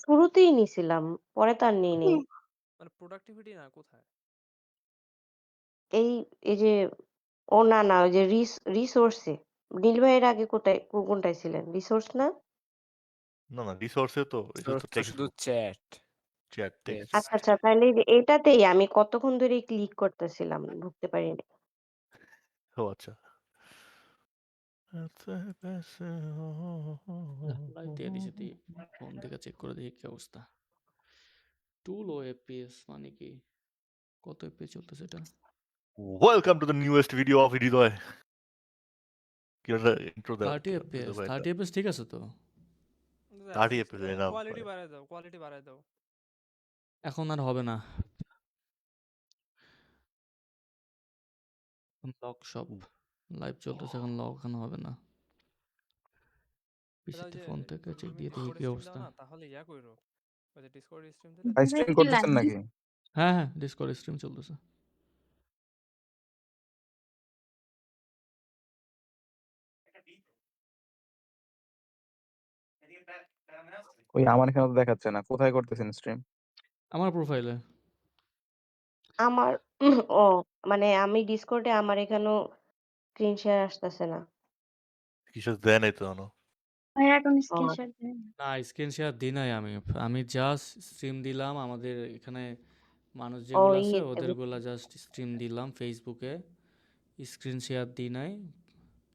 শুরুতেই নিছিলাম। পরে তো আর নেই নাই। মানে প্রোডাক্টিভিটি না কোথায়? এই, এই যে না, না ওই যে রিসোর্স এ। নীল ভাইয়ের আগে কোথায় কোনটায় ছিলেন? রিসোর্স না? না, না রিসোর্স এ তো এটা সোর্স তো তো টেক্সট শুধু book, chat, chat text book. Text. আচ্ছা, আচ্ছা তাইলে এটাতেই আমি কতক্ষণ ধরেই ক্লিক করতেছিলাম। ঢুকতে পারিনি। ও আচ্ছা। লাইভ দিয়ে দিছি তুই ফোন থেকে চেক করে দেখি কি অবস্থা। টু লো এফপিএস মানে কি? কত এফপিএস চলতেছে এটা? Welcome to the newest video of Hriday. কি একটা ইন্ট্রো দাও 30 এফপিএস, হৃদয় ভাই, 30 এফপিএস ঠিক আছে তো? 30 এপিসোড এনাফ কোয়ালিটি ভাই। বাড়ায় দাও, কোয়ালিটি বাড়ায় দাও। এখন আর হবে না। লক সব লাইভ চলতেছে, এখন লক এখন হবে না। তাহলে ওই পিসিতে যে ফোন থেকে চেক তুমি দিয়ে দেখি ডিসকর্ড কি স্ট্রিম দাও অবস্থা। না, তাহলে ইয়া কইরো। ওই যে ডিসকর্ড স্ট্রিম দিলে ভাই তাহলে স্ট্রিম দেখো। করতেছেন নাকি? হ্যাঁ, হ্যাঁ, ডিসকর্ড স্ট্রিম চলতেছে। ওই আমার এখানে তো দেখাচ্ছে না। কোথায় করতেছেন স্ট্রিম? আমার প্রোফাইলে। আমার ও মানে আমি ডিসকর্ডে আমার এখানেও স্ক্রিন শেয়ার আসতেছে না। কিছু দেয় নাই তো এখনো। ভাইয়া এখন ও স্ক্রিনশট দেন। না, স্ক্রিন শেয়ার দিই নাই আমি। আমি জাস্ট স্ট্রিম দিলাম। আমাদের এখানে মানুষ ও যেগুলো আছে ইয়েতে ওদেরগুলা জাস্ট স্ট্রিম দিলাম ফেসবুকে। স্ক্রিন শেয়ার দিই নাই।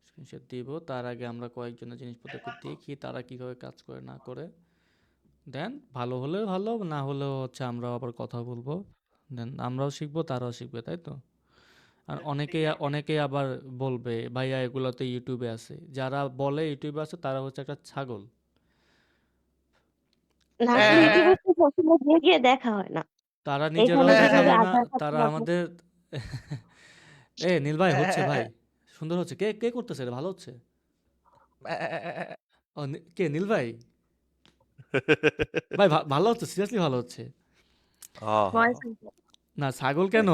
স্ক্রিন শেয়ার দিব। তার আগে আমরা কয়েকজনের জিনিসপত্রকে দেখি তারা কিভাবে কাজ করে না করে। দেন ভালো হলে ভালো, না হলেও হচ্ছে আমরাও আবার কথা বলবো। দেন আমরাও শিখবো, তারাও শিখবে, তাই তো? আর অনেকেই আবার বলবে ভাইয়া এগুলো তো ইউটিউবে আছে। যারা বলে ইউটিউবে আছে তারা হচ্ছে একটা ছাগল। না তারা আসলে ইউটিউবে তো সবসময় গিয়ে গিয়ে দেখা হয় না। তারা নিজেরাও এখানে যেভাবে দেখাবে না। আড্ডা খাচ্ছি তারা আপনি আমাদের নীল ভাই হচ্ছে ভাই। সুন্দর হচ্ছে। কে কে করতেছে এটা? ভালো হচ্ছে। কে নীল ভাই? ভাই ভালো হচ্ছে, সিরিয়াসলি ভালো হচ্ছে। আহা, ভয়েস না ছাগল কেন?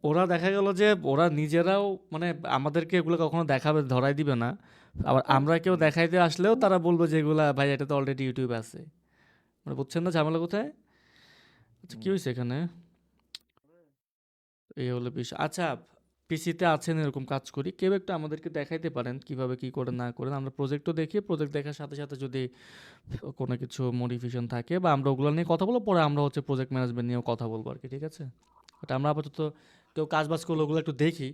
ওরা দেখা গেল যে ওরা নিজেরাও মানে আমাদেরকে এগুলো কখনো দেখাবে, ধরাই দিবে না। আবার আমরা কেউ দেখাইতে আসলেও তারা বলবে যে এগুলা ভাই এটা তো অলরেডি ইউটিউবে আছে। মানে বুঝছেন না ঝামেলা কোথায়? আচ্ছা কি হয়েছে এখানে? এই হলো বিষয়। আচ্ছা, পিসিতে আছেন এরকম কাজ করি। কেউ একটু আমাদেরকে দেখাইতে পারেন কিভাবে কি করে না করেন। আমরা প্রজেক্টও দেখি। প্রজেক্ট দেখার সাথে, সাথে যদি কোনো কিছু মডিফিকেশন থাকে বা আমরা ওগুলো নিয়ে কথা বলবো, পরে আমরা হচ্ছে প্রজেক্ট ম্যানেজমেন্ট নিয়েও কথা বলবো আরকি। ঠিক আছে? বাট আমরা আপাতত কেউ কাজ-বাজ করলে ওগুলো একটু দেখি।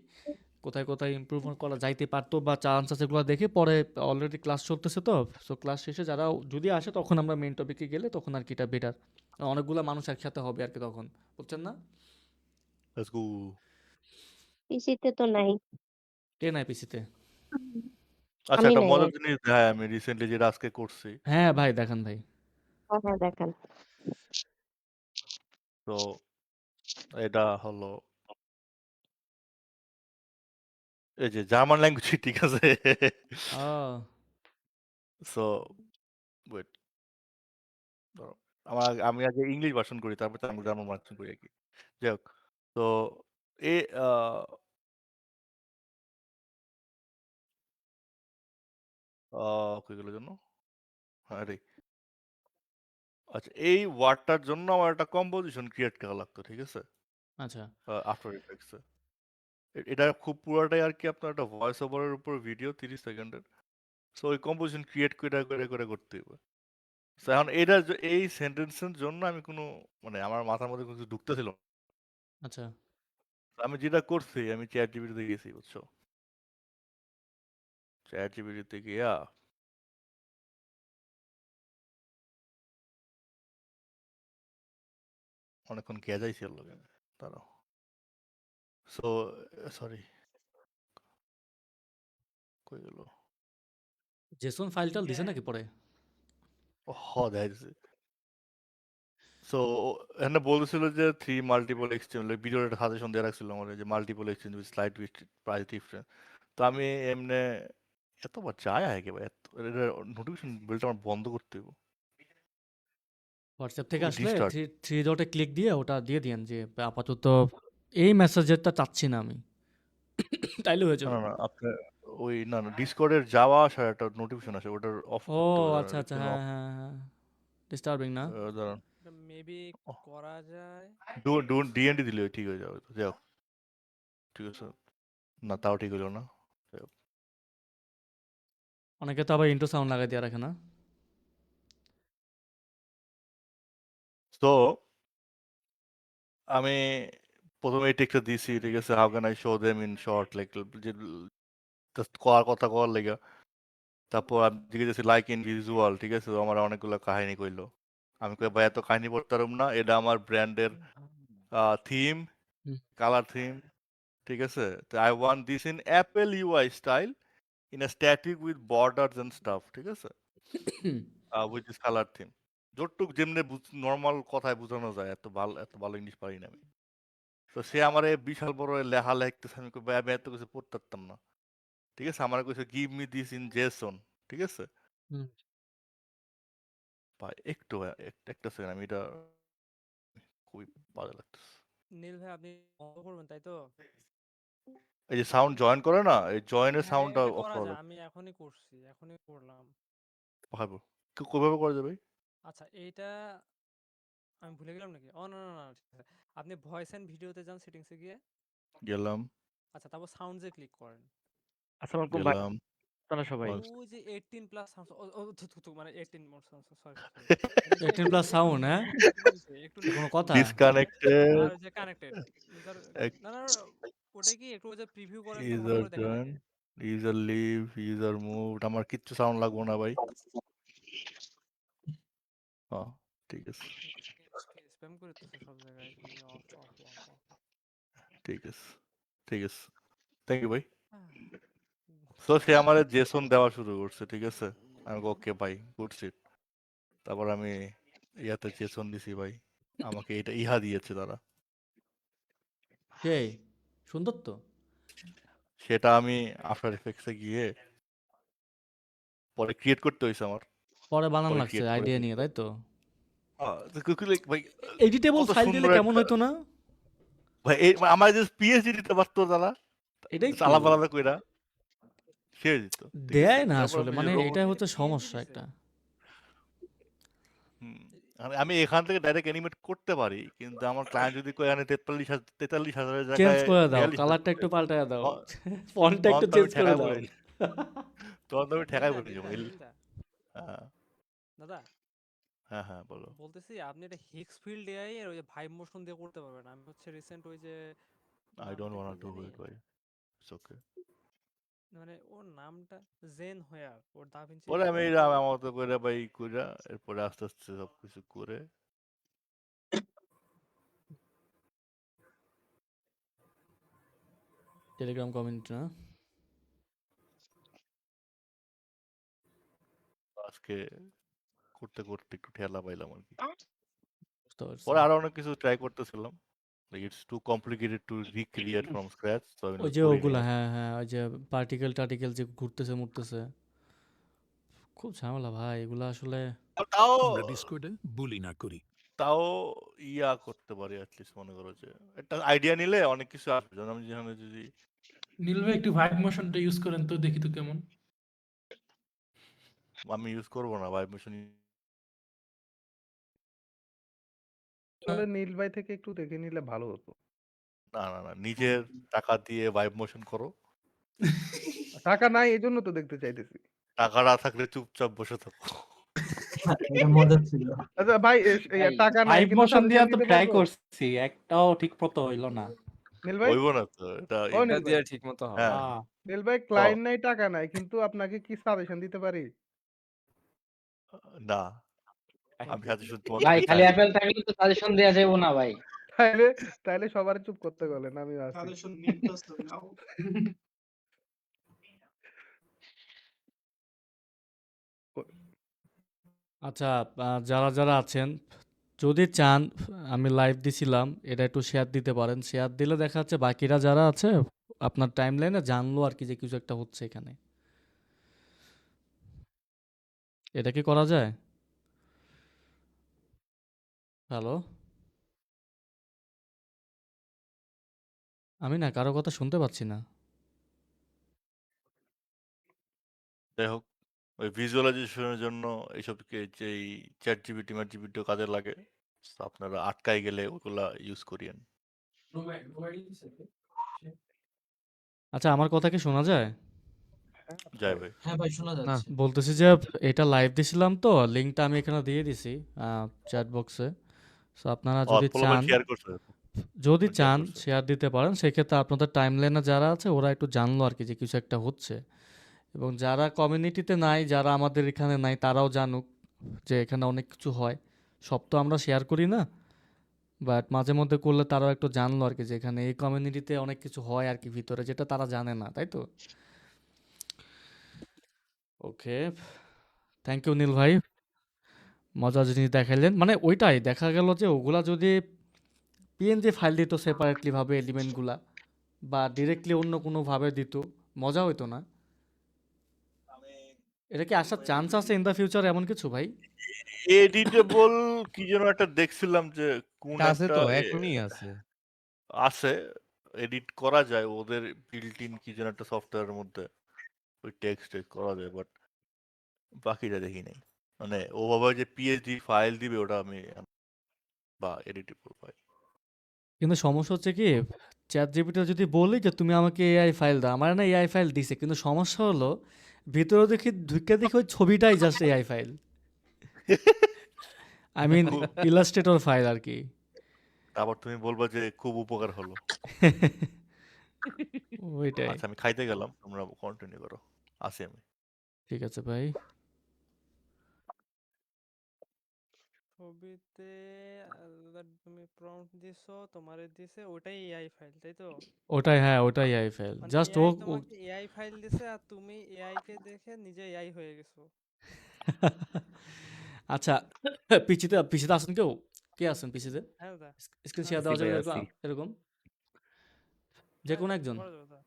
কোথায়, কোথায় ইমপ্রুভমেন্ট করা যাইতে পারতো বা চান্স আছে এগুলো দেখি। পরে অলরেডি ক্লাস চলতেছে তো। সো ক্লাস শেষে যারা যদি আসে তখন আমরা মেইন টপিকে গেলে তখন আরকি এটা বেটার। অনেকগুলা মানুষ একসাথে হবে আরকি তখন। বুঝছেন না? Let's go. পিসিতে তো নাই। কে নাই পিসিতে? আচ্ছা, আমি একটা নাই মজার আরকি। জিনিস দেখাই আমি রিসেন্টলি যেটা আজকে করছি। হ্যাঁ, ভাই দেখান ভাই। হ্যাঁ, হ্যাঁ দেখান। তো এটা হলো এই যে জার্মান ল্যাঙ্গুয়েজ ঠিক আছে? ও! সো ওয়েট, দাঁড়াও। আমি আগে ইংলিশ ভার্সন করি তারপর জার্মান ভার্সন করি আরকি। যাই হোক। তো এ আ আ কই গেল যেন? আরে আচ্ছা, এই ওয়ার্ডটার জন্য আমার একটা কম্পোজিশন ক্রিয়েট করা লাগতো। ঠিক আছে? আচ্ছা। আফটার ইফেক্টস এ। এটা খুব পুরাটাই আরকি আপনার একটা ভয়েস ওভার এর উপর ভিডিও ৩০ সেকেন্ডের। সো ওই কম্পোজিশন ক্রিয়েট করে করতে হবে। সো এখন এই সেন্টেন্সের জন্য আমি কোনো মানে আমার মাথার মধ্যে কোনো কিছু ঢুকতেছিল না। আচ্ছা। তো আমি যেটা করছি আমি ChatGPT তে গেছি বুঝছো? ChatGPT তে গিয়া অনেকক্ষণ গেজাইছি ওর লগে। দাঁড়াও। সো সরি কই গেল? জেসন ফাইল-টাইল দিছে নাকি পরে? দেখাই দিছে। সো এখানে বলতেছিল যে 3 মাল্টিপল এক্সচেঞ্জ লাইক ভিডিওর একটা সাজেশন দেয়া রাখছিল আমার যে multiple exchange with slight price difference. তো আমি এমনে এতবার যায় আগে ভাই এটা নোটিফিকেশন বেলটা আমার বন্ধ করতে হবে। হোয়াটসঅ্যাপ থেকে খুবই আসলে ডিস্টার্ব। থ্রি ডটে ক্লিক দিয়ে ওটা দিয়ে দিয়েন যে আপাতত এই মেসেজেরটা চাচ্ছি না আমি। তাইলে হয়ে না, যাবে। না, না আপনার ওই না, না ডিসকর্ডের যাওয়া আসার একটা নোটিফিকেশন আসে ওটার অফ ও করতে হবে। আচ্ছা, আচ্ছা। রিপ্লেন হ্যাঁ, অফ। হ্যাঁ, হ্যাঁ। ডিস্টার্বিং না? দাঁড়ান এটা মেবি করা যায়। ডিএনডি দিলে ঠিক হয়ে যাবে, যাই হোক ঠিক আছে, না তাও ঠিক হলো না। অনেকে তো আবার ইন্ট্রো সাউন্ড লাগাই দিয়ে রাখে না? তো আমি প্রথমে এই টেক্সটটা দিছি, ঠিক আছে, how can I show them in short, like যে জাস্ট করার কথা কওয়ার লেগা। তারপর আমি জিজ্ঞেস লাইক ইন ভিজুয়াল, ঠিক আছে, তো আমার অনেকগুলো কাহিনী কইলো। আমি কই ভাই এত কাহিনী পড়তে পারুম না, এটা আমার ব্র্যান্ডের থিম, হুম। কালার থিম, ঠিক আছে, তো I want this in Apple UI style in a static with borders and stuff, ঠিক আছে, উইথ দিস কালার থিম। যতটুক যেমনি নর্মাল কথায় বোঝানো যায়, এত ভালো ইংলিশ পারি না আমি। তো সে আমার বিশাল বড় লেখা লিখতেছে, আমি কই ভাই আমি এত কিছু পড়তে পারতাম না, ঠিক আছে, আমার কইছে give me this in Jason, ঠিক আছে। হুম। ভাই একটু একটা সেকেন্ড, আমি এটা খুবই বাজে লাগতেছে। নীল ভাই আপনি বন্ধ করবেন তাই তো? এই যে সাউন্ড জয়েন করে না, এই জয়েনের হ্যাঁ, সাউন্ডটা এটা অফ করা করা যায়। লাগবে। আমি এখনই করছি, এখনই করলাম। ভাবো কিভাবে করা যাবে? আচ্ছা এইটা আমি ভুলে গেলাম নাকি? ও না, না, না, ঠিক আছে। আপনি ভয়েস এন্ড ভিডিওতে যান সেটিংসে গিয়ে। গেলাম আচ্ছা তারপর সাউন্ডসে ক্লিক করেন। আসসালামু আলাইকুম ভাই, গেলাম আপনারা সবাই। ওই যে 18 প্লাস সাউন্ড, ও থু, থু, থু, মানে 18 মোর সরি। 18 প্লাস সাউন্ড, হ্যাঁ? একটু এটা কোনো নিচে। কথা? ডিসকানেক্টেড আর ওই যে কানেক্টেড ইউজার, না না ওটা কি একটু ওই যে প্রিভিউ করেন তো ভালো ইউজার করে দেখা জয়েন, যাবে। ইউজার লিভ, ইউজার মুভড, আমার কিচ্ছু সাউন্ড লাগবে না ভাই। হ্যাঁ ঠিক আছে, স্প্যাম করে তো সব জায়গায় কি অফ অফ অফ অফ। ঠিক আছে, ঠিক আছে, থ্যাংক ইউ ভাই। আহ, তো সে আমার জেসন দেওয়া শুরু করছে, ঠিক আছে, আমি ওকে ভাই গুড সিট। তারপর আমি ইয়াতে জেসন দিছি ভাই, আমাকে এটা ইহা দিয়েছে তারা, সেই সুন্দর তো। সেটা আমি আফটার এফেক্টসে গিয়ে পরে ক্রিয়েট করতে হয়েছে আমার, পরে বানান পরে লাগছে ক্রিয়েট করে আইডিয়া নিয়ে, দিতে। তাই তো? ভাই এডিটেবল কত ফাইল দিলে সুন্দর কেমন একটা, হইতো না? ভাই আমার যে পিএইচডি দিতে পারতো তারা, এটাই তো। আলাদা আলাদা কইরা সে দিত, ঠিক আছে। দেয় না তারপর আসলে, আমি মানে রোবট, এটা এটা হচ্ছে PNG সমস্যা দিছে? একটা। আমি এখান থেকে ডাইরেক্ট অ্যানিমেট করতে পারি, কিন্তু আমার ক্লায়েন্ট যদি কয় এখানে 43,000 চেঞ্জ জায়গায় করে দাও, 42,000 কালারটা একটু পাল্টায় দাও, তখন ফন্টটা তখন একটু তো আমি চেঞ্জ করে ঠেকাই দাও। পড়ে তখন তো আমি ঠেকাই পড়ে যাবো। নীলদা হ্যাঁ দাদা হ্যাঁ হ্যাঁ বলো। বলতেছি আপনি এটা হেক্স ফিল্ড এআই এর ওই যে ভাইব মোশন দিয়ে করতে পারবেন। আমি হচ্ছে রিসেন্ট ওই যে আই ডোন্ট নামটা কি ওয়ান্ট টু ডু জানি, ইট ভাই, ইটস ওকে। মানে ওর নামটা জেন হোয়ার, ওর দাভিঞ্চি পরে আমি রিজলভ। এটা আমার মতো করে ভাই কইরা এরপরে আস্তে আস্তে সবকিছু করে টেলিগ্রাম কমিউনিটি না? আজকে করতে করতে একটু ঠেলা পাইলাম আর কি। বুঝতে পারছি। পরে আরো অনেক কিছু ট্রাই করতেছিলাম, like it's too complicated to recreate from scratch, তো আমি ওই যে করি নাই ওগুলা, আর কি। হ্যাঁ হ্যাঁ, ওই যে পার্টিকেল টার্টিকেল যে ঘুরতেছে মুড়তেছে, খুব ঝামেলা ভাই এগুলা আসলে। তাও আমরা ডিসকর্ডে বুলি না করি। তাও ইয়া করতে পারি অ্যাটলিস্ট, মনে করো যে একটা আইডিয়া নিলে অনেক কিছু আসবে, যেমন আমি যেখানে যদি নীল ভাই একটু ভাইব মোশনটা ইউজ করেন তো, দেখি তো কেমন। আমি ইউজ করবো না ভাইব্রেশন। আসলে নীল ভাই থেকে একটু দেখে নিলে ভালো হতো। না না না, নিজের টাকা দিয়ে ভাইব মোশন করো, টাকা নাই এজন্য তো দেখতে চাইতেছি। টাকা না থাকলে চুপচাপ বসে থাকো। এটা মজা ছিল। আচ্ছা ভাই টাকা নাই ভাইব কিন্তু মোশন দিয়ে সাজেশন তো দিতে ট্রাই পারবো? করছি, একটাও ঠিক মতো হইলো না। নীল ভাই, হইব না তো এটা ও নীল ভাই, ঠিক মতো হবে। হ্যাঁ নীল ভাই ক্লায়েন্ট নাই টাকা নাই, কিন্তু আপনাকে কি সাজেশন দিতে পারি? না, আমি সাজেশন তোমার ভাই থেকে খালি চাই না। অ্যাপেল থাকলে তো সাজেশন দেওয়া যাবে না ভাই। তাইলে তাইলে সবার চুপ করতে বলেন, আমি আছি। আচ্ছা, যারা যারা আছেন, যদি চান আমি লাইভ দিছিলাম, এটা একটু শেয়ার দিতে পারেন। শেয়ার দিলে দেখা যাচ্ছে বাকিরা যারা আছে আপনার টাইম লাইনে জানলো আর কি যে কিছু একটা হচ্ছে এখানে। এটা কি করা যায়? হ্যালো, আমি না কারো কথা শুনতে পাচ্ছি না। যাই হোক, ওই ভিজুয়ালাইজেশনের জন্য এইসবকে যেই ChatGPT ম্যাটজিপিটিও কাজে লাগে। So আপনারা আটকায় গেলে ওগুলা ইউজ করিয়েন। আচ্ছা, আমার কথা কি শোনা যায়? যায় ভাই। হ্যাঁ ভাই শোনা না, যাচ্ছে। বলতেছি যে এটা লাইভ দিছিলাম তো, লিঙ্কটা আমি এখানে দিয়ে দিছি চ্যাট বক্সে। সো আপনারা যদি পোলাপান চান, শেয়ার করছে। যদি শেয়ার চান করছে। শেয়ার দিতে পারেন। সেক্ষেত্রে আপনাদের টাইমলাইনে যারা আছে ওরা একটু জানলো আর কি যে কিছু একটা হচ্ছে, এবং যারা কমিউনিটিতে নাই, যারা আমাদের এখানে নাই, তারাও জানুক যে এখানে অনেক কিছু হয়। সব তো আমরা শেয়ার করি না, বাট মাঝে মধ্যে করলে তারাও একটু জানলো আর কি যে এখানে এই কমিউনিটিতে অনেক কিছু হয় আর কি ভিতরে, যেটা তারা জানে না, তাই তো? ওকে, থ্যাংক ইউ নীল ভাই, মজার জিনিস দেখাইলেন। মানে ওইটাই দেখা গেল যে ওগুলা যদি পিএনজি ফাইল দিত সেপারেটলি ভাবে এলিমেন্টগুলা, বা ডিরেক্টলি অন্য কোনোভাবে দিত, মজা হইতো না? এটা কি আসার চান্স আছে ইন দ্য ফিউচার এমন কিছু ভাই? এডিটেবল কি যেন একটা দেখছিলাম যে কোন আছে একটা তো, এখনই আছে। আছে, এডিট করা যায় ওদের বিল্ট ইন কি যেন একটা সফটওয়্যারের মধ্যে, ওই টেক্সট করা যায়, বাট বাকিটা দেখি নাই। মানে ওভাবে যে পিএইচডি ফাইল দিবে ওটা আমি বা এডিটেবল ফাইল। কিন্তু সমস্যা হচ্ছে কি, চ্যাট জিপিটি যদি বলি যে তুমি আমাকে এআই ফাইল দাও, আমার না এআই ফাইল দিছে, কিন্তু সমস্যা হলো ভিতরে দেখি ওই ছবিটাই just AI file, I mean illustrator file আর কি। আবার তুমি বলবা যে খুব উপকার হলো। ওইটাই। আচ্ছা আমি খাইতে গেলাম, তোমরা কন্টিনিউ করো, আসি আমি। ঠিক আছে ভাই। ছবিতে তুমি প্রম্পট দিছো, তোমারে দিছে, ওটাই এআই ফাইল, তাই তো? ওটাই, হ্যাঁ ওটাই এআই ফাইল, মানে জাস্ট এআই তোমাকে এআই ফাইল দিছে আর তুমি এআই কে দেখে নিজে এআই হয়ে গেছো। আচ্ছা, পিছিতে পিছিতে আসেন কেউ? কে আছেন পিছিতে? হ্যাঁ দাদা, স্ক্রিন হ্যাঁ শেয়ার দেওয়া যাবে এরকম এরকম যে কোনো একজন? করা যাবে দাদা।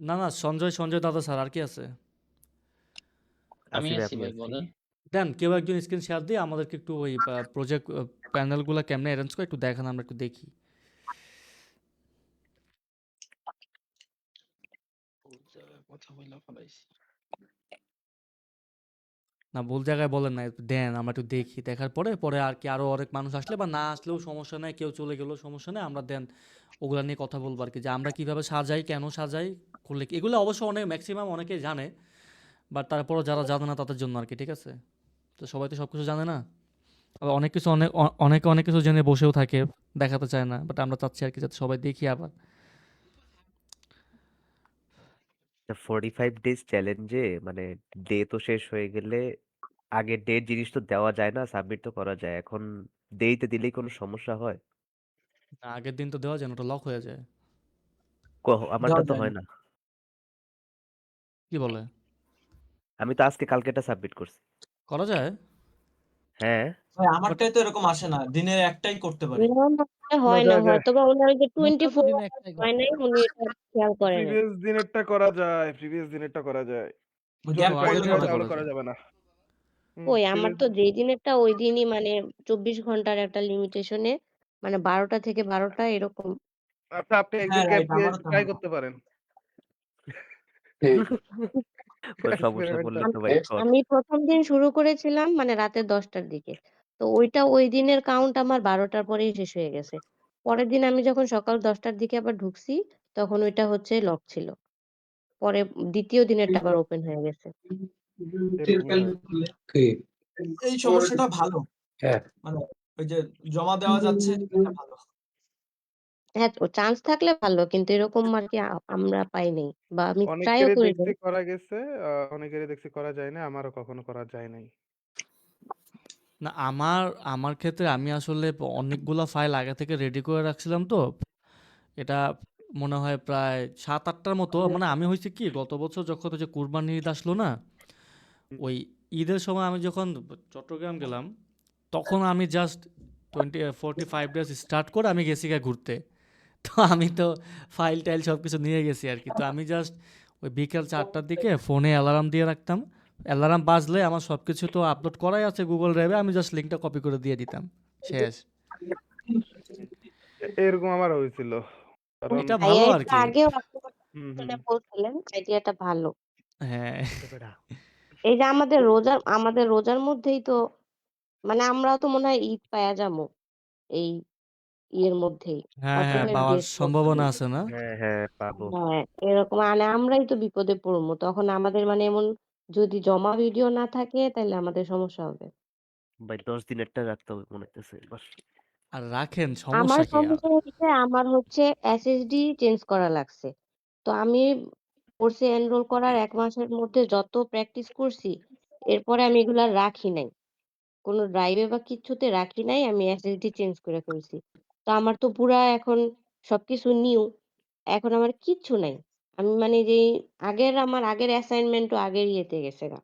না না, সঞ্জয় দাদা স্যার, আর কি আছে? আমি আছি ভাই, বলেন। দেন কেউ একজন স্ক্রিন শেয়ার দিয়ে আমাদেরকে একটু ওই প্রজেক্ট প্যানেলগুলো কেমনে অ্যারেঞ্জ করে একটু দেখান, আমরা একটু দেখি। কথা বইলা ফলাইছি। না, ভুল জায়গায় বলেন না, একটু দেন আমরা একটু দেখি, দেখার পরে পরে আর কি আরো অনেক মানুষ আসলে বা না আসলেও সমস্যা নাই, কেউ চলে গেলেও সমস্যা নেই, আমরা দেন ওগুলা নিয়ে কথা বলবো আর কি, যে আমরা কিভাবে সাজাই, কেন সাজাই, করলে কি। এগুলো অবশ্য অনেক ম্যাক্সিমাম অনেকেই জানে, বাট তারপরও যারা জানে না তাদের জন্য আর কি, ঠিক আছে? তো সবাই তো সব কিছু জানে না, আবার অনেক কিছু অনেকে অনেক কিছু জেনে বসেও থাকে, দেখাতে চায় না, বাট আমরা চাচ্ছি আর কি যাতে সবাই দেখি আবার। 45 ডেজ চ্যালেঞ্জে মানে ডে তো শেষ হয়ে গেলে আগে ডেট জিনিস তো দেওয়া যায় না, সাবমিট তো করা যায়। এখন ডেতে দিলেই কোনো সমস্যা হয়? না, আগের দিন তো দেওয়া যায় না, ওটা লক হয়ে যায়। আমারটা তো হয় না। কি বলে? আমি তো আজকে কালকেটা সাবমিট করছি। করা যায়? হ্যাঁ। ভাই আমারটাই তো এরকম আসে না, দিনের একটাই করতে পারি। না, না, হয় না, হয়তোবা ওনার ওই যে 24 হয় নাই, উনি এটা খেয়াল করে নাই। প্রিভিয়াস দিনেরটা করা যায়, প্রিভিয়াস দিনেরটা করা যায়। গ্যাপ যদি আগের পরে পড়লে হয় দিনটা করা তাহলে করা করা যায়। যাবে না। কই আমার previous তো যেই দিনেরটা ওই দিনই, মানে 24 ঘন্টার একটা লিমিটেশনে, মানে 12টা থেকে 12টা এরকম। আচ্ছা আপনি একদিন হ্যাঁ গ্যাপ রাইট, দিয়ে আমারও ট্রাই তেমন। করতে পারেন। ওই সমস্যা এক্সপেরিমেন্ট বললে করেন। তো ভাই আমি প্রথম দিন শুরু করেছিলাম মানে রাতে 10টার দিকে, তো ওইটা ওই দিনের কাউন্ট আমার 12টার পরেই শেষ হয়ে গেছে। পরের দিন আমি যখন সকাল 10টার দিকে আবার ঢুকছি, তখন ওইটা হচ্ছে লক ছিল। পরে দ্বিতীয় দিনেরটা আবার ওপেন হয়ে গেছে। এরকমই হয়। এই সমস্যাটা ভালো, মানে ওই যে জমা দেওয়া যাচ্ছে, এটা ভালো। হ্যাঁ, ও চান্স থাকলে ভালো, কিন্তু এরকম আর কি আমরা পাই নাই বা আমি ট্রাইও অনেকেরই করি দেখছি নাই। করা গেছে, অনেকেরই দেখছি করা যায় না, আমারও কখনো করা যায় নাই। না, আমার আমার ক্ষেত্রে আমি আসলে অনেকগুলা ফাইল আগে থেকে রেডি করে রাখছিলাম তো, এটা মনে হয় প্রায় 7-8টার মতো। মানে আমি হয়েছে কি, গত বছর যখন ওই যে কুরবানির ঈদ আসলো না, ওই ঈদের সময় আমি যখন চট্টগ্রাম গেলাম, তখন আমি জাস্ট 45 ডেজ স্টার্ট করে আমি গেছি গা ঘুরতে। তো আমি তো ফাইল টাইল সব কিছু নিয়ে গেছি আর কি। তো আমি জাস্ট ওই বিকেল 4টার দিকে ফোনে অ্যালার্ম দিয়ে রাখতাম, অ্যালার্ম বাজলে আমার সব কিছু তো আপলোড করাই আছে গুগল ড্রাইভে, আমি জাস্ট লিঙ্কটা কপি করে দিয়ে দিতাম, শেষ। এরকম আমার হয়েছিল, কারণ এটা ভাইয়া ভালো আর এটা কি। আগেও আপনি হুম বলছিলেন, আইডিয়াটা ভালো। হ্যাঁ, এই যে আমাদের রোজার মধ্যেই তো মানে আমরাও তো মনে হয় ঈদ পাইয়া যাবো এই ইয়ের মধ্যেই হ্যাঁ, হ্যাঁ, 45 পাওয়ার ডেজ পর সম্ভাবনা পরেই। আছে না? হ্যাঁ, হ্যাঁ, পাবো। হ্যাঁ, এরকম মানে আমরাই তো বিপদে পড়বো। তখন আমাদের মানে এমন যদি জমা ভিডিও না থাকে তাহলে আমাদের সমস্যা হবে। ভাই 10 দিনেরটা রাখতে হবে মনে হইতেছে এবার। আর রাখেন, আমার সমস্যা কি? সমস্যা হচ্ছে আমার হচ্ছে SSD চেঞ্জ করা লাগছে। তো আমি কোর্সে এনরোল করার 1 মাসের মধ্যে যত প্র্যাকটিস করছি, এরপরে আমি এগুলো আর রাখি নাই। কোনো ড্রাইভে বা কিছুতে রাখি নাই। আমি SSD চেঞ্জ করে ফেলছি। তো আমার তো পুরা এখন সবকিছু নিউ। এখন আমার কিচ্ছু নাই। আমি মানে যেই আমার আগের অ্যাসাইনমেন্টও আগের ইয়েতে গেছে গা।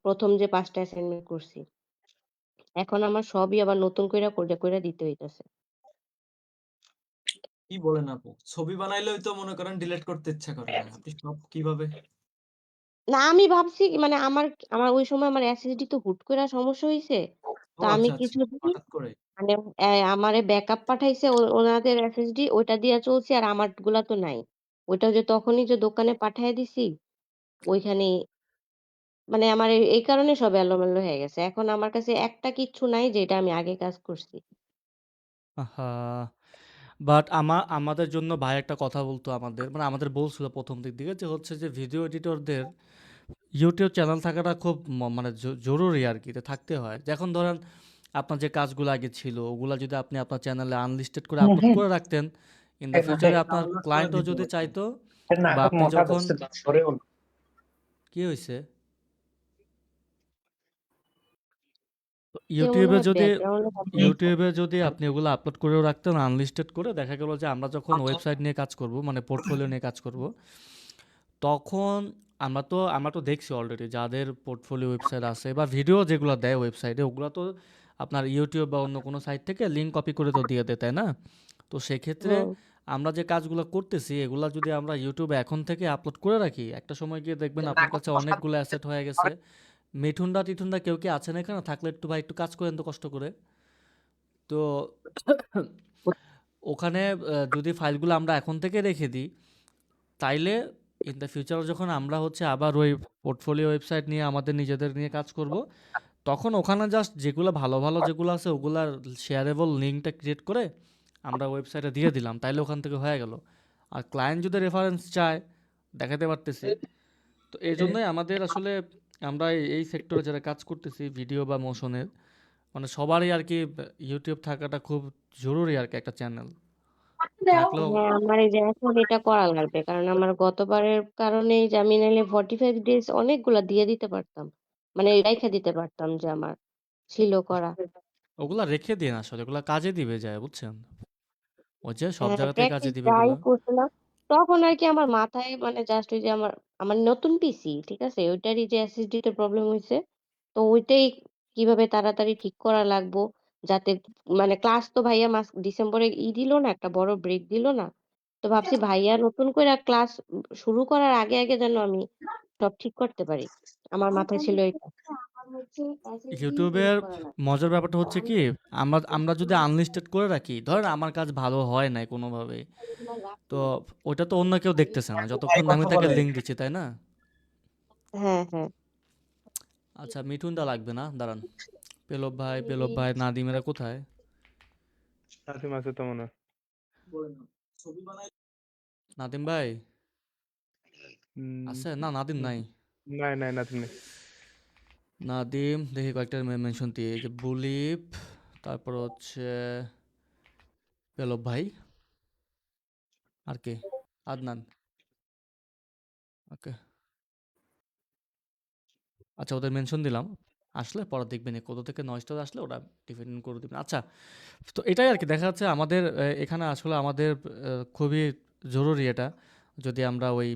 ১ম যে ৫ টা অ্যাসাইনমেন্ট করছি। এখন আমার সবই আবার নতুন কইরা দিতে হইতেছে। কি বলেন আপু? ছবি বানাইলেই তো মনে করেন ডিলিট করতে ইচ্ছা করে না। আপনি সব কিভাবে? না আমি ভাবছি মানে আমার ওই সময় আমার SSD তো হুট কইরা সমস্যা হইছে। ও তো আমি আচ্ছা, আচ্ছা। কিছুদিন হঠাৎ করে। মানে আমারে ব্যাকআপ পাঠাইছে ওনাদের SSD ওইটা দিয়া চলছি আর আমারগুলা তো নাই। ওইটা যে তখনই যে দোকানে পাঠাইয়া দিছি, ওইখানেই মানে আমার এই কারণে সব এলোমেলো হয়ে গেছে। এখন আমার কাছে একটা কিচ্ছু নাই যেটা আমি আগে কাজ করছি। আহা! বাট আমাদের জন্য ভাই একটা কথা বলতো আমাদের, মানে আমাদের বলছিল ১ম দিকে যে হচ্ছে যে ভিডিও এডিটরদের YouTube চ্যানেল থাকাটা খুব মানে জরুরি আরকি। এটা থাকতে হয়। এখন ধরেন আপনার যে কাজগুলো আগে ছিল, ওগুলা যদি আপনি আপনার চ্যানেলে আনলিস্টেড করে আপলোড করে রাখতেন, ইন দ্য ফিউচারে আপনার ডাউনলোড করে ক্লায়েন্টও দিতে যদি পারতেন। চাইতো বা আপনি যখন কি হইছে? তো কেউ মনে হয় YouTube ব্যাকগ্রাউন্ডে এ যদি আপনি ওগুলো আপলোড করেও রাখতেন আনলিস্টেড করে, দেখা গেল যে আমরা যখন ওয়েবসাইট নিয়ে কাজ করব, মানে পোর্টফোলিও নিয়ে কাজ করব, তখন আমরা তো দেখছি অলরেডি যাদের পোর্টফোলিও ওয়েবসাইট আছে বা ভিডিও যেগুলো দেয় ওয়েবসাইটে, ওগুলো তো আপনার ইউটিউব বা অন্য কোনো সাইট থেকে লিঙ্ক কপি করে তো দিয়ে দেয়, তাই না? তো সেক্ষেত্রে হুম। আমরা যে কাজগুলো করতেছি এগুলা যদি আমরা ইউটিউবে এখন থেকে আপলোড করে রাখি, একটা সময় গিয়ে দেখবেন আপনার কাছে অনেকগুলো অ্যাসেট হয়ে গেছে। মিঠুনদা কেউ কি আছেন এখানে? থাকলে একটু ভাই একটু কাজ করেন তো কষ্ট করে। তো ওখানে যদি ফাইলগুলো আমরা এখন থেকে রেখে দিই, তাইলে ইন দ্য ফিউচার যখন আমরা হচ্ছে আবার ওই পোর্টফোলিও ওয়েবসাইট নিয়ে আমাদের নিজেদের নিয়ে কাজ করব, তখন ওখানে জাস্ট যেগুলো ভালো যেগুলো আছে ওগুলার শেয়ারেবল লিঙ্কটা ক্রিয়েট করে আমরা ওয়েবসাইটে দিয়ে দিলাম, তাইলে ওখান থেকে হয়ে গেল। আর ক্লায়েন্ট যদি রেফারেন্স চায়, দেখাতে পারতেছি। তো এই জন্যই আমাদের আসলে আমরা এই সেক্টরে যারা কাজ করতেছি ভিডিও বা মোশনের, মানে সবারই আর কি ইউটিউব থাকাটা খুব জরুরি আর কি, একটা চ্যানেল থাকলেও। হ্যাঁ, আমার এই যে এখন এটা করা লাগবে। কারণ আমার গতবারের কারণে যে আমি নাইলে 45 ডেজ অনেকগুলা দিয়ে দিতে পারতাম। মানে রাইখা দিতে পারতাম যে আমার ছিল করা। ওগুলা রেখে দিন, আসলে ওগুলা কাজে দিবে যায়, বুঝছেন? ওই যে সব হ্যাঁ, জায়গাতেই কাজে প্র্যাকটিস দিবে যাই ওগুলা। করছিলাম। তখন আরকি আমার মাথায় মানে জাস্ট ওই যে আমার নতুন পিসি, ঠিক আছে? ওইটারই যে SSD তে প্রবলেম হইছে। তো ওইটাই কিভাবে তাড়াতাড়ি ঠিক করা লাগবো। যাতে মানে ক্লাস তো ভাইয়া ডিসেম্বরে দিল না, একটা বড় ব্রেক দিল না? তো ভাবছি ভাইয়া নতুন কইরা ক্লাস শুরু করার আগে যেন আমি সব ঠিক করতে পারি। আমার মাথায় ছিল এটা। ইউটিউবের মজার ব্যাপারটা হচ্ছে কি, আমরা যদি আনলিস্টেড করে রাখি, ধরেন আমার কাজ ভালো হয় নাই কোনোভাবে, তো ওটা তো অন্য কেউ দেখতেছে না ভাই যতক্ষণ না আমি কথা তাকে বলে। লিঙ্ক দিচ্ছি, তাই না? হ্যাঁ, হ্যাঁ। আচ্ছা, মিঠুনটা লাগবে না, দাঁড়ান। পেলব ভাই, নাদিমেরা কোথায়? নাসিম আছে তো মনে হয়। ছবি বানাই নাদিম ভাই উম, আছে? না, নাদিম নাই। নাই নাসিম নেই। নাদিম, দেখি কয়েকটা মেনশন দিয়ে, এই যে বুলিপ, তারপর হচ্ছে পেলব ভাই, আর কে? আদনান। ওকে, আচ্ছা, ওদের মেনশন দিলাম। আসলে পরে দেখবেন কোথা থেকে নয়েজটা আসলে ওরা ডিফেন্ড করে দিবেন। আচ্ছা, তো এটাই আর কি, দেখা যাচ্ছে আমাদের এখানে আসলে আমাদের খুবই জরুরি এটা, যদি আমরা ওই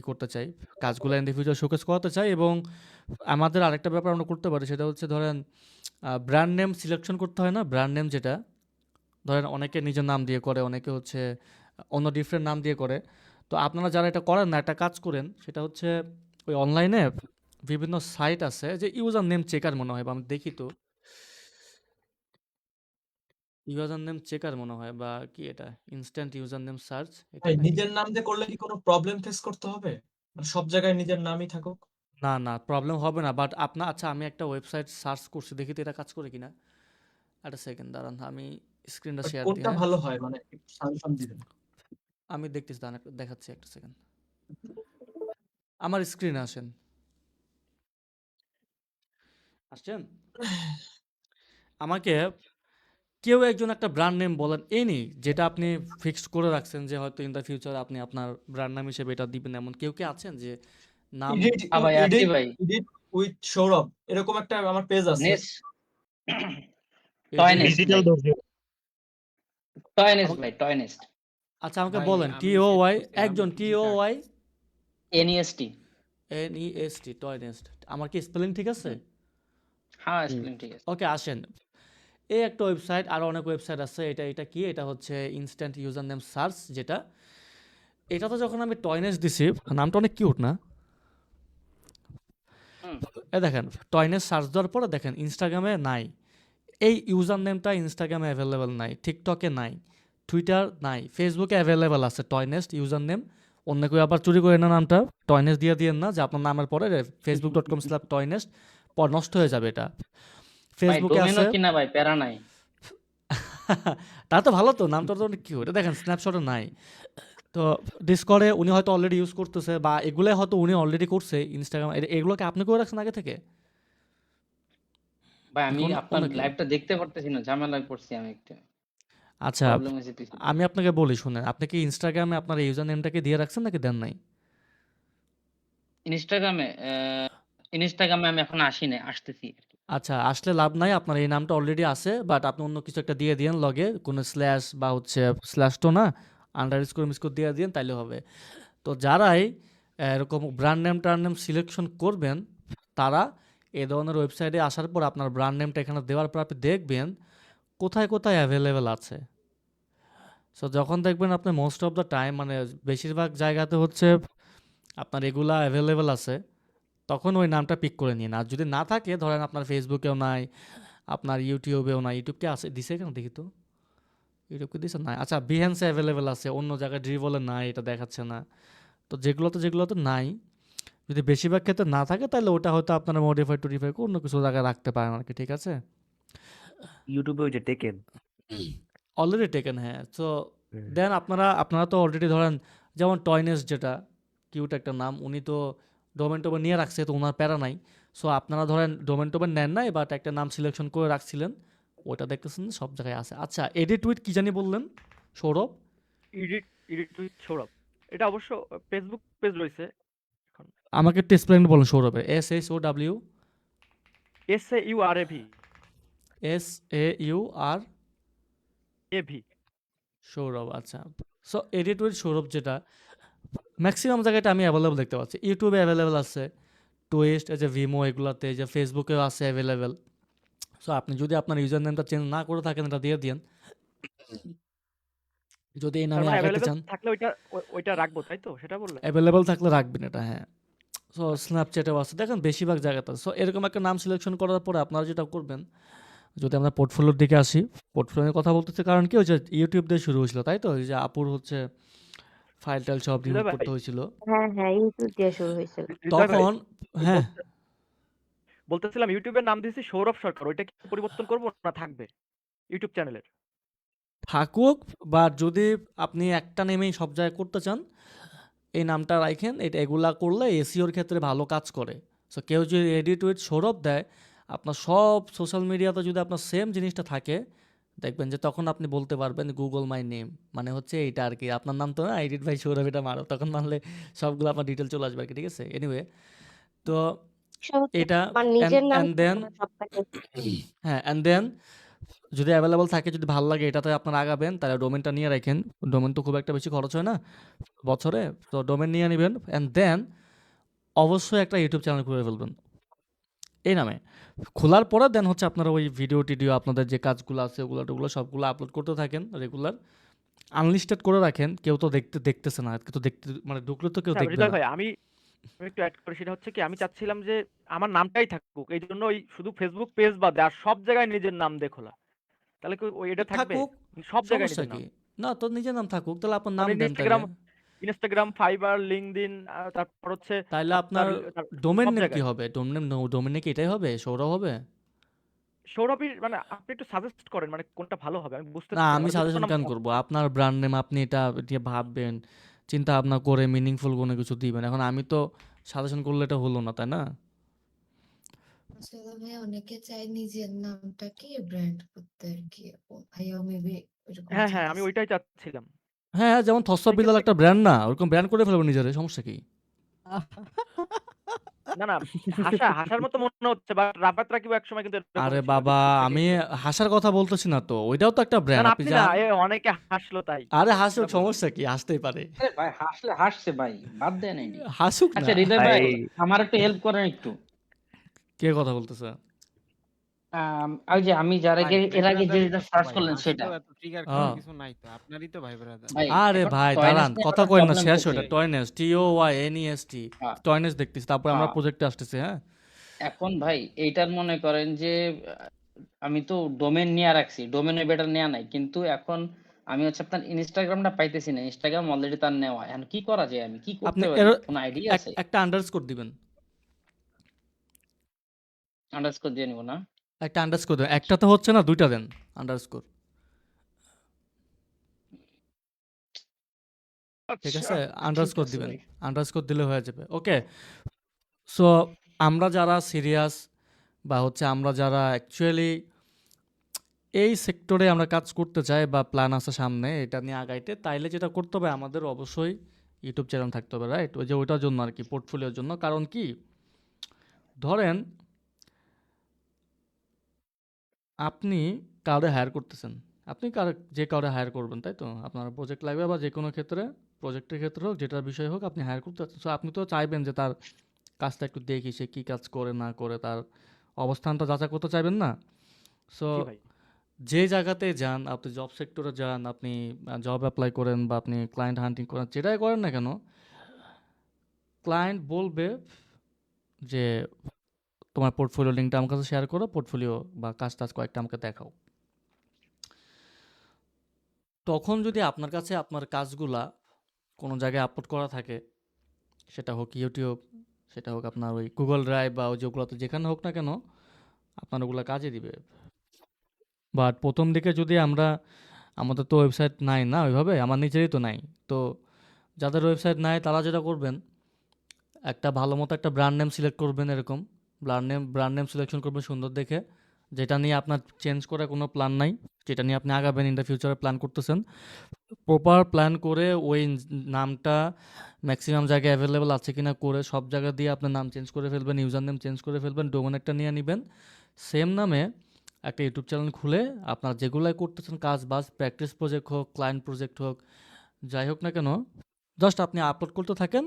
করতে চাই, কাজগুলো ইন দ্য ফিউচার শোকেস করাতে চাই। এবং আমাদের আরেকটা ব্যাপার আমরা করতে পারি, সেটা হচ্ছে ধরেন ব্র্যান্ড নেম সিলেকশন করতে হয় না, ব্র্যান্ড নেম যেটা ধরেন অনেকে নিজের নাম দিয়ে করে, অনেকে হচ্ছে অন্য ডিফারেন্ট নাম দিয়ে করে। তো আপনারা যারা এটা করেন না, একটা কাজ করেন, সেটা হচ্ছে ওই অনলাইনে বিভিন্ন সাইট আছে যে ইউজার নেম চেকার মনে হয়, বা আমি দেখি তো ইউজার নেম চেকার মনে হয়, বা কি এটা ইনস্ট্যান্ট ইউজার নেম সার্চ, এটা ভাই নাকি? নিজের নাম দিয়ে করলে কি কোনো প্রবলেম ফেস করতে হবে? মানে সব জায়গায় নিজের নামই থাকুক? না, না প্রবলেম হবে না। বাট আচ্ছা আমি একটা ওয়েবসাইট সার্চ করছি দেখি তো এটা কাজ করে কিনা। একটা সেকেন্ড দাঁড়ান আমি স্ক্রিনটা বাট শেয়ার দিই, কোনটা হ্যাঁ? ভালো হয় মানে একটু সাজেশন দিবেন। আমি দেখতেছি দাঁড়ান দেখাচ্ছি একটা সেকেন্ড। আমার স্ক্রিনে আসেন। আসছেন? আমাকে কেউ একজন একটা ব্র্যান্ড নেম বলেন এনি যেটা আপনি ফিক্সড করে রাখছেন যে হয়তো ইন দ্য ফিউচার আপনি আপনার ব্র্যান্ড নাম হিসেবে এটা দিবেন, এমন কেউ কি আছেন যে নাম এডিট হ্যাঁ ভাই, আছি এডিট ভাই। এডিট উইথ সৌরভ এরকম একটা আমার পেজ আছে। নেস টয়নেস্ট ভাই। টয়নেস্ট আমাকে ভাই, টয়নেস্ট। আচ্ছা আমাকে ভাই বলেন আমি TOY সেট করছি, একজন আমি যেটা TOY NEST। NEST টয়নেস্ট। আমার কি স্পেলিং ঠিক আছে? হ্যাঁ, স্পেলিং ঠিক আছে। ওকে আসেন। এই একটা ওয়েবসাইট, আরো অনেক ওয়েবসাইট আছে। এটা কি? এটা হচ্ছে ইনস্ট্যান্ট ইউজার নেম সার্চ যেটা। এটাতে যখন আমি টয়নেস্ট দিছি, নামটা অনেক কিউট না? হুম। দেখেন টয়নেস্ট সার্চ দেওয়ার পরে দেখেন ইনস্টাগ্রামে নাই। এই ইউজার নেমটা ইনস্টাগ্রামে অ্যাভেলেবেল নাই, টিকটকে নাই, টুইটার নাই, ফেসবুকে অ্যাভেলেবেল আছে টয়নেস্ট ইউজার নেম। অন্য কেউ আবার চুরি করে না নামটা, টয়নেস্ট দিয়ে দিয়েন না যে আপনার নামের পরে facebook.com/টয়নেস্ট পর নষ্ট হয়ে যাবে এটা। ভাই ফেসবুকে ডোমেনও আছে। কিনা ভাই, প্যারা নাই। তা তো ভালো তো, নামটা তো অনেক কিউট। দেখেন স্ন্যাপশটে নাই। তো ডিসকর্ডে উনি হয়তো অলরেডি ইউজ করতেছে বা এগুলো হয়তো উনি অলরেডি করছে ইনস্টাগ্রাম। এগুলোকে আপনি করে রাখছেন আগে থেকে? ভাই আমি এখন আপনার অন্য কেউ। লাইভটা দেখতে পারতেছি না, ঝামেলায় পড়ছি আমি একটু। আচ্ছা প্রবলেম হয়েছে কিছু। আমি আপনাকে বলি শুনেন, আপনি কি ইনস্টাগ্রামে আপনার ইউজার নেমটাকে দিয়ে রাখছেন নাকি দেন নাই? ইনস্টাগ্রামে আমি এখন আসি নাই, আসতেছি আর কি। আচ্ছা আসলে লাভ নাই, আপনার এই নামটা অলরেডি আছে, বাট আপনি অন্য কিছু একটা দিয়ে দিয়েন লগে, কোনো স্ল্যাশ বা হচ্ছে স্ল্যাশ তো না, আন্ডারস্কোর মিস্কোর দিয়ে দিয়েন তাইলে হবে। তো যারাই এরকম ব্র্যান্ড নেম ট্রান্ড নেম সিলেকশন করবেন তারা এই ধরনের ওয়েবসাইটে আসার পর আপনার ব্র্যান্ড নেমটা এখানে দেওয়ার পর আপনি দেখবেন কোথায় কোথায় অ্যাভেলেবেল আছে। সো যখন দেখবেন আপনি মোস্ট অফ দ্য টাইম মানে বেশিরভাগ জায়গাতে হচ্ছে আপনার এগুলা অ্যাভেলেবেল আছে, তখন ওই নামটা পিক করে নিন। আর যদি না থাকে ধরেন আপনার ফেসবুকেও নাই, আপনার ইউটিউবেও নাই, ইউটিউবকে আছে দিছে কেন দেখি তো, ইউটিউবকে দিছে না। আচ্ছা বিহেন্সে অ্যাভেলেবেল আছে, অন্য জায়গায় ড্রিবলে নাই, এটা দেখাচ্ছে না। তো যেগুলোতে নাই, যদি বেশিরভাগ ক্ষেত্রে না থাকে তাহলে ওটা হয়তো আপনারা মডিফাই টুডিফাই করে অন্য কিছু জায়গায় রাখতে পারেন আর কি, ঠিক আছে? ইউটিউবে ওই যে টেকেন। অলরেডি টেকেন, হ্যাঁ। সো দেন আপনারা তো অলরেডি ধরেন যেমন টয়নেস যেটা কিউট একটা নাম, উনি তো ডোমেন টোমেন নিয়ে রাখছে, তো ওনার প্যারা নাই। সো আপনারা ধরেন ডোমেন টোমেন নেন নাই, বাট একটা নাম সিলেকশন করে রাখছিলেন, ওটা দেখতেছেন সব জায়গায় আছে। আচ্ছা এডিট উইথ কি জানি বললেন সৌরভ? এডিট উইথ সৌরভ, এটা অবশ্য ফেসবুক পেজ রয়েছে এখন। আমাকে একটু এক্সপ্লেন বলুন সৌরভের। SHOW SAURAV SAURAV Sourav. আচ্ছা সো এডিট উইথ সৌরভ যেটা ম্যাক্সিমাম জায়গাটা আমি অ্যাভেলেবল দেখতে পাচ্ছি। ইউটিউবে অ্যাভেলেবল আছে, টুইস্ট এই যে ভিমো এগুলাতে, যে ফেসবুকেও আছে অ্যাভেলেবেল। সো আপনি যদি আপনার ইউজার নেমটা চেঞ্জ না করে থাকেন এটা দিয়ে দিন, যদি এই তার নামে মানে আগাইতে অ্যাভেলেবল চান। থাকলে ওইটা রাখবো, তাই তো? সেটা বললেন? অ্যাভেলেবেল থাকলে রাখবেন এটা, হ্যাঁ। সো স্ন্যাপচ্যাটেও আছে, দেখেন বেশিরভাগ জায়গাতে আছে। সো এরকম একটা নাম সিলেকশন করার পরে আপনারা যেটা করবেন, যদি আমরা পোর্টফোলিওর দিকে আসি, পোর্টফোলিওর কথা বলতেছি কারণ কি ওই যে ইউটিউব দিয়ে শুরু হয়েছিল তাই তো, ওই যে আপুর হচ্ছে ফাইল টাইল সব হৃদয় রিমুভ করতে ভাই, হয়েছিল হ্যাঁ ইউটিউব দিয়ে শুরু হয়েছিল। হৃদয় ভাই, তখন। হ্যাঁ বলতেছিলাম ইউটিউবের নাম দিয়েছি সৌরভ সরকার, ওইটা কি পরিবর্তন করবো না থাকবে ইউটিউব চ্যানেলের? থাকুক, বা যদি আপনি একটা নেমেই সব জায়গায় করতে চান এই নামটা রাখেন। এগুলা করলে এসিওর ক্ষেত্রে ভালো কাজ করে। সো কেউ যদি এডিট উইথ সৌরভ দেয়, আপনার সব সোশ্যাল মিডিয়াতে যদি আপনার সেম জিনিসটা থাকে, দেখবেন যে তখন আপনি বলতে পারবেন গুগল মাই নেম, মানে হচ্ছে এইটা আর কি, আপনার নাম তো না, এডিট ভাই সৌরভ এটা মারো, তখন মানলে সবগুলো আপনার ডিটেল চলে আসবে আর কি, ঠিক আছে? এনিওয়ে তো এটা আমার নিজের নাম অ্যান্ড দেন সবটাকে হ্যাঁ অ্যান্ড দেন যদি অ্যাভেলেবল থাকে, যদি ভালো লাগে এটাতে আপনার আগাবেন, তাহলে ডোমেনটা নিয়ে রাখেন। ডোমেন তো খুব একটা বেশি খরচ হয় না বছরে, তো ডোমেন নিয়ে নেবেন। অ্যান্ড দেন অবশ্যই একটা ইউটিউব চ্যানেল খুলে ফেলবেন এই নামে। খোলার পরে দেন হচ্ছে আপনারা ওই ভিডিও টিডিও আপনাদের যে কাজগুলো আছে ওগুলো টোগুলো সবগুলো আপলোড করতে থাকেন রেগুলার। আনলিস্টেড করে রাখেন, কেউ তো দেখতেছে না, কেউ তো দেখতে মানে ঢুকলে তো কেউ দেখবে হৃদয় না। ভাই, আমি একটু অ্যাড করি, সেটা হচ্ছে কি আমি চাচ্ছিলাম যে আমার নামটাই থাকুক, এই জন্য ওই শুধু ফেসবুক পেজ বাদে আর সব জায়গায় নিজের নাম দিয়ে খোলা। তাহলে কি ওই এটা থাকবে? থাকুক, সব জায়গায় সমস্যা নিজের নাম, কি? না তো নিজের নাম থাকুক, তাহলে আপনার নাম মানে দেন তাহলে। ইনস্টাগ্রাম ইনস্টাগ্রাম, ফাইবার, লিঙ্কডইন, তারপর হচ্ছে তাইলে আপনার আপনার ডোমেইন সব নেম কি জায়গায়। হবে? ডোমেইন নেম কি এটাই হবে? সৌরভ হবে? সৌরভীর মানে আপনি একটু সাজেস্ট করেন মানে কোনটা ভালো হবে, আমি না, বুঝতেছি না। আমি মানে দুটো সাজেশন নাম কেন করব? আপনার ব্র্যান্ড নেম, আপনি এটা নিয়ে ভাববেন, চিন্তা ভাবনা করে মিনিংফুল কোনো কিছু দিবেন। এখন আমি তো সাজেশন করলে এটা হলো না, তাই না? আসলে ভাই অনেকে চায় নিজের নামটাকে ব্র্যান্ড করতে আর কি। ভাইয়াও মেবি ওইরকম হ্যাঁ, আমি চাইতেছে। ওইটাই চাচ্ছিলাম। হ্যাঁ, যেমন থসব ঠিক বিলাল আছে। একটা ব্র্যান্ড না? ওরকম ব্র্যান্ড করে ফেলবো নিজেরে, সমস্যা কি? না, হাসার মতো মনে হচ্ছে, বাট রাফাত রাকিব একসময় কিন্তু এরকম আরে ছিল, বাবা, টিকটক আমি থেকে। হাসার কথা বলতেছি না তো। ওইটাও তো একটা না, ব্র্যান্ড। আপনি আপনি না, জান অনেকে হাসলো তাই। আরে হাসুক, এটা বললাম। সমস্যা কি? হাসতেই পারে। আরে ভাই হাসছে ভাই, বাদ দেন এডি। হাসুক না। আচ্ছা হৃদয় ভাই, ভাই আমার একটু হেল্প করেন একটু। কে কথা বলতেছে? ওই যে আমি যার আগে এর আগে যেটা সার্চ করলেন হাসতেও সেটা। এত ট্রিগার ও, করার কিছু নাই তো, আপনারই তো ভাই ব্রাদার। ভাই আরে এখন ভাই টয়নেস দাঁড়ান, নিয়ে কথা একটা কইন না, প্রবলেম শেষ চলছে। ওটা। টয়নেস, TOYNEST, হ্যাঁ, টয়নেস দেখতেছি। তারপরে আমরা হ্যাঁ। প্রজেক্টে আসতেছি, হ্যাঁ? এখন ভাই এইটার মনে করেন যে আমি তো ডোমেন নিয়ে রাখছি, ডোমেনের বেটার নেওয়া নাই, কিন্তু এখন আমি হচ্ছে আপনার ইনস্টাগ্রামটা পাইতেছি না। ইনস্টাগ্রাম অলরেডি তার নেওয়া, এখন কি করা যায়, আমি কি আপনি করতে এর পারি, কোনো আইডিয়া আছে? একটা আন্ডারস্কোর দিবেন। আন্ডারস্কোর দিয়ে নিব না? একটা আন্ডারস্কোর দেন। একটা তো হচ্ছে না, দুইটা দেন আন্ডারস্কোর। ঠিক আচ্ছা আছে? ঠিক আন্ডারস্কোর আছে দিবেন। ভাই। আন্ডারস্কোর দিলে হয়ে যাবে। ওকে। সো আমরা যারা সিরিয়াস বা হচ্ছে আমরা যারা অ্যাকচুয়ালি এই সেক্টরে আমরা কাজ করতে চাই বা প্ল্যান আছে সামনে এটা নিয়ে আগাইতে, তাইলে যেটা করতে হবে আমাদের অবশ্যই ইউটিউব চ্যানেল থাকতে হবে, রাইট? ওই যে ওইটার জন্য আর কি, পোর্টফোলিওর জন্য। কারণ কি, ধরেন আপনি কাউরে হায়ার করতেছেন, আপনি যে কাউরে হায়ার করবেন, তাই তো? আপনার প্রজেক্ট লাগবে বা যে কোনো ক্ষেত্রে, প্রজেক্টের ক্ষেত্রে হোক, যেটার বিষয় হোক, আপনি হায়ার করতে চাচ্ছেন। সো আপনি তো চাইবেন যে তার কাজটা একটু দেখি, সে কী কাজ করে না করে, তার অবস্থানটা যাচাই করতে চাইবেন না? সো জি ভাই। যে জায়গাতে যান, আপনি জব সেক্টরে যান, আপনি জব অ্যাপ্লাই করেন বা আপনি ক্লায়েন্ট হান্টিং করেন, যেটাই করেন না কেন, ক্লায়েন্ট বলবে যে তোমার পোর্টফোলিও লিঙ্কটা আমার কাছে শেয়ার করো, পোর্টফোলিও বা কাজ টাজ কয়েকটা আমাকে দেখাও। তখন যদি আপনার কাছে আপনার কাজগুলা কোনো জায়গায় আপলোড করা থাকে, সেটা হোক ইউটিউব, সেটা হোক আপনার ওই গুগল ড্রাইভ বা ওই যেগুলোতে, যেখানে হোক না কেন, আপনার ওগুলো কাজে দিবে। বাট প্রথম দিকে যদি আমাদের তো ওয়েবসাইট নাই না ওইভাবে, আমার নিজেরই তো নাই। তো যাদের ওয়েবসাইট নাই তারা যেটা করবেন, একটা ভালো মতো একটা ব্র্যান্ড নেম সিলেক্ট করবেন। এরকম ব্র্যান্ড নেম সিলেকশন করবেন সুন্দর দেখে, যেটা নিয়ে আপনার চেঞ্জ করার কোনো প্ল্যান নাই, যেটা নিয়ে আপনি আগাবেন, ইন দ্য ফিউচারে প্ল্যান করতেছেন। প্রপার প্ল্যান করে ওই নামটা ম্যাক্সিমাম জায়গায় অ্যাভেলেবেল আছে কিনা করে সব জায়গা দিয়ে আপনার নাম চেঞ্জ করে ফেলবেন, ইউজার নেম চেঞ্জ করে ফেলবেন, ডোমেন একটা নিয়ে নেবেন। সেম নামে একটা ইউটিউব চ্যানেল খুলে আপনার যেগুলাই করতেছেন কাজ বাজ, প্র্যাকটিস প্রজেক্ট হোক, ক্লায়েন্ট প্রজেক্ট হোক, যাই হোক না কেন, জাস্ট আপনি আপলোড করতে থাকেন।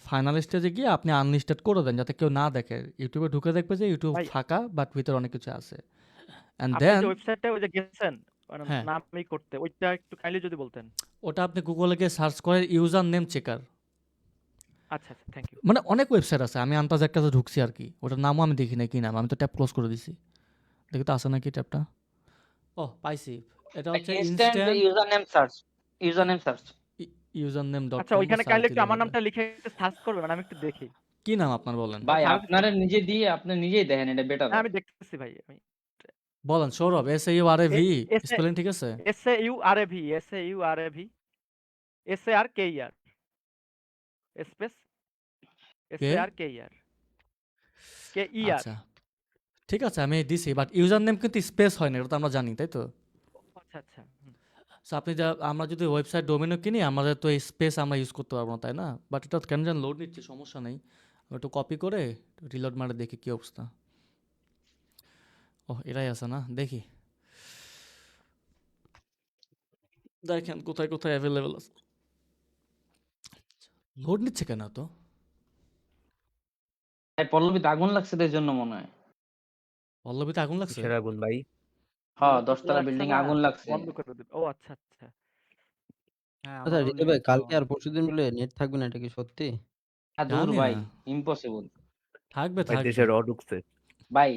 ফাইনাল স্টেজে গিয়ে আপনি আনলিস্টেড করে দেন, যাতে কেউ না দেখে। ইউটিউবে ঢুকে দেখবে যে ইউটিউব ভাই ফাঁকা, বাট ভিতরে অনেক কিছু আছে। অ্যান্ড আপনি দেন যে ওয়েবসাইটটা ওই যে গেছেন মানে হ্যাঁ, নামই করতে, ওইটা একটু কাইন্ডলি যদি বলতেন। ওটা আপনি গুগলে গিয়ে সার্চ করেন ইউজার নেম চেকার। আচ্ছা, থ্যাংক ইউ। মানে অনেক ওয়েবসাইট আছে, আমি আন্দাজ একটাতে ঢুকছি আর কি। ওটার নামও আমি দেখি না কি নাম, আমি তো ট্যাব ক্লোজ করে দিছি। দেখি তো আছে নাকি ট্যাবটা। ও পাইছি, এটা হচ্ছে instant instant user name search. User name dot আচ্ছা, কম ওইখানে সার্চ কাইন্ডলি একটু দিলে আমার হবে। নামটা লিখে একটু সার্চ করবেন, আমি একটু দেখি। কি নাম আপনার বলেন? ভাই সারা আপনারা নিজে দিয়ে আপনি নিজেই দেখেন, এটা বেটার হ্যাঁ, হয়। আমি দেখতেছি ভাই। আমি বলেন Sourav, SAURAV, S A spelling ঠিক আছে? SAURAV SARKER স্পেস কে? SARKER KER। আচ্ছা ঠিক আছে, আমি দিছি, বাট ইউজার নেম কিন্তু স্পেস হয় না, এটা তো আমরা জানি, তাই তো? আচ্ছা। সো আমরা যদি ওয়েবসাইট ডোমেনও কিনি, আমাদের তো এই স্পেস আমরা ইউজ করতে পারবো না, তাই না? বাট এটা কেন যেন লোড নিচ্ছে, সমস্যা নেই। আমি একটু কপি করে রিলোড মারে দেখি কি অবস্থা। ও এটাই আছে না, দেখি। দেখেন কোথায় কোথায় অ্যাভেলেবেল আছে। লোড নিচ্ছে কেন তো? ভাই পল্লবীতে আগুন লাগছে তো, এই জন্য মনে হয়। পল্লবীতে আগুন লাগছে? কিসের আগুন ভাই? হ্যাঁ, মূলত 10 তলা লাগছে বিল্ডিং না, আগুন লাগছে। বন্ধ করে দিবে। ও আচ্ছা। হ্যাঁ, আচ্ছা আমারও রিতে ভাই, নেট কালকে আর পরশুদিন মিলে নেট থাকবে না, এটা কি সত্যি? দূর জানি ভাই, না, ইম্পসিবল। থাকবে ভাই দেশে থাকবে। ঢুকছে। ভাই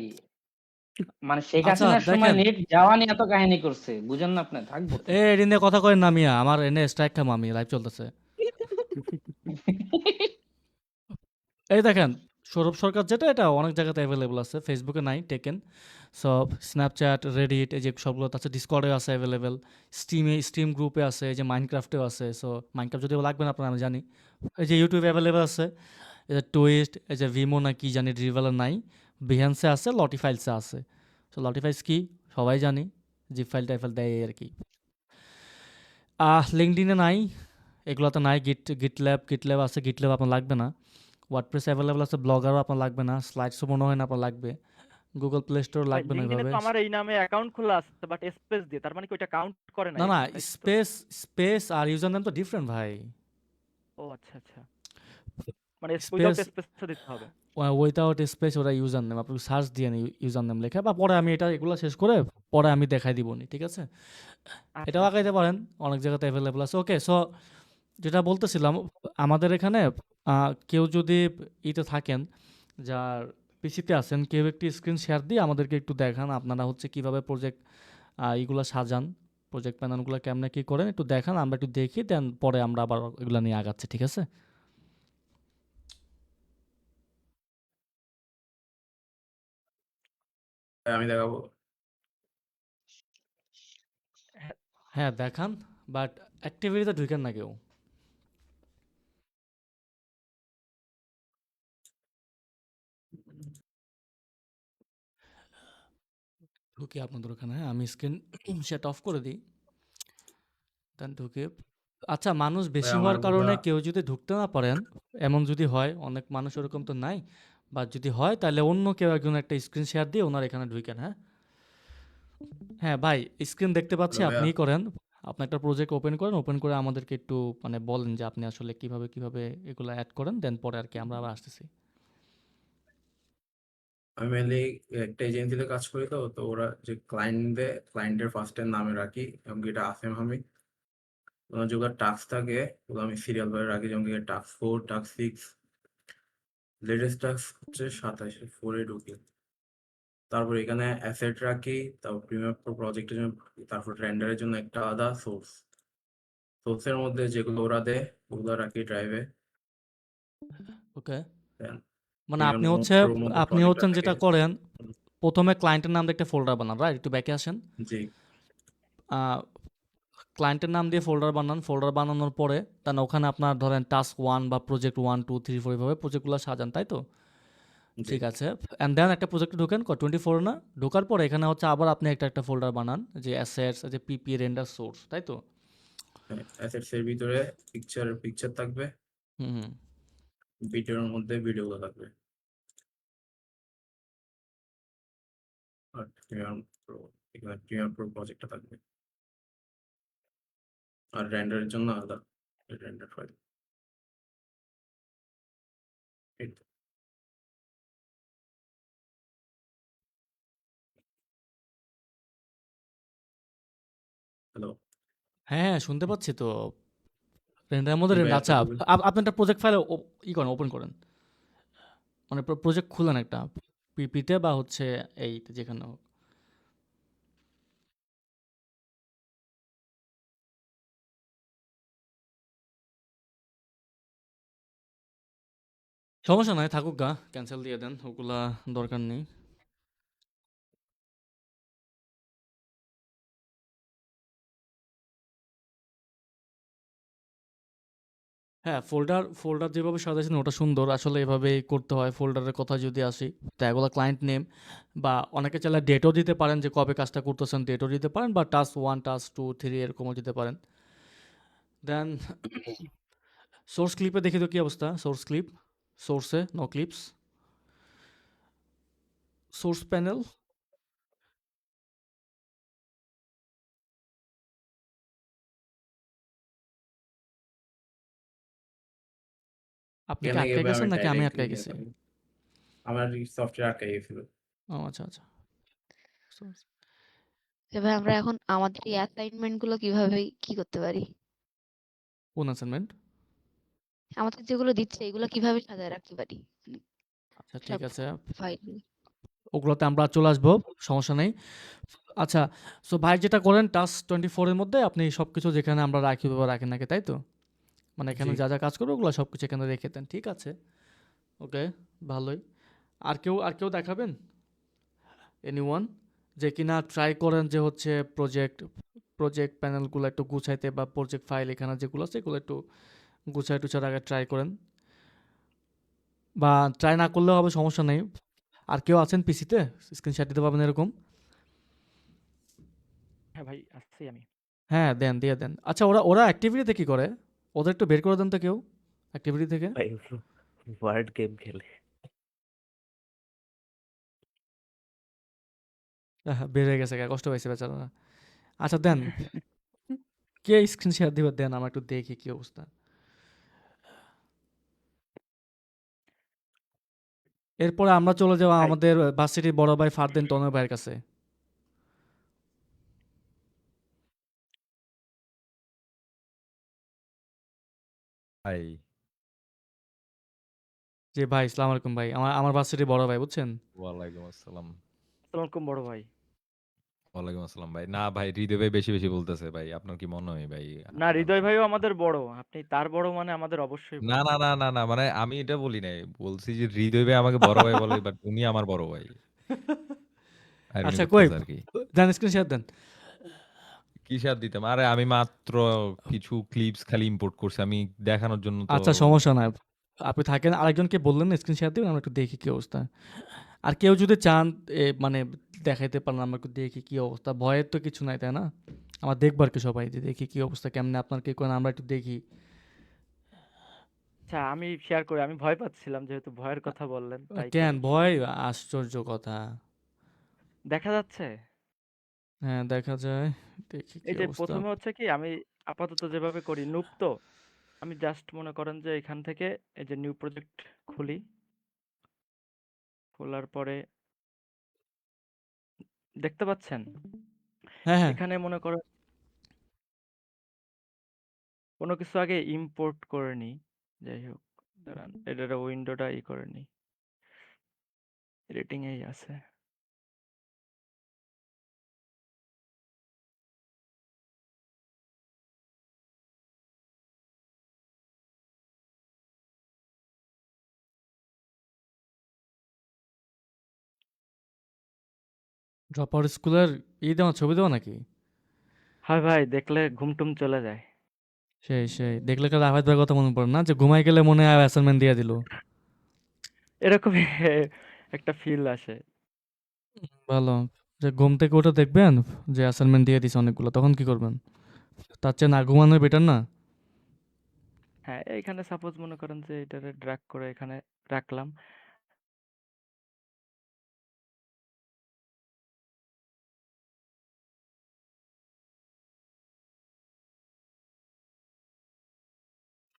মানে শেখ আচ্ছা হাসিনার সময় দেখেন, নেট যাওয়া নিয়ে এত কাহিনী করছে, বুঝেন না আপনি? থাকবো তো। এ এনে কথা কয়েন না মিয়া, আমার এনে স্ট্রাইক খাম, আমি লাইভ চলতেছে। এই দেখেন সৌরভ সরকার যেটা এটা অনেক জায়গাতে অ্যাভেলেবল আছে, ফেসবুকে নাই টেকেন। সো স্ন্যাপচ্যাট, রেডিট এই যে সবগুলো আছে, ডিসকর্ডে আছে অ্যাভেলেবেল, স্টিম গ্রুপে আছে, এই যে মাইনক্রাফটেও আছে। সো মাইনক্রাফট যদিও লাগবে না আপনার, আমি জানি। এই যে ইউটিউবে অ্যাভেলেবল আছে, এই যে টুইস্ট, এই যে ভিমো না কি জানি, ড্রিভেলার নাই, বিহান্সে আছে, লটিফাইলসে আছে। সো লটিফাইলস কি সবাই জানি, জিপ ফাইল টাইফাইল দেয় এই আর কি। লিঙ্কডিনে নাই, এগুলোতে নাই। গিটল্যাব আছে, গিটল্যাব আপনার লাগবে না। ওয়ার্ডপ্রেস অ্যাভেলেবল আছে, ব্লগারও আপনার লাগবে না, স্লাইডসও মনে হয় না আপনার লাগবে, গুগল প্লে স্টোর ভাই লাগবে না লিঙ্কডইনে এভাবে। তো আমার এই নামে অ্যাকাউন্ট খোলা আছে বাট স্পেস দিয়ে, তার মানে কি ওইটা কাউন্ট করে না না না, এখানে, তাই তো? স্পেস আর ইউজার নেম তো ডিফারেন্ট ভাই। ও আচ্ছা আচ্ছা, মানে উইদাউট স্পেস স্পেসও দিতে হবে। উইথাউট স্পেস ওরা ইউজার নেম, আপনি সার্চ দিয়ে ইউজার নেম লেখা, বা পরে আমি এটা এগুলো শেষ করে পরে আমি দেখাই দিবনি, ঠিক আছে? আচ্ছা এটাও আচ্ছা আগাইতে পারেন, অনেক জায়গাতে অ্যাভেলেবল আছে। ওকে, সো যেটা বলতেছিলাম, আমাদের এখানে কেউ যদি ইতে থাকেন, যার পিসিতে আছেন, কেউ একটি স্ক্রিন শেয়ার দিয়ে আমাদেরকে একটু দেখান আপনারা হচ্ছে কিভাবে প্রজেক্ট এইগুলো সাজান, প্রজেক্ট প্যানেলগুলো কেমনে কী করেন একটু দেখান, আমরা একটু দেখি, দেন পরে আমরা আবার এগুলো নিয়ে আগাচ্ছি, ঠিক আছে? আমি দেখাবো। হ্যাঁ দেখান, বাট অ্যাক্টিভিটিতে ঢুকেন না কেউ। ঢুকে আপনাদের ওখানে, হ্যাঁ আমি স্ক্রিন সেট অফ করে দিই, দেন ঢুকে। আচ্ছা, মানুষ বেশি হওয়ার কারণে কেউ যদি ঢুকতে না পারেন, এমন যদি হয়, অনেক মানুষ ওরকম তো নাই, বা যদি হয় তাহলে অন্য কেউ একজন একটা স্ক্রিন শেয়ার দিয়ে ওনার এখানে ঢুকেন। হ্যাঁ হ্যাঁ ভাই, স্ক্রিন দেখতে পাচ্ছি, আপনিই করেন। আপনি একটা প্রজেক্ট ওপেন করেন, ওপেন করে আমাদেরকে একটু মানে বলেন যে আপনি আসলে কিভাবে কিভাবে এগুলো অ্যাড করেন, দেন পরে আর কি আমরা আবার আসতেছি। আমি মেনলি একটা এজেন্সিতে কাজ করি, তো তো ওরা যে ক্লায়েন্ট দেয়, ক্লায়েন্টের ফার্স্টের নামে রাখি, এবং এটা আসেম হামিদ। ওনার যেগুলো টাস্ক থাকে ওগুলো আমি সিরিয়াল ভাবে রাখি, যেমন টাস্ক 4, টাস্ক 6, লেটেস্ট টাস্ক হচ্ছে 27, 4-এ ঢুকি। তারপর এখানে অ্যাসেট রাখি, তারপর প্রিমিয়ার প্রো প্রজেক্টের জন্য, তারপর রেন্ডারের জন্য একটা আলাদা সোর্সের মধ্যে যেগুলো ওরা দেয় ওগুলো রাখি ড্রাইভে। ওকে, দেন মানে আপনি প্রিমিয়ার হচ্ছে প্রোর মধ্যে আপনি প্রজেক্টটা হচ্ছেন থাকে। যেটা করেন, প্রথমে ক্লায়েন্টের নাম দিয়ে একটা ফোল্ডার বানান, রাইট? একটু ব্যাকে আসেন। জি ক্লায়েন্টের নাম দিয়ে ফোল্ডার বানান, ফোল্ডার বানানোর পরে দেন ওখানে আপনার ধরেন টাস্ক 1 বা প্রজেক্ট 1 2 3 4 এভাবে প্রজেক্টগুলো সাজান, তাই তো? জি ঠিক আছে, অ্যান্ড দেন একটা প্রজেক্টে ঢুকেন 24 না, ঢোকার পরে এখানে হচ্ছে আবার আপনি একটা একটা ফোল্ডার বানান, যে অ্যাসেটস, যে পিপি, রেন্ডার, সোর্স, তাই তো? অ্যাসেটস এর ভিতরে পিকচার থাকবে, হুম হুম ভিডিওর মধ্যে ভিডিওগুলো থাকবে, আর এখানে প্রিমিয়ার প্রো প্রজেক্টটা থাকবে, আর রেন্ডারের জন্য আলাদা রেন্ডার ফাইল। হ্যালো, হ্যাঁ হ্যাঁ শুনতে পাচ্ছি তো। রেন্ডারের মধ্যে জি ভাই, রেন্ডার, আপনি আচ্ছা বলুন। আপনি একটা প্রজেক্ট ফাইল করেন, ওপেন করেন, মানে প্রজেক্ট খুলেন একটা পিপিতে বা হচ্ছে এইতে যেখানে হোক। সমস্যা নাই, থাকুক গা, ক্যান্সেল দিয়ে দেন, ওগুলা দরকার নেই। হ্যাঁ, ফোল্ডার যেভাবে সাজাইছেন ওটা সুন্দর, আসলে এভাবেই করতে হয়। ফোল্ডারের কথা যদি আসি, তো এগুলো ক্লায়েন্ট নেম, বা অনেকে চাইলে ডেটও দিতে পারেন, যে কবে কাজটা করতেছেন ডেটও দিতে পারেন, বা টাস্ক 1 টাস্ক 2 3 এরকমও দিতে পারেন। দেন সোর্স ক্লিপে দেখি তো কি অবস্থা। সোর্স ক্লিপ, সোর্সে নো ক্লিপস, সোর্স প্যানেল। আপনি কি এখানে আটকে গিয়ে গেছেন আমি নাকি আমি আটকে ডাইরেক্টলি গেছি? আমার সফটওয়্যার আটকে গেছিল। ও আচ্ছা আচ্ছা। Source- এবার আমরা এখন আমাদের এই অ্যাসাইনমেন্ট গুলো কিভাবে কি করতে পারি? কোন অ্যাসাইনমেন্ট? আমাদের যেগুলো দিচ্ছে এগুলো কিভাবে সাজায় রাখতে পারি? আচ্ছা ঠিক সব আছে, ফাইল। ওগুলোতে আমরা চলে আসবো, সমস্যা নেই। আচ্ছা, সো ভাই যেটা করেন টাস্ক 24 এর মধ্যে আপনি সবকিছু যেখানে আমরা রাখি ওভাবে রাখেন নাকি, তাই তো? মানে এখানে জি। যা, যা কাজ করবে ওগুলা সবকিছু এখানে রেখে দেন। ঠিক আছে। ওকে, ভালোই। আর কেউ দেখাবেন? এনিওয়ান? যে কিনা ট্রাই করেন যে হচ্ছে প্রজেক্ট প্যানেলগুলো একটু গুছাইতে বা প্রজেক্ট ফাইল এখানে যেগুলো আছে এগুলো একটু গুছায়-টুছায় আগে ট্রাই করেন। বা ট্রাই না করলেও হবে, সমস্যা নেই। আর কেউ আছেন পিসিতে? স্ক্রিনশট দিতে পারবেন এরকম? হ্যাঁ ভাই, আসছি আমি। হ্যাঁ, দেন, দিয়ে দেন। আচ্ছা, ওরা অ্যাক্টিভিটিতে কি করে? ওদের একটু বের করে দেন তো কেউ অ্যাক্টিভিটি থেকে। ভাই ওয়ার্ড গেম খেলে। বের হয়ে গেছে গা, কষ্ট পাইছে বেচারারা। আচ্ছা দেন, কে স্ক্রিন শেয়ার দিবে দেন, আমরা একটু দেখি কি অবস্থা। এরপরে আমরা চলে যাবো ভাই আমাদের ভার্সিটির বড় ভাই ফারদিন তনয় ভাইয়ের কাছে। ভাই জি ভাই, আসসালামু আলাইকুম ভাই। আমার ভার্সিটির বড় ভাই, বুঝছেন? ওয়ালাইকুম আসসালাম। আসসালামু আলাইকুম বড় ভাই। ওয়ালাইকুম আসসালাম ভাই। না ভাই, হৃদয় ভাই বেশি বেশি বলতেছে ভাই। আপনার কি মনে হয় ভাই? না, হৃদয় ভাইও আমাদের বড়। আপনি তার বড় মানে আমাদের অবশ্যই না বড়। না না না না, মানে আমি এটা বলি নাই। বলছি যে হৃদয় ভাই আমাকে বড় ভাই বলে, বাট উনি আমার বড় ভাই। আইরনি আচ্ছা কই, করতেছে আর কি। দেন স্ক্রিন শেয়ার দেন। কি সার দিতাম? আরে আমি মাত্র কিছু ক্লিপস খালি ইম্পোর্ট করছি। আমি দেখানোর জন্য তো। আচ্ছা সমস্যা নাই, আপনি থাকেন। আরেকজনকে বললেন না স্ক্রিন শেয়ার দিবেন, আমরা একটু দেখি কি অবস্থা। আর কেউ যদি চান মানে দেখাইতে পারেন, আমরা একটু দেখি কি অবস্থা। ভয়ের তো কিছু নাই, তাই না? আমার দেখবার কি সবাই, যে দেখি কি অবস্থা, কেমনে আপনার কি করেন, আমরা একটু দেখি। আচ্ছা, আমি শেয়ার করি। আমি ভয় পাচ্ছিলাম যেহেতু ভয়ের কথা বললেন, তাই কেন করি। ভয়? আশ্চর্য কথা। দেখা যাচ্ছে? হ্যাঁ দেখা যায়, দেখি কি এই যে অবস্থা। প্রথমে হচ্ছে কি, আমি আপাতত যেভাবে করি নুব তো, আমি জাস্ট মনে করেন যে এখান থেকে এই যে নিউ প্রজেক্ট খুলি। খোলার পরে দেখতে পাচ্ছেন? হ্যাঁ হ্যাঁ, এখানে মনে করেন কোনো কিছু আগে ইম্পোর্ট করে নিই। যাই হোক, দাঁড়ান, এটার উইন্ডোটা করে নিই। এডিটিং এই আছে। ড্রপ আউট স্কুলের দেওয়া, ছবি দেওয়া নাকি? হয় ভাই, দেখলে ঘুমটুম চলে যায়। সেই দেখলে কাল রাফাত ভাইয়ের কথা মনে পড়ে না, যে ঘুমাই গেলে মনে হয় অ্যাসাইনমেন্ট দিয়ে দিল। এরকমই একটা ফিল আসে। ভালো, যে ঘুম থেকে উঠে দেখবেন যে অ্যাসাইনমেন্ট দিয়ে দিছে অনেকগুলো, তখন কি করবেন? তার চেয়ে না ঘুমানোই বেটার না? হ্যাঁ, এইখানে সাপোজ মনে করেন যে এটারে ড্র্যাগ করে এখানে রাখলাম।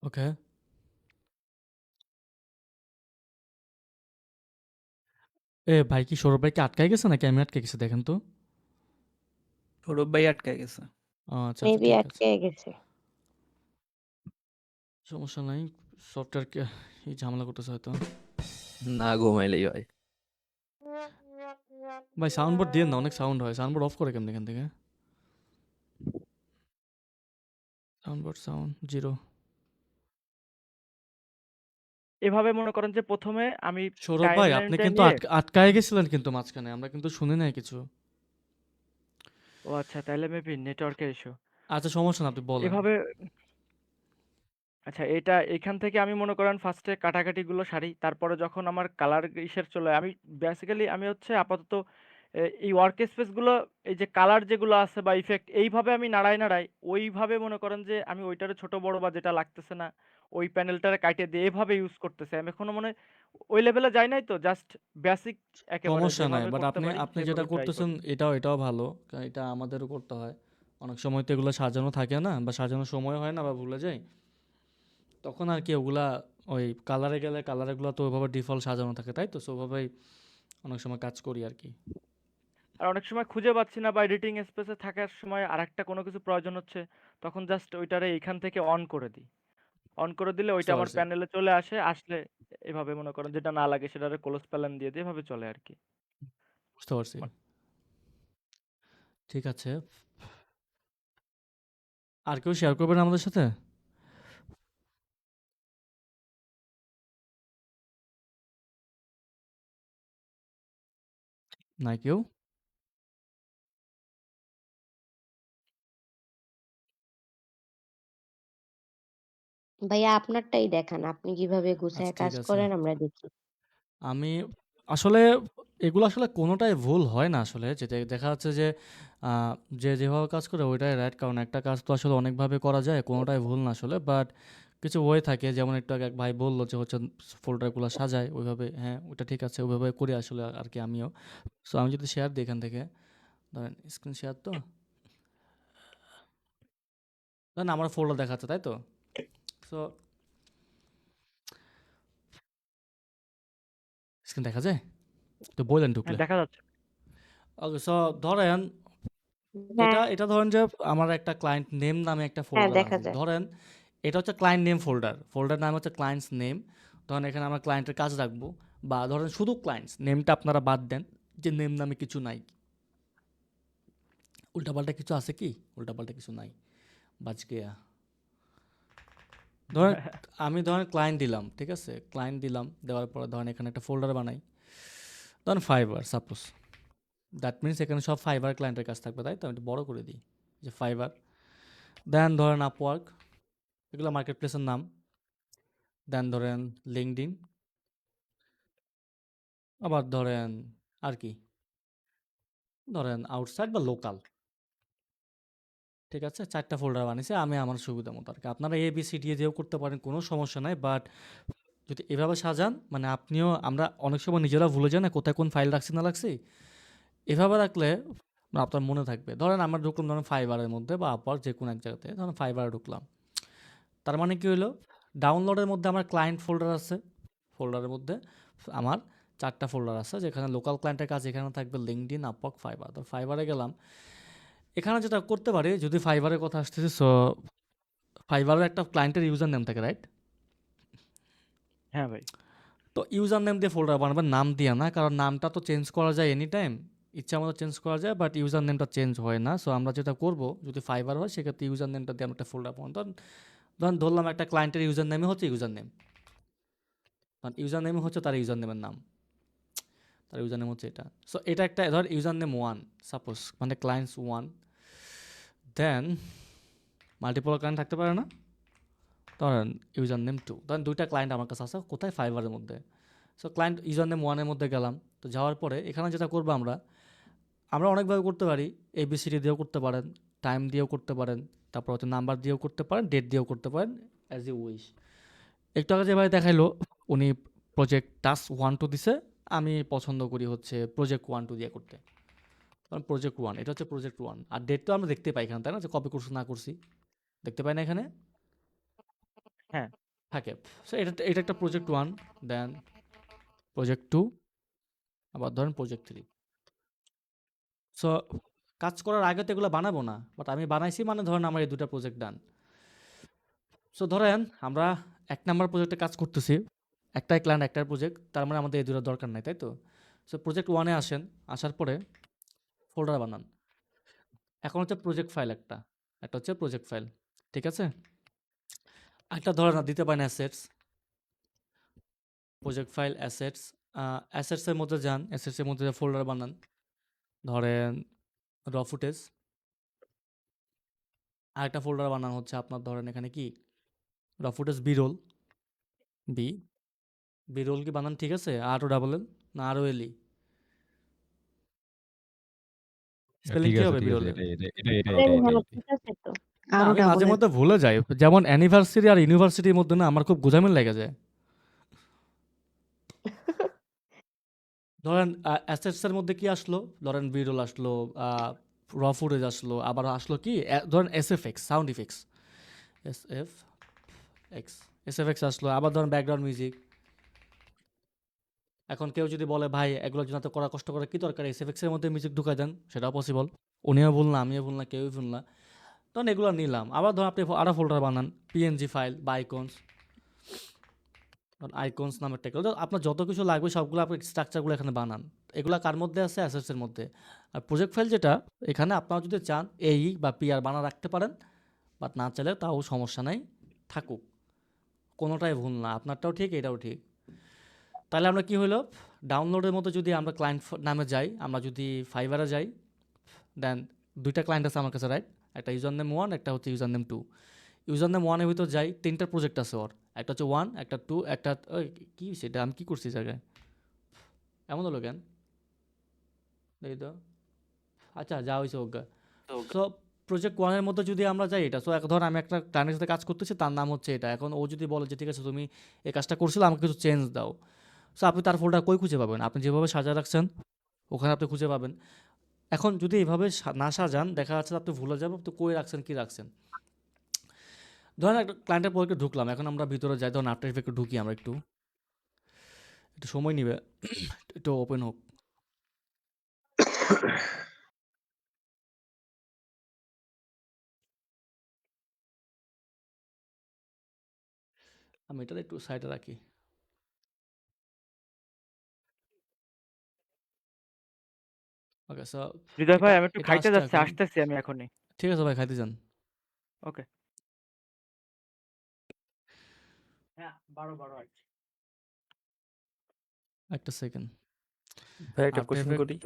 ওকে। ভাই কি সৌরভ ভাই কি আটকাই গেছে নাকি আমি আটকে গেছি, দেখেন তো। সৌরভ ভাই আটকায় গেছে। আচ্ছা আচ্ছা, মেবি ঠিক আছে, আটকে গেছে। সমস্যা নাই। সফটওয়্যার কে এই ঝামেলা করতেছে হয়তো। না ঘুমাইলেই হয়। ভাই সাউন্ড বোর্ড দিয়ে না, অনেক সাউন্ড হয়। সাউন্ড বোর্ড অফ করে কেমন এখান থেকে? Sound board sound zero. এভাবে মনে করেন যে প্রথমে আমি সৌরভ ভাই আপনি টাইমলাইনটা কিন্তু নিয়ে। আটকায় গেছিলেন কিন্তু মাঝখানে, আমরা কিন্তু শুনি নাই কিছু। ও আচ্ছা, তাহলে মেবি নেটওয়ার্কের ইস্যু। আচ্ছা সমস্যা না, আপনি বলেন। এভাবে আচ্ছা, এটা এখান থেকে আমি মনে করেন ফার্স্টে কাটাকাটিগুলো সারি। তারপরে যখন আমার কালার ইসের চলে, আমি বেসিক্যালি আমি হচ্ছে আপাতত এই ওয়ার্ক স্পেসগুলো, এই যে কালার যেগুলো আছে বা ইফেক্ট, এইভাবে আমি নাড়াই ওইভাবে মনে করেন যে আমি ওইটারে ছোট বড় বা যেটা লাগতেছে না ওই প্যানেলটারে কাইটে দিয়ে এভাবে ইউজ করতেছি। আমি এখনো মনে ওই লেভেলে যাই নাই, তো জাস্ট বেসিক একেবারে সমস্যা নাই, যেভাবে বাট করতে আপনি পারি আপনি যেটা সেভাবে ট্রাই করতেছেন করি। এটাও ভালো, কারণ এটা আমাদেরও করতে হয়। অনেক সময় তো এগুলো সাজানো থাকে না, বা সাজানোর সময় হয় না, বা ভুলে যাই, তখন আর কি ওগুলা ওই কালারে গেলে কালারগুলো তো ওইভাবে ডিফল্ট সাজানো থাকে, তাই তো ওভাবেই অনেক সময় কাজ করি আর কি। আর অনেক সময় খুঁজে পাচ্ছি না বা এডিটিং স্পেসে থাকার সময় আরেকটা কোনো কিছু প্রয়োজন হচ্ছে, তখন জাস্ট ওইটারে এইখান থেকে অন করে দিই। অন করে দিলে ওইটা বুঝতে আমার পারছি, প্যানেলে চলে আসে। আসলে এভাবে মনে করেন যেটা না লাগে সেটারে ক্লোজ প্যানেল দিয়ে দিয়ে এভাবে চলে আর কি। বুঝতে পারছি। ঠিক আছে, আর কেউ শেয়ার করবেন আমাদের সাথে? নাই কেউ? ভাইয়া আপনারটাই দেখান। আপনি কিভাবে আচ্ছা গুছায় ঠিক কাজ আছে। করেন আমরা দেখি। আমি আসলে এগুলো আসলে কোনোটাই ভুল হয় না আসলে। যেটা দেখা যাচ্ছে যে আ যে যেভাবে কাজ করে ওইটাই রাইট। কারণ একটা কাজ তো আসলে অনেকভাবে করা যায়। কোনোটাই ভুল না আসলে। বাট কিছু ওয়ে থাকে যেমন একটু আগে এক ভাই বলল যে হচ্ছে ফোল্ডারগুলো সাজায় ওইভাবে হ্যাঁ, ওইটা ঠিক আছে। ওইভাবে করি আসলে আরকি আমিও। সো আমি যদি শেয়ার দিই এখান থেকে, ধরেন স্ক্রিন শেয়ার তো? ধরেন আমার ফোল্ডার দেখাচ্ছে, তাই তো? সো স্ক্রিন দেখা যায়? তো বললেন হ্যাঁ, ঢুকলে। দেখা যাচ্ছে। ওকে সো ধরেন হ্যাঁ, এটা ধরেন যে আমার একটা ক্লায়েন্ট নেম নামে একটা হ্যাঁ ফোল্ডার দেখা আছে। যায়। ধরেন এটা হচ্ছে ক্লায়েন্ট নেম ফোল্ডার। ফোল্ডার নাম হচ্ছে ক্লায়েন্টস নেম। ধরেন এখানে আমরা ক্লায়েন্টের কাজ রাখবো বা ধরেন শুধু ক্লায়েন্টস নেমটা আপনারা বাদ দেন যে নেম নামে কিছু নাই। উল্টাপাল্টা কিছু আছে কি? উল্টাপাল্টা কিছু নাই। বাজ গেয়া। ধরেন আমি ধরেন ক্লায়েন্ট দিলাম, ঠিক আছে? ক্লায়েন্ট দিলাম, দেওয়ার পরে ধরেন এখানে একটা ফোল্ডার বানাই। ধরেন ফাইবার সাপোজ। দ্যাট মিনস এখানে সব ফাইবার ক্লায়েন্টের কাজ থাকবে, তাই তো? আমি একটু বড় করে দিই যে ফাইবার। দেন ধরেন আপওয়ার্ক, এগুলো মার্কেট প্লেসের নাম। দেন ধরেন লিঙ্কডইন, আবার ধরেন আর কি? ধরেন আউটসাইড বা লোকাল। ঠিক আছে? ৪ টা ফোল্ডার বানিয়েছি আমি আমার সুবিধা মতো আরকি। আপনারা এ, বি, সি, ডি দিয়েও করতে পারেন, কোনো সমস্যা নাই। বাট যদি এভাবে সাজান মানে আপনিও আমরা অনেক সময় নিজেরা ভুলে যাই না কোথায় কোন ফাইল রাখছি না রাখছি? এভাবে রাখলে আপনার মনে থাকবে। ধরেন আমরা ঢুকলাম ধরেন ফাইবারের মধ্যে বা আপওয়ার্ক যেকোনো এক জায়গাতে। ধরেন ফাইবারে ঢুকলাম। তার মানে কি হইলো? ডাউনলোডের মধ্যে আমার ক্লায়েন্ট ফোল্ডার আছে। ফোল্ডারের মধ্যে আমার ৪ টা ফোল্ডার আছে যেখানে লোকাল ক্লায়েন্টের কাজ এখানে থাকবে লিঙ্কডইন, আপওয়ার্ক, ফাইবার। তো ফাইবারে গেলাম। এখানে যেটা করতে পারি যদি ফাইবারের কথা আসতেছে সো ফাইবারের একটা ক্লায়েন্টের ইউজার নেম থাকে, রাইট? হ্যাঁ ভাই। তো ইউজার নেম দিয়ে ফোল্ডার বানাবেন, নাম দিয়ে না। কারণ নামটা তো চেঞ্জ করা যায় এনি টাইম। ইচ্ছা মতো চেঞ্জ করা যায় বাট ইউজার নেমটা চেঞ্জ হয় না। সো আমরা যেটা করব যদি ফাইবার হয় সেক্ষেত্রে ইউজার নেমটা দিয়ে আমরা একটা ফোল্ডার বানাবো। ধরেন ধরলাম একটা ক্লায়েন্টের ইউজার নেমই হচ্ছে ইউজার নেম। কারণ ইউজার নেমই হচ্ছে তার ইউজার নেমের নাম। তার ইউজার নেম হচ্ছে এটা। সো এটা একটা ধর ইউজার নেম 1 সাপোজ মানে ক্লায়েন্টস 1। দেন মাল্টিপল ক্লায়েন্ট থাকতে পারে না? ধরেন ইউজার নেম 2। ধরেন 2টা ক্লায়েন্ট আমার কাছে আছে কোথায়? ফাইবারের মধ্যে। সো ক্লায়েন্ট ইউজার নেম 1 এর মধ্যে গেলাম। তো যাওয়ার পরে এখানে যেটা করবো আমরা অনেকভাবে করতে পারি। এবিসিডি দিয়েও করতে পারেন, টাইম দিয়েও করতে পারেন, তারপর হচ্ছে নাম্বার দিয়েও করতে পারেন, ডেট দিয়েও করতে পারেন, অ্যাজ ইউ উইশ। একটু আগে যে ভাই দেখাইলো উনি প্রজেক্ট টাস্ক 1 2 দিছে। আমি পছন্দ করি হচ্ছে প্রজেক্ট 1 2 দিয়ে করতে। কারণ প্রজেক্ট 1 এটা হচ্ছে প্রজেক্ট 1 আর ডেট তো আমরা দেখতে পাই এখানে, তাই না? যে কবে করছি না করছি দেখতে পাই না এখানে? হ্যাঁ। থাকে। সো এটা একটা প্রজেক্ট 1 দেন প্রজেক্ট 2 আবার ধরেন প্রজেক্ট 3। সো কাজ করার আগে তো এগুলো বানাবো না। বাট আমি বানাইছি মানে ধরেন আমার এই 2টা প্রজেক্ট ডান। সো ধরেন আমরা ১ নাম্বার প্রজেক্টে কাজ করতেছি। একটাই ক্লায়েন্ট একটাই প্রজেক্ট। তার মানে আমাদের এই 2টার দরকার নাই, তাই তো? সো প্রজেক্ট 1 এ আসেন। আসার পরে ফোল্ডার বানান। এখন হচ্ছে প্রজেক্ট ফাইল একটা। একটা হচ্ছে প্রজেক্ট ফাইল। ঠিক আছে? একটা ধরেন দিতে পারেন assets. Project file assets. Assets এর মধ্যে যান। অ্যাসেটস এর মধ্যে ফোল্ডার বানান। ধরেন র ফুটেজ। আরেকটা ফোল্ডার বানান হচ্ছে আপনার ধরেন এখানে কি? র ফুটেজ বি-রোল। বি-রোল কি বানান ঠিক আছে? R-O-L-L না R-O-L-E? স্পেলিং ঠিক কি আছে, হবে ঠিক আছে। বি-রোলের? হ্যাঁ, ঠিক আছে তো। না আরো আমি মাঝে ডাবল মধ্যে ভুলে যাই। যেমন অ্যানিভার্সারি আর ইউনিভার্সিটির মধ্যে না আমার খুব গোঁজামিল লেগে যায়। ধরেন অ্যাসেটস এর মধ্যে কি আসলো? ধরেন বি-রোল আসলো, র ফুটেজ আসলো, আবার আসলো কি? ধরেন SFX সাউন্ড ইফেক্টস। SFX আসলো, আবার ধরেন ব্যাকগ্রাউন্ড মিউজিক। এখন কেউ যদি বলে ভাই এগুলোর জন্য এত করা কষ্ট করে কি দরকার? SFX এর মধ্যে মিউজিক ঢুকাই দেন, সেটাও পসিবল। উনিও ভুল না, আমিও ভুল না, কেউই ভুল না। তখন এগুলো নিলাম। আবার ধরুন আপনি আরো ফোল্ডার বানান, PNG ফাইল বা আইকনস। আইকনস নামের টেকল আপনার যত কিছু লাগবে সবগুলো আপনি স্ট্রাকচারগুলো এখানে বানান। এগুলো কার মধ্যে আছে? অ্যাসেটস এর মধ্যে। আর প্রজেক্ট ফাইল যেটা এখানে আপনারা যদি চান AE বা PR বানা রাখতে পারেন, বাট না চাইলে তাও সমস্যা নাই, থাকুক। কোনোটাই ভুল না, আপনারটাও ঠিক এটাও ঠিক। তাহলে আমরা কি হইলো ডাউনলোডের মধ্যে যদি আমরা ক্লায়েন্ট নামে যাই, আমরা যদি ফাইবারে যাই, দেন 2টা ক্লায়েন্ট আছে আমার কাছে, রাইট? একটা ইউজার নেম 1, একটা হচ্ছে ইউজার নেম 2। ইউজার নেম 1 এর ভিতর যাই, 3টা প্রজেক্ট আছে ওর। একটা হচ্ছে 1, একটা 2, একটা ওই কি সেটা আমি কি করছি জায়গায়? এমন হলো কেন? দেখি তো। আচ্ছা যা হইছে হোক গা। সো প্রজেক্ট 1 এর মধ্যে যদি আমরা যাই এটা, সো ধর আমি একটা ক্লায়েন্টের সাথে কাজ করতেছি, তার নাম হচ্ছে এটা। এখন ও যদি বলে যে ঠিক আছে তুমি এই কাজটা করছিলে, আমাকে কিছু চেঞ্জ দাও। সো আপনি তার ফোল্ডার কই খুঁজে পাবেন? আপনি যেভাবে সাজায় রাখছেন ওখানে আপনি খুঁজে পাবেন। এখন যদি এভাবে না সাজান, দেখা যাচ্ছে আপনি ভুলে যাবেন আপনি কই রাখছেন, কি রাখছেন। ধরেন একটা ক্লায়েন্টের প্রজেক্টে ঢুকলাম, এখন আমরা ভিতরে যাই, ধরুন আফটার ইফেক্টে ঢুকি আমরা, একটু সময় নিবে একটু ওপেন হোক। আমি এটা একটু সাইডে রাখি। ওকে, সো হৃদয় ভাই এটা আমি একটু এটা খাইতে আসছে যাচ্ছি, এখন। আসতেছি আমি এখনই। ঠিক আছে ভাই, খাইতে যান। ওকে। হ্যাঁ 12 আসছে। একটা সেকেন্ড। ভাই একটা আফটার কোশ্চেন ইফেক্ট, করি।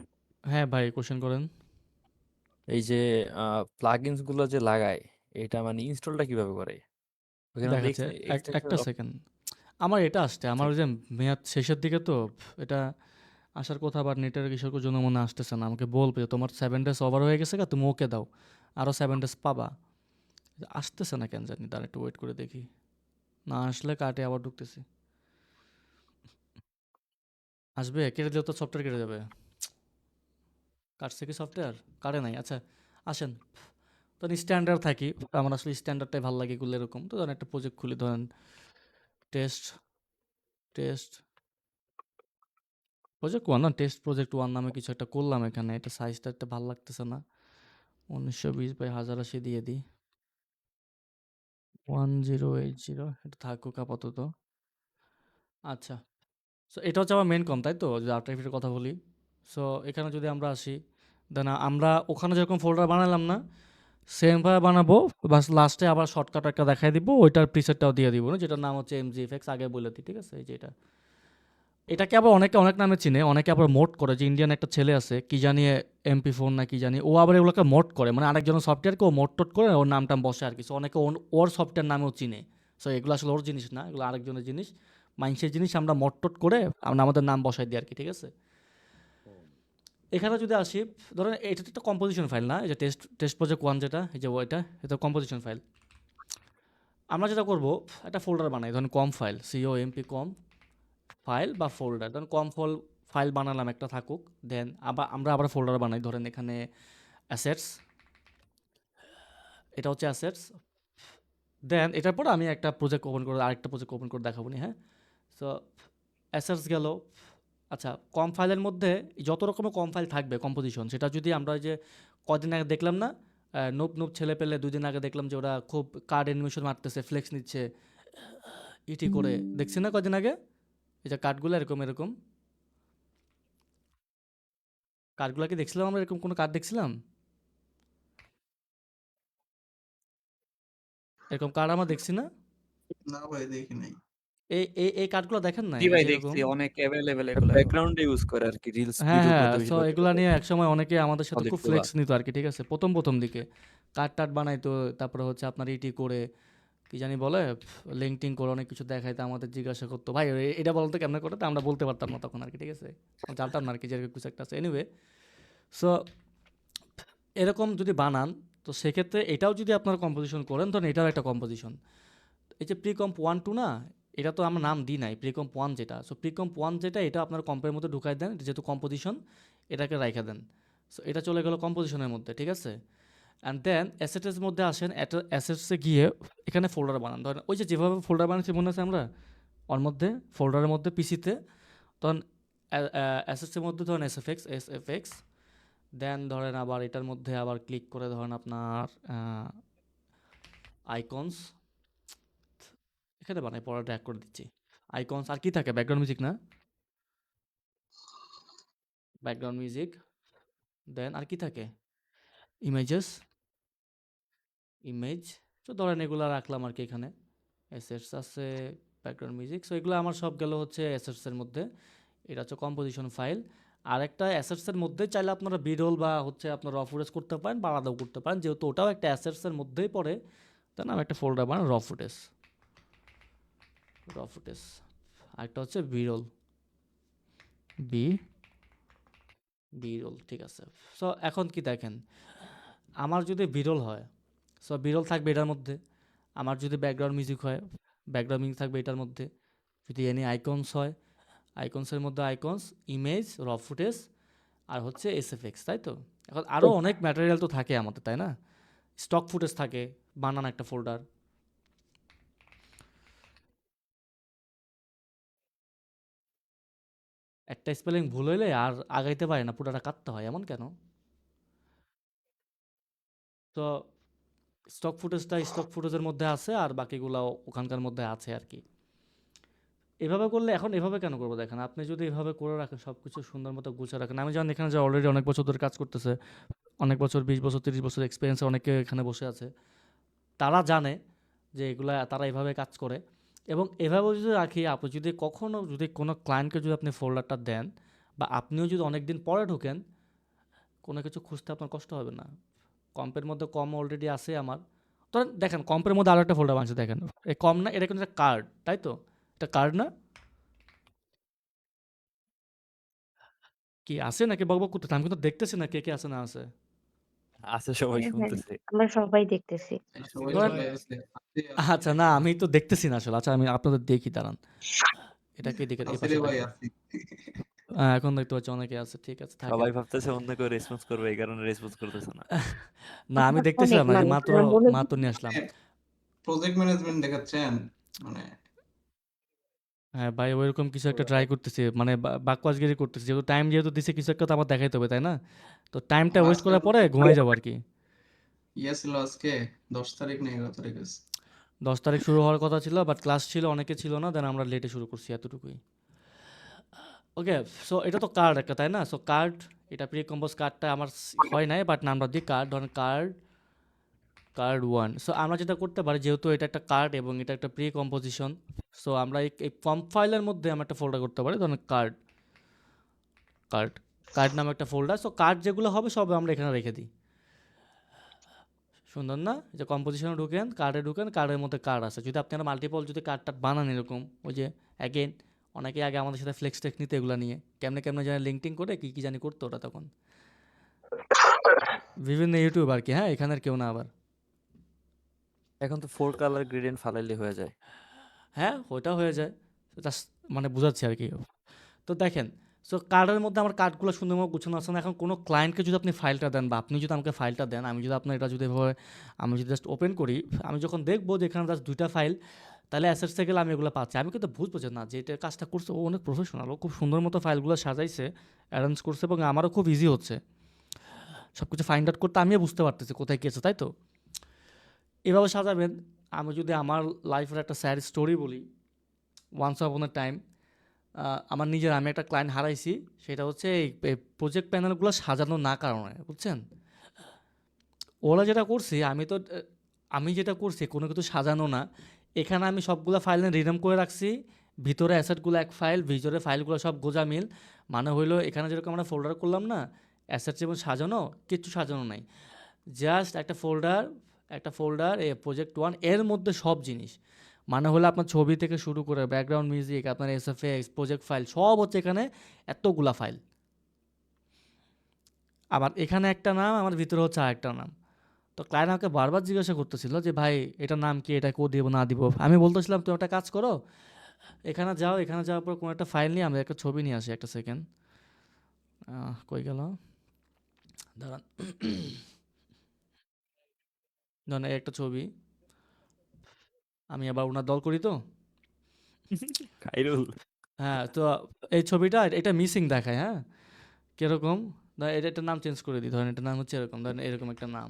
হ্যাঁ ভাই কোশ্চেন করেন। এই যে প্লাগইনস গুলো যে লাগায়, এটা মানে ইনস্টলটা কিভাবে করে? ওখানে আমাদের দেখাচ্ছে এক্সটেনশন একটা সেকেন্ড। আমার এটা আসছে, আমার ওই যে মেয়াদ শেষের দিকে তো এটা আসার কথা, আবার নেটের কিসের জন্য মনে আসতেছে না। আমাকে বলবে যে তোমার 7 ডেজ ওভার হয়ে গেছে, তুমি ওকে দাও, আরও 7 ডেজ পাবা। আসতেছে না কেন জানি, তার একটু ওয়েট করে দেখি। না আসলে কাটে, আবার ঢুকতেছি। আসবে, কেটে দিলে তো সফটওয়্যার কেটে যাবে। কাটছে কি সফটওয়্যার? কাটে নাই। আচ্ছা আসেন, ধরেন স্ট্যান্ডার্ড থাকি, আমার আসলে স্ট্যান্ডার্ডটাই ভালো লাগে এগুলো এরকম। তো ধরেন একটা প্রজেক্ট খুলি, ধরেন টেস্ট টেস্ট প্রজেক্ট 1 না, টেস্ট প্রজেক্ট 1 নামে কিছু একটা করলাম এখানে। এটা সাইজটা একটা ভালো লাগতেছে না, 1920 বাই 1080 দিয়ে দিই, 1080। এটা থাকুক আপাতত। আচ্ছা, সো এটা হচ্ছে আমার মেন কম, তাই তো? যদি আফটার ইফেক্টের কথা বলি, সো এখানে যদি আমরা আসি, দেন আমরা ওখানে যেরকম ফোল্ডার বানালাম না, সেমভাবে বানাবো, বাস লাস্টে আবার শর্টকাট একটা দেখাই দিব, ওইটার প্রিসেটটাও দিয়ে দিব, না যেটার নাম হচ্ছে MGFX, আগে বলে দিই, ঠিক আছে? এই যে এটাকে আবার অনেকে অনেক নামে চিনে, অনেকে আবার মোড করে। যে ইন্ডিয়ান একটা ছেলে আছে কি জানি, MP4 না কি জানি, ও আবার এগুলোকে মোড করে, মানে আরেকজনের সফটওয়্যারকে ও মোড টোড করে ওর নামটা বসে আর কি। সো অনেকে ওর সফটওয়্যার নামেও চিনে। সো এগুলো আসলে ওর জিনিস না, এগুলো আরেকজনের জিনিস, মানুষের জিনিস। আমরা মোড টোড করে আমরা আমাদের নাম বসাই দিই আর কি, ঠিক আছে? এখানে যদি আসি, ধরেন এটা তো একটা কম্পোজিশন ফাইল না, এই যে টেস্ট প্রজেক্ট 1 যেটা, এই যে ওইটা, এটা কম্পোজিশন ফাইল। আমরা যেটা করব, একটা ফোল্ডার বানাই, ধরেন কম ফাইল, COMP কম ফাইল বা ফোল্ডার। ধরেন কম ফাইল বানালাম একটা থাকুক, দেন আমরা আবার ফোল্ডার বানাই, ধরেন এখানে অ্যাসেটস, এটা হচ্ছে অ্যাসেটস। দেন এটার পর আমি একটা প্রজেক্ট ওপেন করে আরেকটা প্রজেক্ট ওপেন করে দেখাবো নি, হ্যাঁ? সো অ্যাসেটস গেল। আচ্ছা, কম ফাইলের মধ্যে যত রকমের কম ফাইল থাকবে কম্পোজিশন, সেটা যদি আমরা ওই যে কদিন আগে দেখলাম না, নুপ ছেলে পেলে 2 দিন আগে দেখলাম যে ওরা খুব কার্ড অ্যানিমেশন মারতেছে, ফ্লেক্স নিচ্ছে, ইটি করে, দেখছি না কদিন আগে? এই যে কার্ডগুলো এরকম এরকম কার্ডগুলো কি দেখছিলাম আমরা? এরকম কোনো কার্ড দেখছিলাম? এরকম কার্ড আমরা দেখছি না? না ভাই দেখি নাই। এই কার্ডগুলো দেখেন নাই? জি এই ভাই যে এরকম, দেখছি, অনেক অ্যাভেলেবেল এগুলো। ব্যাকগ্রাউন্ডে ইউজ করে আর কি, রিলস হ্যাঁ ভিডিও হ্যাঁ। করতে সো বেশি পছন্দ এগুলা করে। নিয়ে একসময় অনেকে আমাদের সাথে প্রজেক্ট খুব গুলা। ফ্লেক্স নিত আর কি, ঠিক আছে? প্রথম দিকে কার্ড টার্ড বানাইতো, তারপরে হচ্ছে আপনার ইটি করে কি জানি বলে, লিঙ্কটিং করে অনেক কিছু দেখাইতো, আমাদের জিজ্ঞাসা করতো ভাই এটা বলতে কেমন করে, তো আমরা বলতে পারতাম না তখন আর কি, ঠিক আছে? জানতাম না আর কি যে এরকম কিছু একটা আছে। এনিওয়ে, সো এরকম যদি বানান, তো সেক্ষেত্রে এটাও যদি আপনারা কম্পোজিশন করেন, ধরেন এটাও একটা কম্পোজিশন। এই যে প্রিকম্প 1 2 না, এটা তো আমরা নাম দিই নাই, প্রিকম্প 1 যেটা। সো প্রিকম্প 1 যেটা, এটা আপনার কম্পের মধ্যে ঢুকাই দেন, এটা যেহেতু কম্পোজিশন, এটাকে রাইখা দেন। সো এটা চলে গেল কম্পোজিশনের মধ্যে, ঠিক আছে? অ্যান্ড দেন অ্যাসেটের মধ্যে আসেন, অ্যাসেটসে গিয়ে এখানে ফোল্ডার বানান। ধরেন ওই যে যেভাবে ফোল্ডার বানাচ্ছি মনে আছে আমরা, ওর মধ্যে ফোল্ডারের মধ্যে পিসিতে, তখন অ্যাসেটসের মধ্যে ধরেন SFX, দেন ধরেন আবার এটার মধ্যে আবার ক্লিক করে ধরেন আপনার আইকনস, এখানে বানাই, পরে ড্র্যাগ করে দিচ্ছি আইকনস। আর কি থাকে? ব্যাকগ্রাউন্ড মিউজিক না? ব্যাকগ্রাউন্ড মিউজিক, দেন আর কি থাকে? ইমেজ। তো ধরেন এগুলো রাখলাম আর কি। এখানে অ্যাসেটস আছে, ব্যাকগ্রাউন্ড মিউজিক। সো এগুলো আমার সব গেল হচ্ছে অ্যাসেটসের মধ্যে। এটা হচ্ছে কম্পোজিশন ফাইল। আর একটা অ্যাসেটসের মধ্যে চাইলে আপনারা বিরোল বা হচ্ছে আপনারা র ফুটেজ করতে পারেন বা আলাদাও করতে পারেন, যেহেতু ওটাও একটা অ্যাসেটসের মধ্যেই পড়ে। তার নাম একটা ফোল্ডার বানান র ফুটেজ। আরেকটা হচ্ছে বিরোল, বিরোল, ঠিক আছে। সো এখন কি দেখেন, আমার যদি বিরল হয়, সো বিরল থাকবে এটার মধ্যে। আমার যদি ব্যাকগ্রাউন্ড মিউজিক হয়, ব্যাকগ্রাউন্ড মিউজিক থাকবে এটার মধ্যে। যদি এনি আইকনস হয়, আইকনসের মধ্যে আইকনস, ইমেজ, র ফুটেজ আর হচ্ছে এসএফএক্স, তাই তো? এখন আরও অনেক ম্যাটেরিয়াল তো থাকে আমাদের, তাই না? স্টক ফুটেজ থাকে, বানান একটা ফোল্ডার। একটা স্পেলিং ভুল হইলে আর আগাইতে পারে না, পুরোটা কাটতে হয়, এমন কেন? তো স্টক ফুটেজের মধ্যে আছে, আর বাকিগুলো ওখানকার মধ্যে আছে আর কি। এভাবে করলে এখন এভাবে কেন করবো দেখেন, আপনি যদি এভাবে করে রাখেন, সব কিছু সুন্দর মতো গুছিয়ে রাখেন। আমি জানি এখানে যে অলরেডি অনেক বছর ধরে কাজ করতেছে, অনেক বছর 20 বছর 30 বছর এক্সপিরিয়েন্স অনেকে এখানে বসে আছে, তারা জানে যে এগুলা তারা এভাবে কাজ করে। এবং এভাবে যদি রাখি, আপনি যদি কখনও যদি কোনো ক্লায়েন্টকে যদি আপনি ফোল্ডারটা দেন, বা আপনিও যদি অনেক দিন পরে ঢোকেন, কোনো কিছু খুঁজতে আপনার কষ্ট হবে না। কম্পের মধ্যে কম অলরেডি আছে আমার। তো দেখেন কম্পের মধ্যে আরও একটা ফোল্ডার বানছে, দেখেন এই কম না, এটা কিন্তু একটা কার্ড, তাই তো? এটা কার্ড না? কি আছে নাকি বকবক করতেছে? আমি কিন্তু দেখতেছি না কে কে আছে না আছে। আছে, সবাই হ্যাঁ, হ্যাঁ, শুনতেছে। আমরা সবাই দেখতেছি। সবাই ধরেন, চলে আসছে। আচ্ছা না আমি তো দেখতেছি না আসলে। আচ্ছা আমি আপনাদের দেখি, দাঁড়ান। এটাকে দেখে এই আছে পাশে রে ভাই দেখেন। আছে। এখন দেখতে পাচ্ছি অনেকে আছে, ঠিক আছে থাকেন। সবাই ভাবতেছে অন্য কেউ রেসপন্স করবে, এই কারণে রেসপন্স করতেছে না। না আমি অনেক দেখতেছিলাম না, এই যে মানুষ মাত্র আমি বলে মাত্র নিয়ে আসলাম। প্রজেক্ট ম্যানেজমেন্ট দেখাচ্ছেন মানে হ্যাঁ ভাই, ওইরকম কিছু একটা ট্রাই করতেছি, মানে বাকওয়াজগিরি করতেছি, যেহেতু টাইম যেহেতু দিছে কিছু একটা তো আমার দেখাইতে হবে, তাই না? তো টাইমটা ওয়েস্ট আজকে করার পরে ঘুমাই যাবো আর কি। ইয়ে ছিল আজকে 10 তারিখ না 11 তারিখ আছে। 10 তারিখ শুরু হওয়ার কথা ছিল, বাট ক্লাস ছিল, অনেকে ছিল না, দেন আমরা লেটে শুরু করছি, এতটুকুই। ওকে, সো এটা তো কার্ড একটা, তাই না? সো কার্ড, এটা প্রি কম্পোজ কার্ডটা আমার হয় নাই, বাট নামটা দিই কার্ড, ধরেন কার্ড 1। সো আমরা যেটা করতে পারি, যেহেতু এটা একটা কার্ড এবং এটা একটা প্রি কম্পোজিশন, সো আমরা এই ফর্ম ফাইলের মধ্যে আমরা একটা ফোল্ডার করতে পারি, ধরেন কার্ড কার্ড কার্ড নামে একটা ফোল্ডার। সো কার্ড যেগুলো হবে সব আমরা এখানে রেখে দিই। সুন্দর না? যে কম্পোজিশনে ঢুকেন, কার্ডের মধ্যে কার্ড আছে। যদি আপনারা মাল্টিপল যদি কার্ডটা বানান এরকম, ওই যে অ্যাগেন অনেকে আগে আমাদের সাথে ফ্লেক্স টেক নিতে এগুলো নিয়ে কেমনে জানি লিঙ্কটিং করে কি জানি করতো ওটা তখন। বিভিন্ন ইউটিউব আর কি, হ্যাঁ এখানের কেউ না আবার। এখন তো 4 কালার গ্রেডিয়েন্ট ফালাইলে হয়ে যায়। হ্যাঁ ওইটা হয়ে যায়, জাস্ট মানে বুঝাচ্ছি আর কি। তো দেখেন, সো কার্ডের মধ্যে আমার কার্ডগুলো সুন্দরভাবে গুছানো আছে না। এখন কোনো ক্লায়েন্টকে যদি আপনি ফাইলটা দেন, বা আপনি যদি আমাকে ফাইলটা দেন, আমি যদি আপনার এটা যদি এভাবে আমি যদি জাস্ট ওপেন করি, আমি যখন দেখবো যে এখানে জাস্ট 2টা ফাইল, তাহলে অ্যাসেটস থেকে আমি এগুলো পাচ্ছি। আমি কিন্তু বুঝবো যে না, যে এটা কাজটা করছে ও অনেক প্রফেশনাল, ও খুব সুন্দর মতো ফাইলগুলো সাজাইছে, অ্যারেঞ্জ করছে, এবং আমারও খুব ইজি হচ্ছে সব কিছু ফাইন্ড আউট করতে। আমিও বুঝতে পারতেছি কোথায় গেছে, তাই তো? এভাবে সাজাবেন। আমি যদি আমার লাইফের একটা স্যাড স্টোরি বলি, ওয়ান্স আপন এ টাইম আমার নিজের, আমি একটা ক্লায়েন্ট হারাইছি। সেটা হচ্ছে এই প্রজেক্ট প্যানেলগুলো সাজানো না কারণে, বুঝছেন? ওরা যেটা করছে, আমি যেটা করছি কোনো কিছু সাজানো না। এখানে আমি সবগুলো ফাইল রিনেম করে রাখছি, ভিতরে অ্যাসেটগুলো এক ফাইল, ভিতরে ফাইলগুলো সব গোজামিল। মানে হইলো এখানে যেরকম আমরা ফোল্ডার করলাম না, অ্যাসেট যেমন সাজানো, কিচ্ছু সাজানো নাই, জাস্ট একটা ফোল্ডার এই প্রজেক্ট 1 এর মধ্যে সব জিনিস। মানে হলো আপনার ছবি থেকে শুরু করে ব্যাকগ্রাউন্ড মিউজিক, আপনার এসএফএক্স, প্রজেক্ট ফাইল সব হচ্ছে এখানে, এতগুলা ফাইল। আবার এখানে একটা নাম, আমার ভিতরে হচ্ছে আরেকটা নাম। তো ক্লায়েন্ট আমাকে বারবার জিজ্ঞাসা করতেছিল যে ভাই এটার নাম কি, এটা দিব না দিব। আমি বলতেছিলাম তুমি একটা কাজ করো, এখানে যাওয়ার পর কোনো একটা ফাইল নিয়ে আমি একটা ছবি নিয়ে আসি। একটা সেকেন্ড, কই গেল, দাঁড়ান। ধরেন এই একটা ছবি, আমি আবার ওনার দল করি তো। খাইরুল। হ্যাঁ, তো এই ছবিটা এটা মিসিং দেখায়, হ্যাঁ কিরকম, এটার নাম চেঞ্জ করে দিই, ধরেন এটার নাম হচ্ছে এরকম, ধরেন এরকম একটা নাম,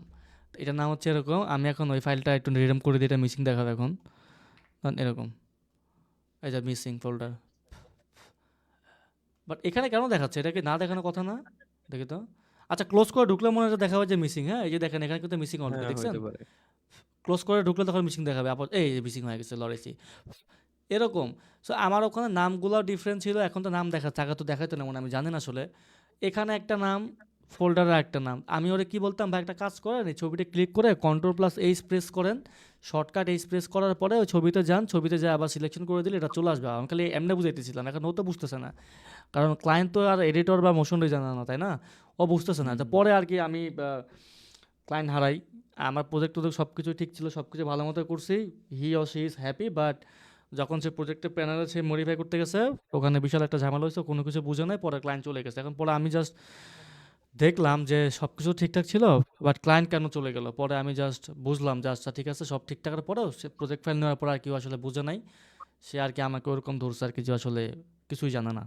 এটার নাম হচ্ছে এরকম। আমি এখন ওই ফাইলটা একটু রিনেম করে দিই, এটা মিসিং দেখাবে এখন, ধরেন এরকম, এই যে মিসিং ফোল্ডার। বাট এখানে কেন দেখাচ্ছে, এটা কি না দেখানোর কথা না? দেখি তো। আচ্ছা ক্লোজ করে ঢুকলে মনে হয় দেখাবে যে মিসিং, হ্যাঁ এই যে দেখেন এখানে কিন্তু মিসিং অলরেডি, হ্যাঁ, দেখছেন? হইতে পারে। ক্লোজ করে ঢুকলে তখন মিসিং দেখাবে, আবার এই মিসিং হয়ে গেছে, লড়াইছি। এরকম। সো আমার ওখানে নামগুলাও ডিফারেন্ট ছিল। এখন তো নাম আগে তো দেখাইতো না আমি জানি না আসলে। এখানে একটা নাম, ফোল্ডারে একটা নাম। আমি ওরে কি বলতাম, ভাই একটা কাজ করেন, এই ছবিটা ক্লিক করে Ctrl+H প্রেস করেন। শর্টকাট H প্রেস করার পরে ওই ছবিতে যান, ছবিতে যেয়ে আবার সিলেকশন করে দিলে এটা চলে আসবে। আমি খালি এমনে বুঝাইতেছিলাম। এখন ও তো বুঝতেছে না। কারণ ক্লায়েন্ট তো আর এডিটর বা মোশন ডিজাইনার না, তাই না? ও বুঝতেছে না। তো পরে আর কি আমি ক্লায়েন্ট হারাই। আমার প্রজেক্ট সবকিছু ঠিক ছিল, সবকিছু ভালো মতো করছি। He or she is happy, but যখন সে প্রজেক্টের প্যানেলে সে মডিফাই করতে গেছে, ওখানে বিশাল একটা ঝামেলা হয়েছে, কোনো কিছু বুঝে নাই, পরে ক্লায়েন্ট চলে গেছে। এখন পরে আমি জাস্ট দেখলাম যে সব কিছু ঠিকঠাক ছিল, বাট ক্লায়েন্ট কেন চলে গেল? পরে আমি জাস্ট বুঝলাম যে আচ্ছা ঠিক আছে, সব ঠিকঠাকের পরেও সে প্রজেক্ট ফাইল নেওয়ার পর আর কেউ আসলে বুঝে নাই। সে আর কি আমাকে ওরকম ধরছে আর কি, যে আসলে কিছুই জানে না।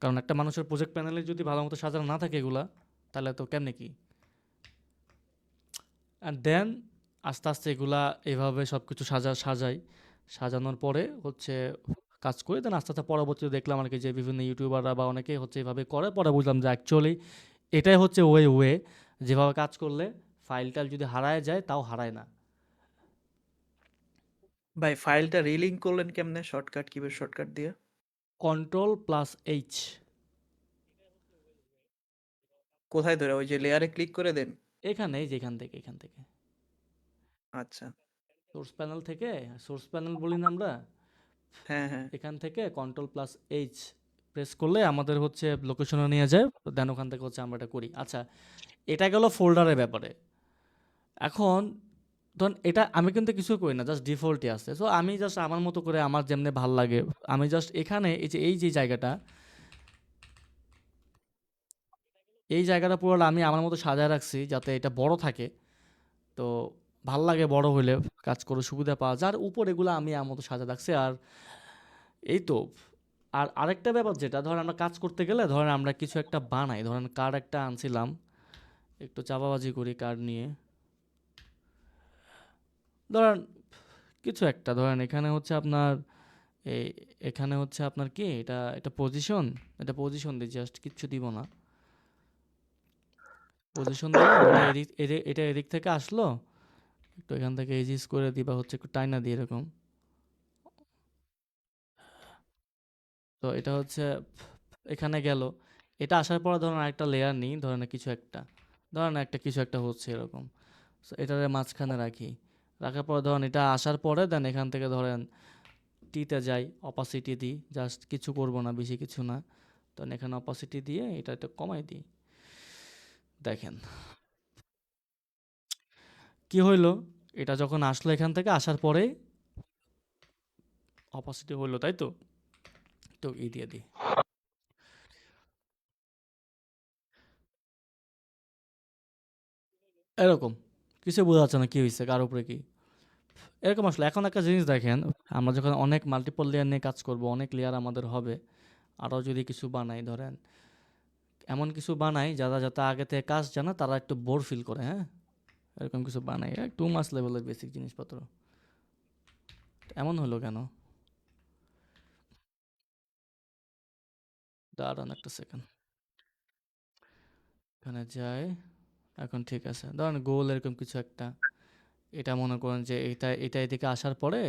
কারণ একটা মানুষের প্রজেক্ট প্যানেলে যদি ভালো মতো সাজানো না থাকে এগুলা, তাহলে তো কেমনে কি। অ্যান্ড দেন আস্তে আস্তে এগুলা এভাবে সব কিছু সাজাই। সাজানোর পরে হচ্ছে কাজ করি। দেন আস্তে আস্তে পরবর্তীতে দেখলাম আর কি যে বিভিন্ন ইউটিউবাররা বা অনেকেই হচ্ছে এভাবে করে। পরে বুঝলাম যে অ্যাকচুয়ালি এটাই হচ্ছে ওয়ে যেভাবে কাজ করলে ফাইলটা যদি হারায় যায় তাও হারায় না। ভাই ফাইলটা রিলিঙ্ক করলেন কেমনে? শর্টকাট কিবোর্ড শর্টকাট দিয়ে? Ctrl+H। কোথায় ধরে? ওই যে লেয়ারে ক্লিক করে দেন? এখানে, এই যে এখান থেকে। আচ্ছা। সোর্স প্যানেল বলি না আমরা? হ্যাঁ। এখান থেকে Ctrl+H প্রেস করলে আমাদের হচ্ছে লোকেশনে নিয়ে যায়। দেন ওখান থেকে হচ্ছে আমরা এটা করি। আচ্ছা, এটা গেল ফোল্ডারের ব্যাপারে। এখন ধরুন এটা আমি কিন্তু কিছু করি না, জাস্ট ডিফল্টই আছে। সো আমি জাস্ট আমার মতো করে আমার যেমনি ভাল লাগে, আমি জাস্ট এখানে এই যে জায়গাটা পুরো আমি আমার মতো সাজায় রাখছি যাতে এটা বড় থাকে। তো ভাল লাগে বড় হইলে, কাজ করে সুবিধা পাওয়া যায়। আর উপর এগুলো আমি আমার মতো সাজা রাখছি। আর এই তো। আর আরেকটা ব্যাপার যেটা ধরেন আমরা কাজ করতে গেলে, ধরেন আমরা কিছু একটা বানাই, ধরেন কার্ড একটা আনছিলাম, একটু চাপাবাজি করি কার্ড নিয়ে। ধরেন কিছু একটা, ধরেন এখানে হচ্ছে আপনার এখানে হচ্ছে আপনার কি এটা পজিশন দিই, জাস্ট কিচ্ছু দিব না। পজিশন দিলাম, এটা এদিক থেকে আসলো, একটু এখান থেকে এজিস করে দিই বা হচ্ছে একটু টাইনা দিই এরকম। তো এটা হচ্ছে এখানে গেল। এটা আসার পরে ধরেন আরেকটা লেয়ার নিই, ধরেন কিছু একটা হচ্ছে এরকম। সো এটারে মাঝখানে রাখার পরে ধরেন এটা আসার পরে দেন এখান থেকে ধরেন টিতে যাই, অপাসিটি দিই, জাস্ট কিছু করব না, বেশি কিছু না। তখন এখানে অপাসিটি দিয়ে এটা একটু কমাই দিই। দেখেন কি হইলো, এটা যখন আসলো এখান থেকে আসার পরে অপাসিটি হইলো, তাই তো? তো এই দিয়ে দিই। এরকম কিছু বোঝা যাচ্ছে না কি হয়েছে, কার উপরে কি এরকম আসলে। এখন একটা জিনিস দেখেন, আমরা যখন অনেক মাল্টিপল লেয়ার নিয়ে কাজ করব, অনেক লেয়ার আমাদের হবে, আরও যদি কিছু বানাই, ধরেন এমন কিছু বানাই যাতে আগে থেকে কাজ জানা, তারা একটু বোর ফিল করে। হ্যাঁ, এরকম কিছু বানাই, টু মাস লেভেলের বেসিক জিনিসপত্র। এমন হলো কেন? দাঁড়ান একটা সেকেন্ড, এখানে যাই। এখন ঠিক আছে, ধরেন গোল এরকম কিছু একটা। এটা মনে করেন যে এটা এদিকে আসার পরে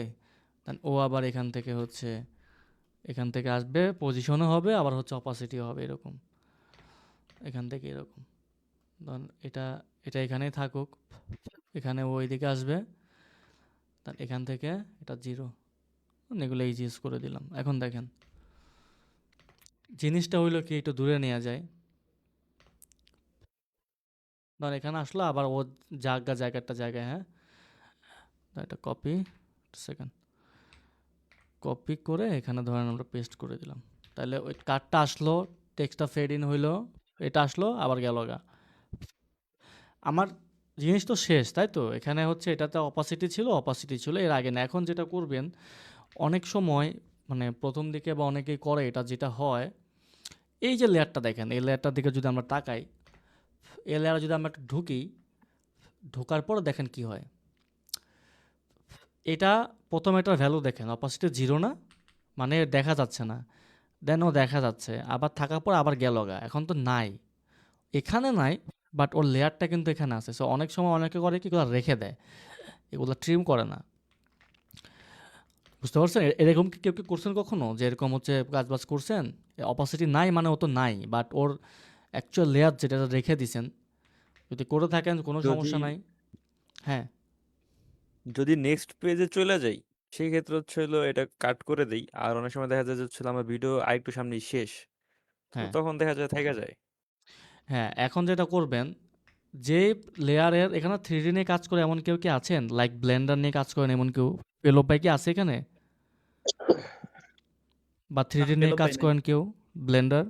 ও আবার এখান থেকে আসবে, পজিশনও হবে, আবার হচ্ছে অপাসিটিও হবে এরকম। এখান থেকে এরকম ধরেন এটা এখানেই থাকুক, এখানে ও এইদিকে আসবে, এখান থেকে এটা 0, এগুলো ইজিএস করে দিলাম। এখন দেখেন জিনিসটা হইলো কি, একটু দূরে নেওয়া যায়। ধর এখানে আসলো, আবার ও জায়গায়। হ্যাঁ, এটা কপি করে এখানে ধরেন আমরা পেস্ট করে দিলাম। তাহলে ওই কার্ডটা আসলো, টেক্সটটা ফেড ইন হইলো, এটা আসলো, আবার গেল গা। আমার জিনিস তো শেষ, তাই তো? এখানে হচ্ছে এটাতে অপাসিটি ছিল এর আগে না। এখন যেটা করবেন, অনেক সময় মানে প্রথম দিকে বা অনেকেই করে এটা, যেটা হয় এই যে লেয়ারটা দেখেন, এই লেয়ারটার দিকে যদি আমরা তাকাই, এই লেয়ারে যদি আমরা একটু ঢোকার পর দেখেন কি হয়। এটা প্রথমে এটার ভ্যালু দেখেন, অপাসিটি 0 না, মানে দেখা যাচ্ছে না। দেন ও দেখা যাচ্ছে, আবার থাকার পর আবার গেল গা। এখন তো নাই, এখানে নাই, বাট ওর লেয়ারটা কিন্তু এখানে আছে। সো অনেক সময় অনেকে করে কি, এগুলো রেখে দেয়, এগুলো ট্রিম করে না। বুঝতে পারছেন? এরকম কি কেউ কি করছেন কখনো? যে এরকম হচ্ছে কাজ-বাজ করছেন, অপাসিটি নাই মানে ও তো নাই। বাট ওর অ্যাকচুয়াল লেয়ার যেটা রেখে দিছেন, যদি করে থাকেন কোনো যদি সমস্যা নাই। হ্যাঁ, যদি নেক্সট পেজে চলে যাই, সেই ক্ষেত্রে হচ্ছে হলো এটা কাট করে দেই। আর অনেক সময় দেখা যায় যে হচ্ছে হলো আমার ভিডিও আরেকটু সামনেই শেষ। তো হ্যাঁ, তখন দেখা যায় থাইকা যায়। হ্যাঁ। এখন যেটা করবেন, যে লেয়ারের এখানে 3D নিয়ে কাজ করে এমন কেউ কি আছেন? লাইক ব্লেন্ডার নিয়ে কাজ করেন এমন কেউ? পেলব ভাই কি আছে এখানে? বা না 3D নিয়ে পেলো কাজ পাই নাই। করেন কেউ? ব্লেন্ডার?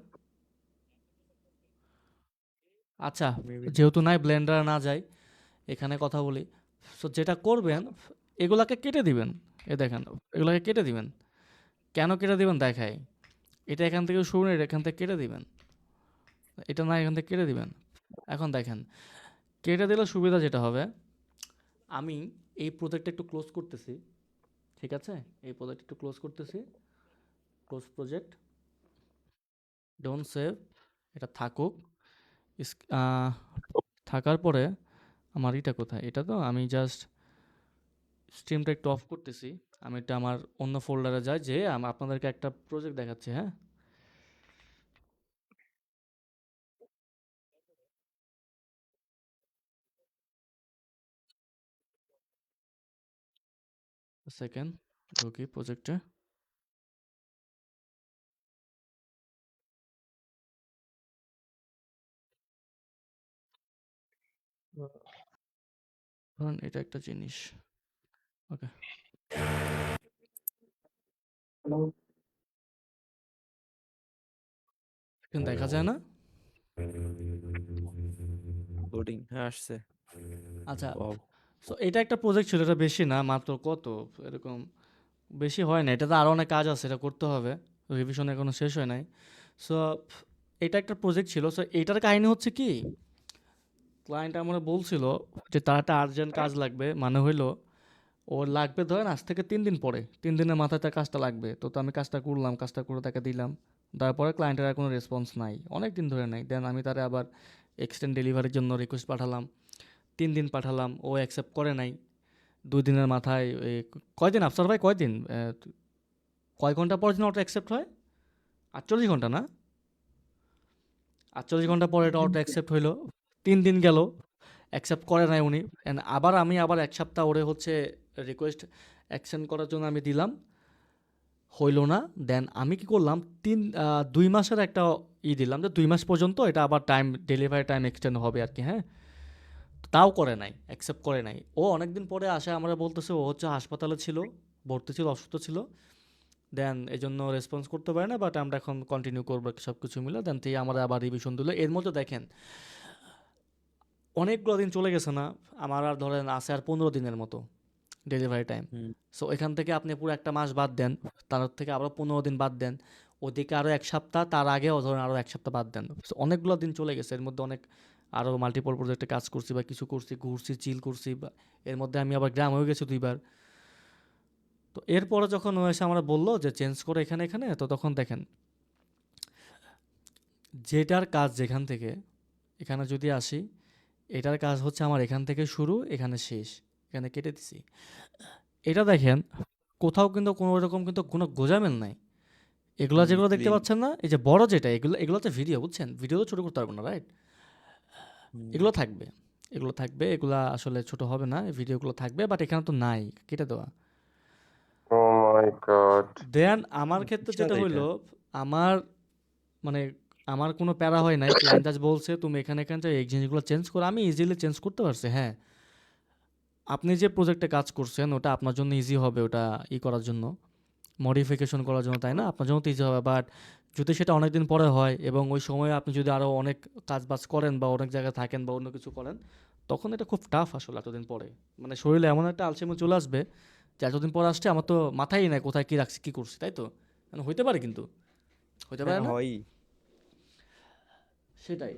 আচ্ছা, মেবি যেহেতু নাই ব্লেন্ডার না যাই, এখানে কথা বলি। সো যেটা করবেন, এগুলাকে কেটে দিবেন। এ দেখেন, এগুলাকে কেটে দিবেন। কেন কেটে দিবেন দেখাই। এটা এখান থেকে শুরু না, এটা এখান থেকে কেটে দিবেন। এটা না এখান থেকে কেটে দিবেন। এখন দেখেন, কেটে দিলে সুবিধা যেটা হবে, আমি এই প্রজেক্টটা একটু ক্লোজ করতেছি। ঠিক আছে? এই প্রজেক্ট একটু ক্লোজ করতেছি। Close project. Don't save. এটা থাকুক। ইস থাকার পরে আমার এটা কোথায়? এটা তো আমি জাস্ট স্ট্রিমটা একটু অফ করতেছি। আমি এটা আমার অন্য ফোল্ডারে যাই, যেয়ে আমি আপনাদেরকে একটা প্রজেক্ট দেখাচ্ছি, হ্যাঁ? সেকেন্ড, ঢুকি প্রজেক্টে। ধরুন এটা একটা জিনিস। ওকে। এখন দেখা যায় না? লোডিং হ্যাঁ আসছে। আচ্ছা, ওয়াও! সো এটা একটা প্রজেক্ট ছিল। এটা বেশি না, মাত্র কত? এরকম বেশি হয় না। এটাতে আরও অনেক কাজ আছে, এটা করতে হবে। রিভিশন এখনো শেষ হয় নাই। সো এটা একটা প্রজেক্ট ছিল। সো এইটার কাহিনী হচ্ছে কি? ক্লায়েন্ট আমরা বলছিল যে তার একটা আর্জেন্ট কাজ লাগবে। মানে হইলো ওর লাগবে ধরেন আজ থেকে ৩ দিন পরে। ৩ দিনের মাথায় তার কাজটা লাগবে। তো আমি কাজটা করলাম, কাজটা করে তাকে দিলাম। দেওয়ার পরে ক্লায়েন্টের আর কোনো রেসপন্স নাই। অনেক দিন ধরে নাই। দেন আমি তারে আবার এক্সটেন্ড ডেলিভারির জন্য রিকোয়েস্ট পাঠালাম। ৩ দিন পাঠালাম। ও অ্যাকসেপ্ট করে নাই। ২ দিনের মাথায় কয়দিন আফসার ভাই কয়দিন? কয় ঘন্টা পর যেন ওটা অ্যাকসেপ্ট হয়? ৪৮ ঘন্টা না? ৪৮ ঘন্টা পরে এটা অটো অ্যাকসেপ্ট হইলো। ৩ দিন গেল। অ্যাকসেপ্ট করে নাই উনি। অ্যান্ড আমি আবার ১ সপ্তাহ ওরে হচ্ছে রিকোয়েস্ট এক্সটেন্ড করার জন্য আমি দিলাম। হইল না। দেন আমি কি করলাম ২ মাসের একটা দিলাম যে ২ মাস পর্যন্ত এটা আবার ডেলিভারি টাইম এক্সটেন্ড হবে আরকি, হ্যাঁ? তাও করে নাই, অ্যাকসেপ্ট করে নাই। ও অনেকদিন পরে আসে আমরা বলতেছে ও হচ্ছে হাসপাতালে ছিল, ভর্তি ছিল, অসুস্থ ছিল। দেন এজন্য রেসপন্স করতে পারে না। বাট আমরা এখন কন্টিনিউ করবো সব কিছু মিলে। দেন থেকে আমরা আবার রিভিশন দিল। এর মধ্যে দেখেন অনেকগুলো দিন চলে গেছে না? আমার আর ধরেন আছে আর ১৫ দিনের মতো ডেলিভারি টাইম। হুম। সো এখান থেকে আপনি পুরো একটা মাস বাদ দেন। তার থেকে আরও ১৫ দিন বাদ দেন। ওদিকে আরও ১ সপ্তাহ, তার আগেও ধরেন আরও ১ সপ্তাহ বাদ দেন। সো অনেকগুলো দিন চলে গেছে। এর মধ্যে অনেক আরও মাল্টিপল প্রজেক্টে কাজ করছি বা কিছু করছি, ঘুরছি, চিল করছি। বা এর মধ্যে আমি আবার গ্রামেও গেছি ২ বার। তো এরপরে যখন ও এসে আমরা বলল যে চেঞ্জ করে এখানে, এখানে, তো তখন দেখেন যেটার কাজ যেখান থেকে, এখানে যদি আসি, এটার কাজ হচ্ছে আমার এখান থেকে শুরু, এখানে শেষ। এখানে কেটে দিছি। এটা দেখেন কোথাও কিন্তু কোনো রকম কিন্তু কোনো গোঁজামিল নাই। এগুলা যেগুলো দেখতে ক্লিন। পাচ্ছেন না? এই যে বড় যেটা, এগুলো হচ্ছে ভিডিও, বুঝছেন? ভিডিও তো ছোট করতে পারবো না, রাইট? হুম। এগুলো থাকবে। এগুলো থাকবে। এগুলা আসলে ছোট হবে না। এই ভিডিওগুলো থাকবে। বাট এখানে তো নাই। কেটে দেওয়া। Oh my God. দেন আমার ক্ষেত্রে বিশাল যেটা এটা। হইলো, আমার মানে আমার কোনো প্যারা হয় নাই। ক্লায়েন্ট জাস্ট বলছে, "তুমি এখানে, এখানে এই জিনিসগুলো চেঞ্জ করো।" আমি ইজিলি চেঞ্জ করতে পারছি, হ্যাঁ। আপনি যে প্রজেক্টে কাজ করছেন, ওটা আপনার জন্য ইজি হবে ওটা করার জন্য, মডিফিকেশন করার জন্য, তাই না? আপনার জন্য তো ইজি হবে। বাট যদি সেটা অনেকদিন পরে হয় এবং ওই সময়ে আপনি যদি আরও অনেক কাজ-বাজ করেন বা অনেক জায়গায় থাকেন বা অন্য কিছু করেন, তখন এটা খুব টাফ আসলে এতদিন পরে। মানে শরীরে এমন একটা আলসেমি চলে আসবে যে এতদিন পরে আসছে আমার তো মাথায়ই নাই কোথায় কী রাখছি, কী করছি, তাই তো? মানে হইতে পারে কিন্তু। হইতে পারে হ্যাঁ, না? হয়ই। সেটাই।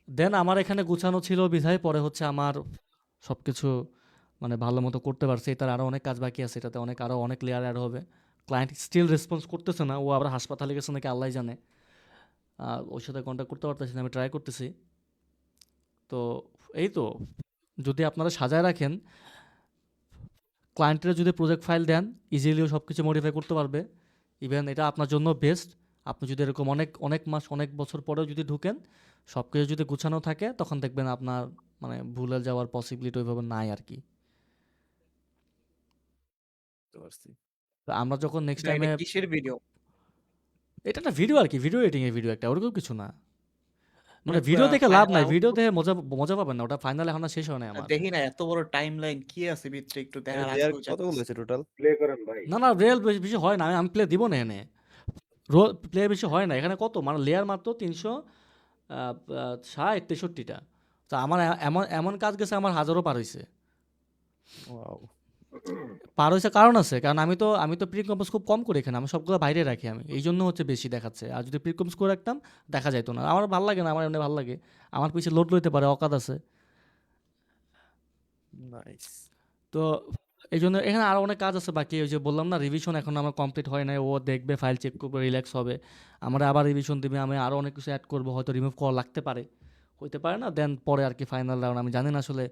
দেন আমার এখানে গুছানো ছিল বিধায় পরে হচ্ছে আমার সবকিছু মানে ভালো মতো করতে পারছি। তার আরও অনেক কাজ বাকি আছে। এটাতে আরও অনেক লেয়ার অ্যাড হবে। ক্লায়েন্ট স্টিল রেসপন্স করতেছে না। ও আবার হাসপাতালে গেছে নাকি আল্লাহই জানে। ওর সাথে কন্ট্যাক্ট করতে পারতেছি না। আমি ট্রাই করতেছি। তো এই তো, যদি আপনারা সাজায় রাখেন, ক্লায়েন্টের যদি প্রজেক্ট ফাইল দেন ইজিলিও সব কিছু মডিফাই করতে পারবে। ইভেন এটা আপনার জন্য বেস্ট। আপনি যদি এরকম অনেক অনেক মাস অনেক বছর পরেও যদি ঢুকেন সব কিছু যদি গুছানো থাকে তখন দেখবেন আপনার মানে ভুলে যাওয়ার পসিবিলিটি ওইভাবে নাই আর কি। বুঝতে পারছি। তো আমরা যখন নেক্সট এটা টাইমে কিসের ভিডিও? এটা একটা ভিডিও আর কি, ভিডিও এডিটিং এর ভিডিও একটা, ওরকম কিছু না। মানে মানে ভিডিও দেখে লাভ ফাইনাল নাই, ভিডিও আউটপুট দেখে মজা পাবেন না, ওটা ফাইনাল এখন আর শেষ হয় নাই আমার। দেখি না, এত বড় টাইমলাইন কি আছে ভিতরে একটু দেখার লেয়ার আগ্রহ কতগুলো জাগতেছে। আছে টোটাল? না রিয়েল বেশি হয় না, আমি প্লে দিব না এনে, প্লে বেশি হয় না এখানে। কত মানে লেয়ার মাত্র 360-63টা। তো আমার এমন এমন কাজ গেছে আমার হাজারও পার হয়েছে। ওয়াও। পার হয়েছে কারণ আছে, কারণ আমি তো প্রি কম্পোজ খুব কম করি এখানে, আমি সবগুলো বাইরে রাখি, আমি এই জন্য হচ্ছে বেশি দেখাচ্ছে। আর যদি প্রি কম্পোজ করে রাখতাম দেখা যাইতো না। আমার ভালো লাগে না, আমার এমনি ভালো লাগে, আমার পিছিয়ে লোড লইতে পারে অকাত আছে। নাইস। তো এই জন্য এখানে আরও অনেক কাজ আছে বাকি। ওই যে বললাম না রিভিশন এখন আমার কমপ্লিট হয় নাই, ও দেখবে ফাইল চেক করবে রিল্যাক্স হবে, আমরা আবার রিভিশন দিবে, আমি আরও অনেক কিছু অ্যাড করবো, হয়তো রিমুভ করা লাগতে পারে, হইতে পারে না। দেন পরে আর কি ফাইনাল রাউন্ড, আমি জানি না আসলে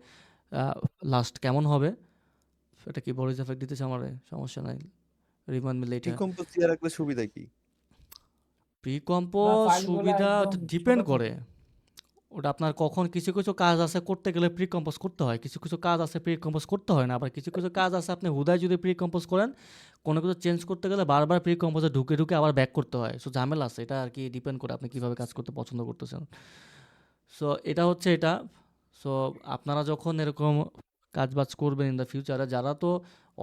লাস্ট কেমন হবে। এটা কি ভয়েস এফেক্ট দিতেছে আমার, সমস্যা নাই, রিমাইন্ড মি লেটার। ডিকম্পোজ দিয়ে রাখলে সুবিধা কি? প্রি না, কম্পোজ ফাইলগুলো সুবিধা একদম ডিপেন্ড ছোট করে, থাকে। ওটা আপনার কখন কিছু কিছু কাজ আছে করতে গেলে প্রি কম্পোজ করতে হয়, কিছু কিছু কাজ আছে প্রি কম্পোজ করতে হয় না, আবার কিছু কিছু কাজ আছে আপনি হুদায় যদি প্রি কম্পোজ করেন কোনো কিছু চেঞ্জ করতে গেলে বারবার প্রি কম্পোজে ঢুকে ঢুকে আবার ব্যাক করতে হয়। সো ঝামেলা আছে, এটা আর কি ডিপেন্ড করে আপনি কীভাবে কাজ করতে পছন্দ করতেছেন। সো এটা হচ্ছে এটা। সো আপনারা যখন এরকম কাজবাজ করবেন ইন দ্য ফিউচারে, যারা তো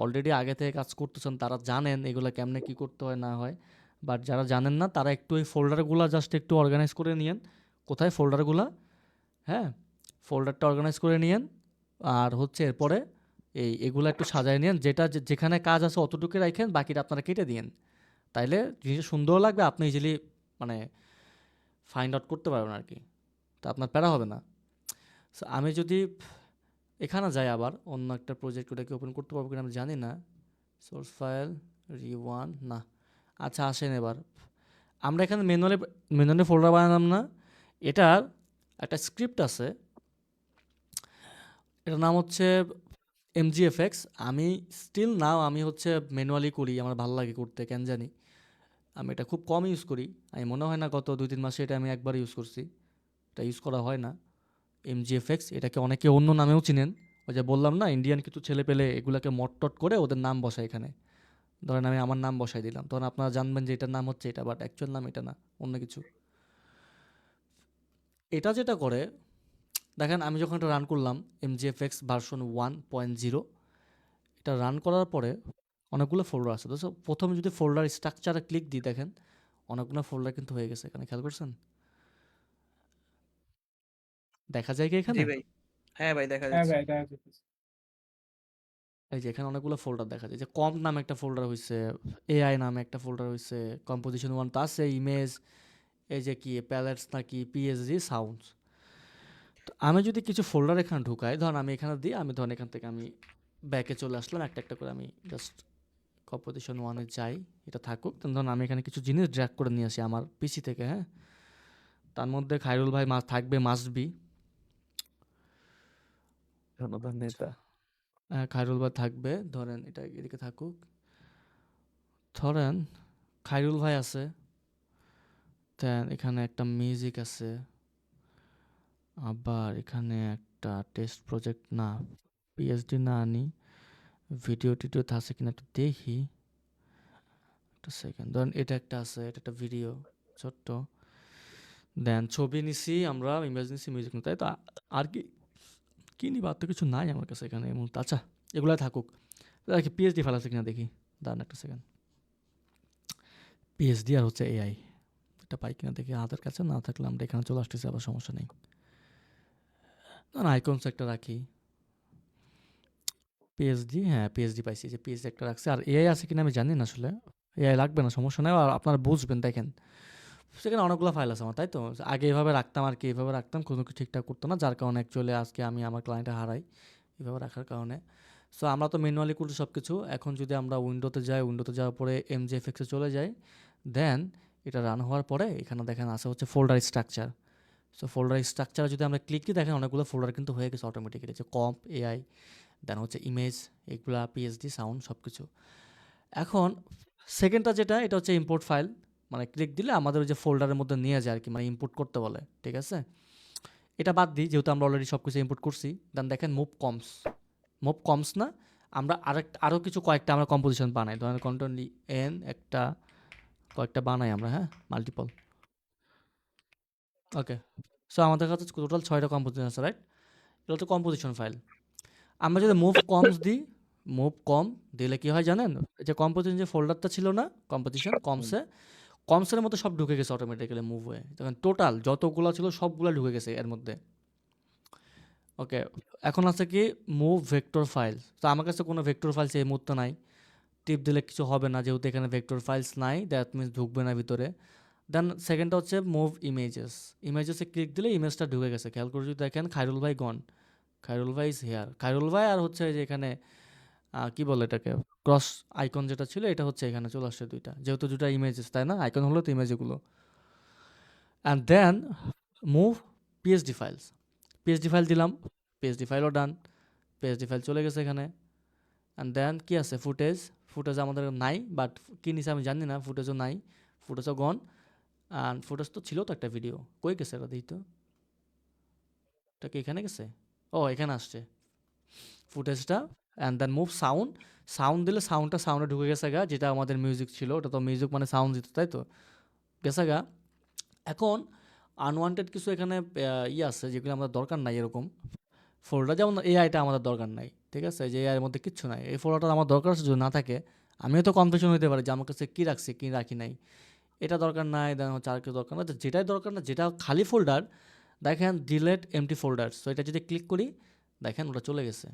অলরেডি আগে থেকে কাজ করতেছেন তারা জানেন এগুলো কেমনে কী করতে হয় না হয়, বাট যারা জানেন না তারা একটু এই ফোল্ডারগুলো জাস্ট একটু অর্গানাইজ করে নিয়েন। কোথায় ফোল্ডারগুলো, হ্যাঁ ফোল্ডারটা অর্গানাইজ করে নিয়েন। আর হচ্ছে এরপরে এগুলো একটু সাজায় নিয়েন, যেটা যেখানে কাজ আছে অতটুকু রাখেন, বাকিটা আপনারা কেটে দিয়েন, তাইলে জিনিসটা সুন্দর লাগবে, আপনি ইজিলি মানে ফাইন্ড আউট করতে পারবেন আর কি, তো আপনার প্যারা হবে না। সো আমি যদি এখানে যাই আবার অন্য একটা প্রজেক্ট, ওটাকে ওপেন করতে পারবো কিনা আমি জানি না। সোর্স ফাইল রি1 না, আচ্ছা আসেন এবার আমরা এখানে ম্যানুয়ালি ফোল্ডার বানালাম না, এটার একটা স্ক্রিপ্ট আছে, এটার নাম হচ্ছে MGFX। আমি স্টিল নাও আমি হচ্ছে ম্যানুয়ালি করি, আমার ভালো লাগে করতে, কেন জানি আমি এটা খুব কম ইউজ করি। আমি মনে হয় না গত 2-3 মাসে এটা আমি একবার ইউজ করছি, এটা ইউজ করা হয় না। MGFX এটাকে অনেকে অন্য নামেও চিনেন, ওই যে বললাম না ইন্ডিয়ান কিছু ছেলে পেলে এগুলাকে মটটট করে ওদের নাম বসায় এখানে, ধরেন আমি আমার নাম বসাই দিলাম, তখন আপনারা জানবেন যে এটার নাম হচ্ছে এটা, বাট অ্যাকচুয়াল নাম এটা না, অন্য কিছু। এটা যেটা করে দেখেন, আমি যখন এটা রান করলাম MGFX ভার্সন 1.0, এটা রান করার পরে অনেকগুলো ফোল্ডার আছে। তো প্রথমে যদি ফোল্ডার স্ট্রাকচারে ক্লিক দিই দেখেন অনেকগুলো ফোল্ডার কিন্তু হয়ে গেছে এখানে, খেয়াল করছেন? দেখা যায় কি জি এখানে? ভাই, হ্যাঁ ভাই দেখা হ্যাঁ যাচ্ছে। ভাই দেখা যাচ্ছে। এই যে এখানে অনেকগুলো ফোল্ডার দেখা যায়, যে কম্প নামে একটা ফোল্ডার হয়েছে, AI নামে একটা ফোল্ডার হয়েছে, কম্পোজিশন 1 তো আছে, ইমেজ, এই যে কি প্যালেটস নাকি PSG সাউন্ডস। তো আমি যদি কিছু ফোল্ডার এখানে ঢুকাই, ধরুন আমি এখানে দিই, আমি ধরুন এখান থেকে আমি ব্যাকে চলে আসলাম, একটা একটা করে আমি জাস্ট কম্পোজিশন 1-এ যাই, এটা থাকুক। ধরুন আমি এখানে কিছু জিনিস ড্র্যাগ করে নিয়ে আসি আমার পিসি থেকে, হ্যাঁ তার মধ্যে খায়রুল ভাই থাকবে মাস্ট বি, জনতার নেতা। খায়রুল ভাই থাকবে, ধরেন এটা এদিকে থাকুক, ধরেন খায়রুল ভাই আছে, দেন এখানে একটা মিউজিক আছে, আবার এখানে একটা টেস্ট প্রজেক্ট না PSD না আনি, ভিডিও টিডিও আছে কিনা একটু দেখি, একটা সেকেন্ড। ধরেন এটা একটা আছে, এটা একটা ভিডিও ছোট্ট, দেন ছবি নিছি আমরা, ইমেজ নিছি, মিউজিক নিই, তাই তো আর কি নিবা, আর তো কিছু নাই আমার কাছে এখানে এই মুহূর্তে। আচ্ছা এগুলো থাকুক, দেখি PSD ফাইল আছে কিনা দেখি, দাঁড়ান একটা সেকেন্ড, PSD আর হচ্ছে AI এটা পাই কিনা দেখি, হাতের কাছে না থাকলে আমরা এখানে চলে আসতেছি, আবার সমস্যা নেই। না আইকনস একটা রাখি, PSD, হ্যাঁ PSD পাইছি, যে PSD একটা রাখছি। আর AI আছে কিনা আমি জানি না আসলে, AI লাগবে না, সমস্যা নেই, আর আপনারা বুঝবেন দেখেন সেখানে অনেকগুলো ফাইল আছে আমার, তাই তো আগে এভাবে রাখতাম আর কি, এইভাবে রাখতাম, কোনো কিছু ঠিকঠাক করতো না, যার কারণে অ্যাকচুয়ালি আজকে আমি আমার ক্লায়েন্টে হারাই এভাবে রাখার কারণে। সো আমরা তো ম্যানুয়ালি করছি সব কিছু, এখন যদি আমরা উইন্ডোতে যাই, উইন্ডোতে যাওয়ার পরে MGFX-এ চলে যাই, দেন এটা রান হওয়ার পরে এখানে দেখেন আছে হচ্ছে ফোল্ডার স্ট্রাকচার। সো ফোল্ডার স্ট্রাকচারে যদি আমরা ক্লিক দিই দেখেন অনেকগুলো ফোল্ডার কিন্তু হয়ে গেছে অটোমেটিক্যালি, যে কম্প AI, দেন হচ্ছে ইমেজ, এগুলা পিএসডি, সাউন্ড সব কিছু। এখন সেকেন্ডটা যেটা, এটা হচ্ছে ইম্পোর্ট ফাইল, মানে ক্লিক দিলে আমাদের ওই যে ফোল্ডারের মধ্যে নিয়ে যায় আর কি, মানে ইম্পোর্ট করতে বলে, ঠিক আছে। এটা বাদ দিই যেহেতু আমরা অলরেডি সব কিছু ইম্পোর্ট করছি। দেন দেখেন মুভ কমস না, আমরা আরও কিছু কয়েকটা আমরা কম্পোজিশন বানাই, ধরেন কন্ট্রোল এন একটা কয়েকটা বানাই আমরা, হ্যাঁ, মাল্টিপল। ওকে, সো আমাদের কাছে টোটাল 6টা কম্পোজিশন আছে, রাইট? এটা হচ্ছে কম্পোজিশন ফাইল। আমরা যদি মুভ কমস দিই, মুভ কম দিলে কি হয় জানেন, এই যে কম্পোজিশন যে ফোল্ডারটা ছিল না, কম্পোজিশন কমসের মধ্যে সব ঢুকে গেছে অটোমেটিক্যালি মুভ হয়ে, তখন টোটাল যতগুলো ছিল সবগুলো ঢুকে গেছে এর মধ্যে। ওকে, এখন আছে কি মুভ ভেক্টর ফাইলস। তো আমার কাছে কোনো ভেক্টর ফাইলস এই মুহূর্তে নাই, টিপ দিলে কিছু হবে না যেহেতু এখানে ভেক্টর ফাইলস নাই, দ্যাট মিনস ঢুকবে না ভিতরে। দেন সেকেন্ডটা হচ্ছে মুভ ইমেজেসে ক্লিক দিলে ইমেজটা ঢুকে গেছে। খেয়াল করে যদি দেখেন খায়রুল ভাই গন, খায়রুল ভাই ইজ হেয়ার, খায়রুল ভাই আর হচ্ছে যে এখানে কি বলে এটাকে, ক্রস আইকন যেটা ছিল এটা হচ্ছে এখানে চলে আসছে দুইটা, যেহেতু দুটা ইমেজেস, তাই না? আইকন হলো তো ইমেজগুলো। And then move PSD file দিলাম, পিএসডি ফাইলও ডান, পিএসডি ফাইল চলে গেছে এখানে। অ্যান্ড দেন কি আছে, ফুটেজ আমাদের নাই, বাট কী নিছে আমি জানি না, ফুটেজও নাই, ফুটেজও গন। অ্যান্ড ফুটেজ তো ছিল তো একটা ভিডিও, কই গেছে এটা দিই তো, এটা কি এখানে গেছে? ও এখানে আসছে ফুটেজটা। অ্যান্ড দেন মুভ সাউন্ড দিলে সাউন্ডে ঢুকে গেছে গা, যেটা আমাদের মিউজিক ছিল, ওটা তো মিউজিক মানে সাউন্ড দিত, তাই তো গেছে গা। এখন আনওয়ান্টেড কিছু এখানে আছে যেগুলো আমাদের দরকার নাই, এরকম ফোল্ডার, যেমন এআইটা আমাদের দরকার নাই, ঠিক আছে, যে এআইয়ের মধ্যে কিচ্ছু নাই, এই ফোল্ডারটা আমার দরকার আছে, যদি না থাকে আমিও তো কনফিউশন হতে পারি যে আমার কাছে কী রাখছি কী রাখি নাই, এটা দরকার নাই, দেন হচ্ছে আর কিছু দরকার না, যেটাই দরকার না, যেটা খালি ফোল্ডার, দেখেন ডিলেট এমটি ফোল্ডার, সো এটা যদি ক্লিক করি দেখেন ওটা চলে গেছে,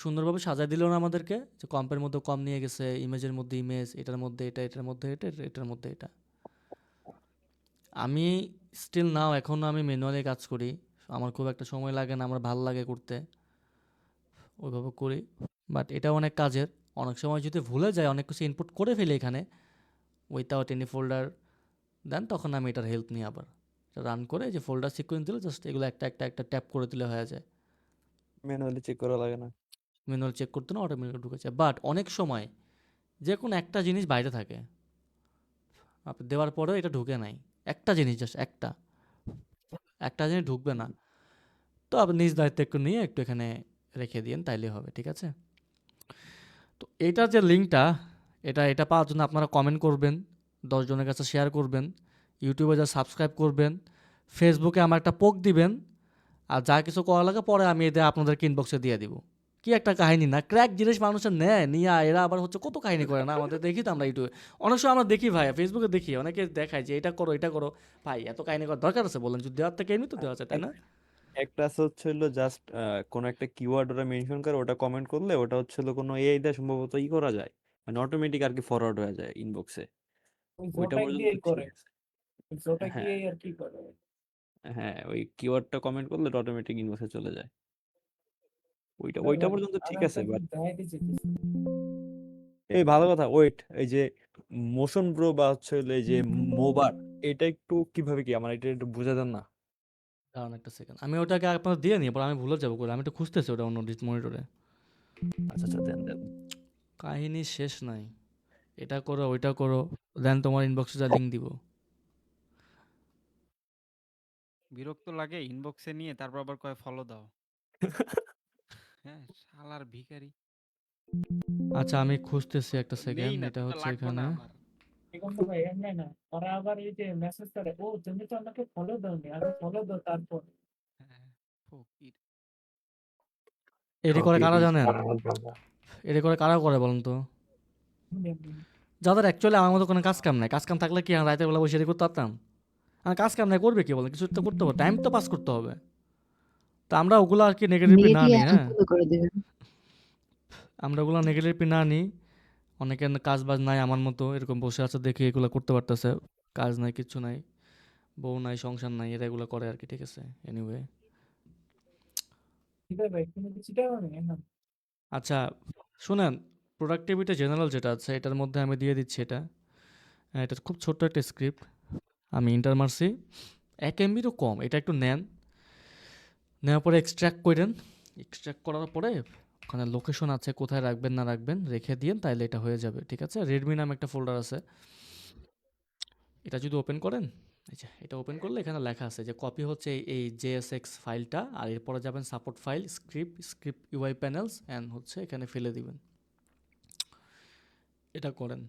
সুন্দরভাবে সাজায় দিল না আমাদেরকে, যে কম্পের মধ্যে কম নিয়ে গেছে, ইমেজের মধ্যে ইমেজ, এটার মধ্যে এটা, এটার মধ্যে এটা, এটার মধ্যে এটা। আমি স্টিল নাও এখনও আমি ম্যানুয়ালি কাজ করি, আমার খুব একটা সময় লাগে না, আমার ভালো লাগে করতে, ওইভাবে করি। বাট এটা অনেক কাজের, অনেক সময় যদি ভুলে যায় অনেক কিছু ইনপুট করে ফেলি এখানে উইথাউট এনি ফোল্ডার, দেন তখন আমি এটার হেল্প নিই, আবার রান করে যে ফোল্ডার সিকোয়েন্স দিলে জাস্ট এগুলো একটা ট্যাপ করে দিলে হয়ে যায়, ম্যানুয়ালি চেক করা লাগে না। ম্যানুয়াল চেক করতে না, অটোমেটিক ঢুকে যায়। বাট অনেক সময় যে কোনো একটা জিনিস বাইরে থাকে, আপনি দেওয়ার পরেও এটা ঢুকে নাই, একটা জিনিস জাস্ট একটা জিনিস ঢুকবে না, তো আপনি নিজ দায়িত্ব একটু নিয়ে একটু এখানে রেখে দিন, তাইলে হবে, ঠিক আছে। তো এইটার যে লিঙ্কটা, এটা পাওয়ার জন্য আপনারা কমেন্ট করবেন, 10 জনের কাছে শেয়ার করবেন, ইউটিউবে যা সাবস্ক্রাইব করবেন, ফেসবুকে আমার একটা পোক দিবেন, আর যা কিছু করা লাগে পরে আমি এটা আপনাদেরকে ইনবক্সে দিয়ে দিব। কি একটা কাহিনী না, ক্র্যাক জিনিস মানুষের নেয় নিয়ে এরা আবার হচ্ছে কত কাহিনী করে না, আমাদের দেখি তো আমরা ইউটিউবে অনেক সময় আমরা দেখি ভাই, ফেসবুকে দেখি অনেকে দেখায় যে এটা করো ভাই, এত কাহিনী করার দরকার আছে বলেন, যদি দেওয়ার থেকে এমনি তো দেওয়া যায়, তাই না? একটা আছে হচ্ছে হলো জাস্ট কোন একটা কিওয়ার্ড ওরা মেনশন করে, ওটা কমেন্ট করলে ওটা হচ্ছে হলো কোনো এআই দিয়ে সম্ভবত করা যায়, মানে অটোমেটিক আর কি ফরওয়ার্ড হয়ে যায় ইনবক্সে, ওইটা পর্যন্ত ঠিক আছে। হ্যাঁ হ্যাঁ, ওই কিওয়ার্ডটা কমেন্ট করলে অটোমেটিক ইনবক্সে চলে যায়, ওইটা পর্যন্ত ঠিক আছে। বাট এই ভালো কথা, ওয়েট, এই যে মোশন ব্রো বা হচ্ছে হলো এই যে মোবার, এটা একটু কিভাবে কি আমার এটা একটু বুঝা দেন না? কারণ একটা সেকেন্ড আমি ওটাকে আপনার দিয়ে নিই, পর আমি ভুলে যাবো করে, আমি একটু খুঁজতেছি ওটা অন্য মনিটরে, আচ্ছা দেন। কাহিনী শেষ নাই, এটা করো ওইটা করো, দেন তোমার ইনবক্সে যা লিঙ্ক দিব। বিরক্ত লাগে ইনবক্সে নিয়ে, তারপর আবার কয় ফলো দাও। হ্যাঁ, শালার ভিখারি। আচ্ছা আমি খুঁজতেছি একটা নেই সেকেন্ড, না, এটা তো হচ্ছে লাগবো না এখানে, আমার। ভাই এমনি না, ওরা আবার এই যে মেসেজ করে, ও তুমি তো আমাকে ফলো দাওনি, আমি ফলো দাও তারপর। হ্যাঁ, ফকির। এটি করে কারা জানেন, এটি করে কারা করে বলেন তো, যাদের অ্যাকচুয়ালি আমার মতো কোনো কাজ কাম নাই, কাজ কাম থাকলে কি রাতের বেলা বসে এটি করতে পারতাম, আর কাজ কাম নাই করবে কি বলেন, কিছু তো করতে হবে, টাইম তো পাস করতে হবে, তো আমরা ওগুলো আর কি নেগেটিভলি না নিই, হ্যাঁ আমরা ওগুলো নেগেটিভলি না নিই, অনেকের কাজ বাজ নাই আমার মতো এরকম বসে আছে দেখি এগুলো করতে পারতেছে, কাজ নাই কিচ্ছু নাই, বউ নাই সংসার নাই, এরা এগুলো করে আর কি, ঠিক আছে। এনিওয়ে আচ্ছা শুনেন, প্রোডাক্টিভিটি জেনারেল যেটা আছে এটার মধ্যে আমি দিয়ে দিচ্ছি এটা, এটা খুব ছোট্ট একটা স্ক্রিপ্ট, আমি ইন্টার মারছি, 1 MB-রও কম, এটা একটু নেওয়ার পরে এক্সট্র্যাক্ট করেন, এক্সট্রাক্ট করার পরে ওখানে লোকেশন আছে কোথায় রাখবেন না রাখবেন রেখে দিয়েন, তাইলে এটা হয়ে যাবে। ঠিক আছে, রেডমি নামে একটা ফোল্ডার আছে, এটা যদি ওপেন করেন, এই যে এটা ওপেন করলে এখানে লেখা আছে যে কপি হচ্ছে এই JSX ফাইলটা, আর এরপরে যাবেন support file, script UI panels and হচ্ছে এখানে ফেলে দিবেন। এটা করেন।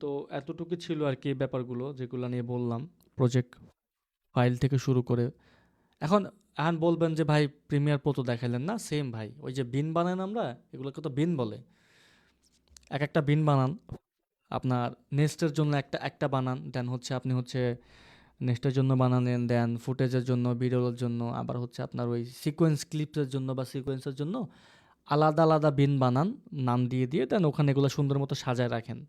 তো এতটুকু ছিল আর কি ব্যাপারগুলো যেগুলো নিয়ে বললাম, প্রজেক্ট ফাইল থেকে শুরু করে। এখন এখন বলবেন যে ভাই প্রিমিয়ার প্রো তো দেখাইলেন না, সেম ভাই ওই যে বিন বানান আমরা, এগুলোকে তো বিন বলে, এক একটা বিন বানান। আপনার নেক্সটের জন্য একটা বানান, দেন হচ্ছে আপনি হচ্ছে নেক্সটের জন্য বানালেন, দেন ফুটেজের জন্য, ভিডিওর জন্য, আবার হচ্ছে আপনার ওই সিকোয়েন্স ক্লিপসের জন্য বা সিকোয়েন্সের জন্য আলাদা আলাদা বিন বানান, নাম দিয়ে দিয়ে দেন ওখানে এগুলো সুন্দর মতো সাজায় রাখেন।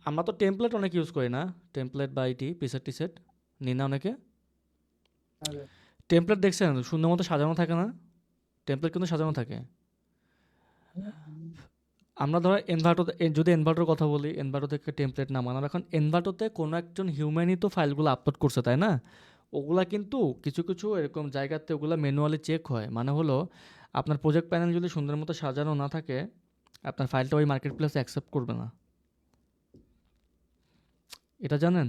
আমরা তো টেমপ্লেট অনেক ইউজ করি না, টেমপ্লেট বা এটি প্রিসেট টিসেট নিই না অনেকে। টেমপ্লেট দেখছেন সুন্দর মতো সাজানো থাকে না, টেমপ্লেট কিন্তু সাজানো থাকে। আমরা ধরো এনভার্টোতে, যদি এনভার্টোর কথা বলি, এনভার্টো থেকে টেমপ্লেট নামানো, এখন এনভার্টোতে কোনো একজন হিউম্যানই তো ফাইলগুলো আপলোড করছে, তাই না? ওগুলা কিন্তু কিছু কিছু এরকম জায়গাতে ওগুলা ম্যানুয়ালি চেক হয়, মানে হলো আপনার প্রজেক্ট প্যানেল যদি সুন্দর মতো সাজানো না থাকে আপনার ফাইলটা ওই মার্কেট প্লেসে অ্যাকসেপ্ট করবে না, এটা জানেন?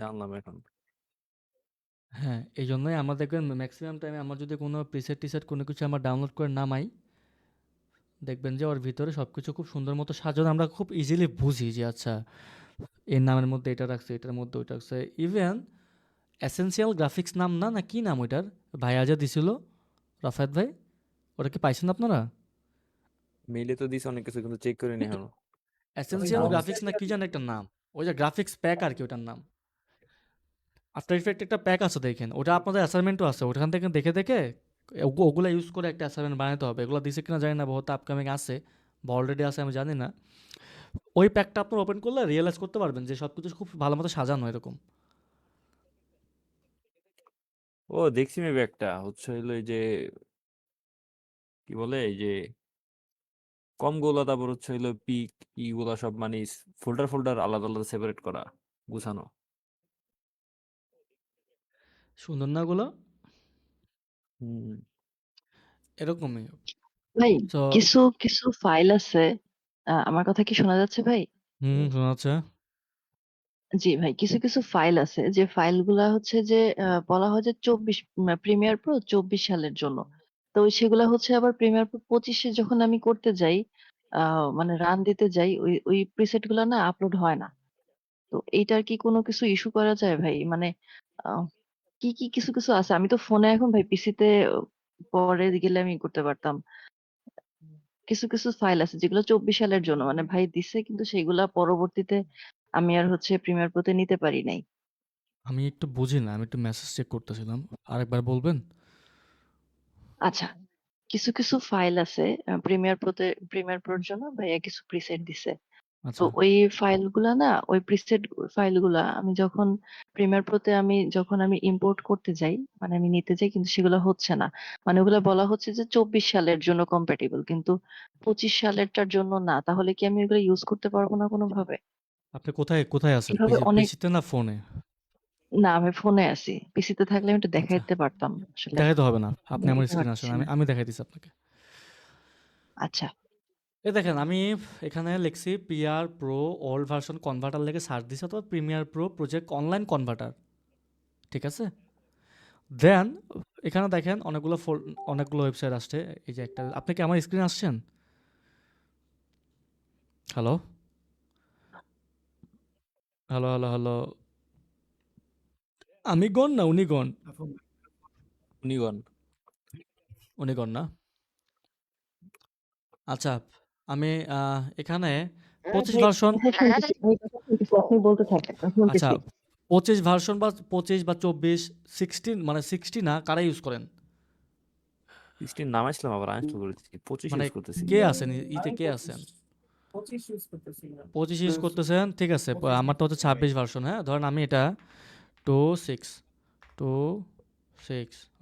জানলাম এখন। হ্যাঁ, এই জন্যই আমার দেখবেন ম্যাক্সিমাম টাইমে আমার যদি কোনো প্রিসেট টিসেট কোনো কিছু আমার ডাউনলোড করে নামাই, দেখবেন যে ওর ভিতরে সব কিছু খুব সুন্দর মতো সাজানো, আমরা খুব ইজিলি বুঝি যে আচ্ছা এর নামের মধ্যে এটা রাখছে, এটার মধ্যে ওইটা রাখছে। ইভেন এসেনশিয়াল গ্রাফিক্স নাম না, না কি নাম ওইটার, ভাই আজা দিছিল রাফায়েত ভাই, ওটা কি পাইছেন আপনারা? মেইলে তো দিছে অনেক কিছু, কিন্তু চেক করিনি এখনো। এসেনশিয়াল গ্রাফিক্স না কি জানি একটা নাম, ওই যে গ্রাফিক্স প্যাক আর কি ওটার নাম। আফটার ইফেক্ট একটা প্যাক আছে দেখেন, ওটা আপনাদের অ্যাসাইনমেন্টও আছে, ওখান থেকে দেখে দেখে ওগুলো ইউজ করে একটা অ্যাসাইনমেন্ট বানাতে হবে। এগুলো দিছে কিনা জানি না, বহুত আপকামিং আছে বা অলরেডি আছে আমি জানি না। ওই প্যাকটা আপনার ওপেন করলে রিয়েলাইজ করতে পারবেন যে সব কিছু খুব ভালো মতো সাজানো এরকম। ও দেখছি মেবি একটা হচ্ছে হইলো এই যে কি বলে, এই যে কমগুলো, তারপর হচ্ছে হইলো পিক ইগুলা সব মানে ফোল্ডার ফোল্ডার আলাদা আলাদা সেপারেট করা, গুছানো। সুন্দর না ওগুলো? হুম। এরকমই। ভাই তো কিছু কিছু ফাইল আছে, আমার কথা কি শোনা যাচ্ছে ভাই? শোনা যাচ্ছে। জি ভাই, কিছু কিছু ফাইল আছে যে ফাইলগুলা হচ্ছে যে বলা হয় যে 24 প্রিমিয়ার প্রো 24 সালের জন্য। তো সেগুলা হচ্ছে আবার প্রিমিয়ার প্রো 25 যখন আমি করতে যাই, মানে রান দিতে যাই, ওই ওই প্রিসেট গুলা না আপলোড হয় না। তো এইটার কি কোনো কিছু ইস্যু করা যায় ভাই? মানে আহ, কি কি কিছু কিছু আছে, আমি তো ফোনে এখন ভাই, পিসিতে পরে গেলে আমি করতে পারতাম। কিছু কিছু ফাইল আছে যেগুলো 24 সালের জন্য, মানে ভাই দিছে কিন্তু সেগুলা পরবর্তীতে আমি আর হচ্ছে প্রিমিয়ার প্রোতে নিতে পারি নাই। আমি একটু বুঝি না, আমি একটু মেসেজ চেক করতেছিলাম, আরেকবার বলবেন? আচ্ছা, কিছু কিছু ফাইল আছে প্রিমিয়ার প্রোর জন্য ভাইয়া কিছু প্রিসেট দিছে। তো আচ্ছা, ওই ফাইলগুলা না, ওই প্রিসেট ফাইলগুলা আমি যখন প্রিমিয়ার প্রোতে যখন আমি ইম্পোর্ট করতে যাই, মানে আমি নিতে যাই, কিন্তু সেগুলো হচ্ছে না। মানে ওগুলা বলা হচ্ছে যে 24 সালের জন্য কম্প্যাটিবল, কিন্তু 25 সালেরটার জন্য না। তাহলে কি আমি এগুলো ইউজ করতে পারবো না কোনোভাবে? আপনি কোথায় কোথায় আছেন, এভাবে অনেক, পিসিতে না ফোনে? না আমি ফোনে আছি, পিসিতে থাকলে আমি একটু আচ্ছা, দেখাইতে পারতাম আসলে। দেখাইতে হবে না, আপনি আমার দেখাতে স্ক্রিন আসেন, পারতেছি আমি না। আমি দেখাই দিচ্ছি আপনাকে। আচ্ছা, এই দেখেন আমি এখানে লিখছি PR pro old version converter লেগে সার্চ দিছি, অথবা Premiere Pro project online converter, ঠিক আছে? দেন এখানে দেখেন অনেকগুলো ওয়েবসাইট আসছে। এই যে একটা, আপনি কি আমার স্ক্রিন আসছেন? হ্যালো হ্যালো হ্যালো হ্যালো, আমি গণ না উনি গণ? উনিগন। উনি গণ না? আচ্ছা, আমি এখানে 25 ভাই ভার্সন, কথা শুনতেছি, ভাই কথা শুনতেছি, আপনি বলতে থাকেন, আমি আচ্ছা শুনতেছি। 25 ভার্সন বা 25 বা 24 16, মানে 60 না, কারা ইউজ করেন? 16 নামাইছিলাম, আবার আনইনস্টল করে দিচ্ছি। 25 মানে ইউজ করতেছি। কে আছেন ইতে, কে আছেন? 25 ইউজ করতেছেন, ঠিক আছে। আমারটা হচ্ছে 26 ভার্সন। হ্যাঁ, ধরেন আমি এটা 26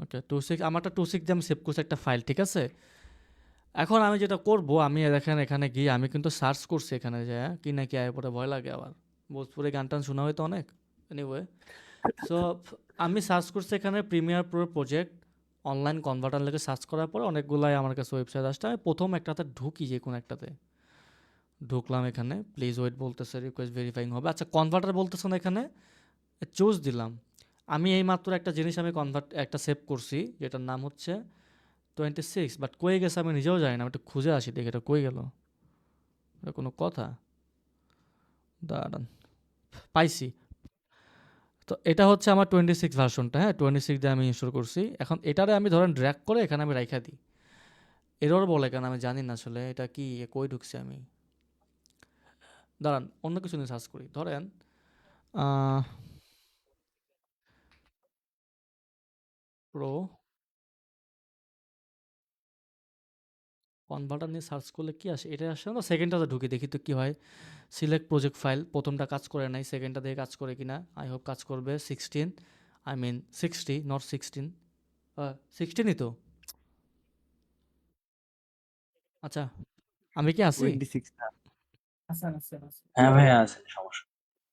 ওকে 26, আমারটা 26 দিয়ে আমি সেভ করছি একটা ফাইল, ঠিক আছে? এখন আমি যেটা করব, আমি দেখেন এখানে গিয়ে আমি কিন্তু সার্চ করছি এখানে যে কি না কি আয় পরে ভয় লাগে, আবার ভোজপুরি গান টান শোনা হয়তো অনেক, এনিওয়ে। সো আমি সার্চ করছি এখানে Premiere Pro project online converter লেগে সার্চ করার পরে অনেকগুলাই আমার কাছে ওয়েবসাইট আসছে। আমি প্রথম একটাতে ঢুকি, যে কোনো একটাতে ঢুকলাম। এখানে প্লিজ ওয়েট বলতেছে, রিকোয়েস্ট ভেরিফাইং হবে। আচ্ছা কনভার্টার বলতেছে না, এখানে চুজ দিলাম। আমি এই মাত্র একটা জিনিস আমি একটা সেভ করছি, যেটার নাম হচ্ছে 26, বাট কই গেছে আমি নিজেও জানি না। আমি একটু খুঁজে আসি দেখি এটা কই গেল। এটা কোনো কথা? দাঁড়ান, পাইছি। তো এটা হচ্ছে আমার 26 ভার্সনটা। হ্যাঁ, 26 দিয়ে আমি ইনস্টল করছি। এখন এটারে আমি ধরেন ড্র্যাগ করে এখানে আমি রাইখা দিই। এরর বলে কেন আমি জানি না আসলে এটা কি, কই ঢুকছি আমি। দাঁড়ান অন্য কিছু নিয়ে সার্চ করি। ধরেন প্রো কনভার্টার নিয়ে সার্চ করলে কি আসে? এটা আসে না। সেকেন্ডটাতে ঢুকে দেখি তো কি হয়। সিলেক্ট প্রজেক্ট ফাইল, প্রথমটা কাজ করে নাই, সেকেন্ডটা দিয়ে কাজ করে কিনা। আই হোপ কাজ করবে। 16, আই মিন 60, নট 16, 16ই তো। আচ্ছা আমি কি আছি? 26 না। হ্যাঁ ভাইয়া আছে, সমস্যা।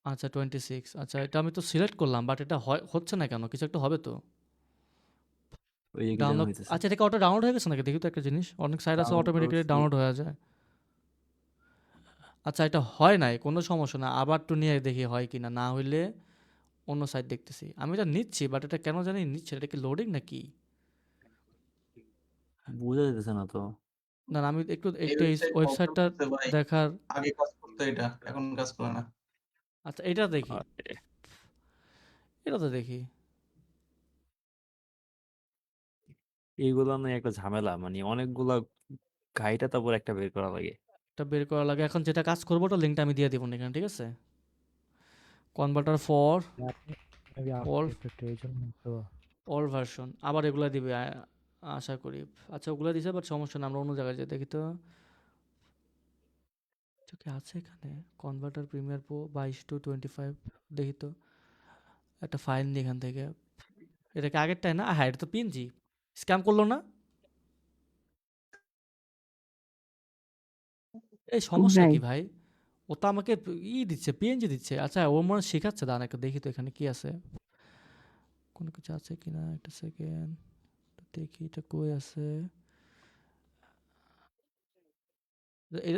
আচ্ছা 26। আচ্ছা এটা আমি তো সিলেক্ট করলাম, বাট এটা হচ্ছে না কেন? কিছু একটা হবে তো। ওই যে কি যেন ডাউনলোড, হইতেছে। আচ্ছা এটা কি অটো ডাউনলোড হয়ে গেছে নাকি? দেখি তো একটা জিনিস। অনেক সাইট আছে অটোমেটিক্যালি ডাউনলোড হয়ে যায়। আচ্ছা এটা হয় নাই, কোনো সমস্যা না। আবার একটু নিয়ে দেখি হয় কিনা। না হইলে অন্য সাইট দেখতেছি। আমি এটা নিচ্ছি, বাট এটা কেন জানি নিচ্ছে। এটা কি লোডিং নাকি? বোঝা যাইতেছে না তো। না আমি একটু এই একটু এই ওয়েবসাইট প্রবলেম ওয়েবসাইটটা করছে ভাই। দেখার। আগে কাজ করতো এটা, এখন কাজ করে না। আচ্ছা এটা দেখি, আরে, এটা তো দেখি। এইগুলা নিয়ে একটা ঝামেলা, মানে অনেকগুলা গাইডা তারপর একটা বের করা লাগে। এটা বের করা লাগে। এখন যেটা কাজ করবো ওটা লিঙ্কটা আমি দিয়ে দিব না এখানে, ঠিক আছে? কনভার্টার ফর অল ভার্সন, আবার এগুলা দিবে আশা করি। আচ্ছা ওগুলা দিছে, বাট সমস্যা না, আমরা অন্য জায়গায় যাই দেখি তো। এটা কি আছে এখানে? কনভার্টার প্রিমিয়ার প্রো 22/25, দেখি তো একটা ফাইল নিই এখান থেকে। এটা কি আগেরটাই না? হ্যাঁ এটা তো পিএনজি। স্ক্যাম করলো না? এই সমস্যা কি ভাই? ও তো আমাকে দিচ্ছে, পিএনজি দিচ্ছে। আচ্ছা ও মনে হয় শেখাচ্ছে। দাঁড়ান একটা দেখি তো এখানে কি আছে, কোনো কিছু আছে কিনা। একটা সেকেন্ড দেখি এটা কই আছে।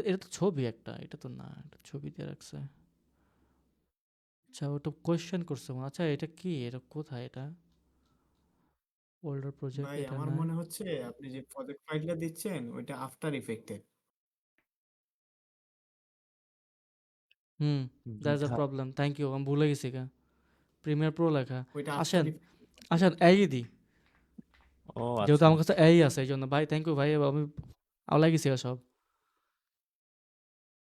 এটা তো ছবি একটা, এটা তো না, এটা ছবি দিয়ে রাখছে। আচ্ছা ওটা কোয়েশ্চেন করছে মনে হয়। আচ্ছা এটা কি, এটা কোথায়? এটা ওল্ডার প্রজেক্ট, ভাই এটা আমার নাই। মনে হচ্ছে আপনি যে প্রজেক্ট ফাইলটা দিচ্ছেন ওইটা আফটার ইফেক্টের। দ্যাটস আ বিধায় প্রবলেম। থ্যাংক ইউ, আমি ভুলে গেছি গা। প্রিমিয়ার প্রো লেখা। ওইটা আসেন আফটার আসেন এই দিই, ও যেহেতু আচ্ছা। আমার কাছে এই আছে এই জন্য। ভাই থ্যাংক ইউ ভাই, আমি আওলাই গেছি গা সব।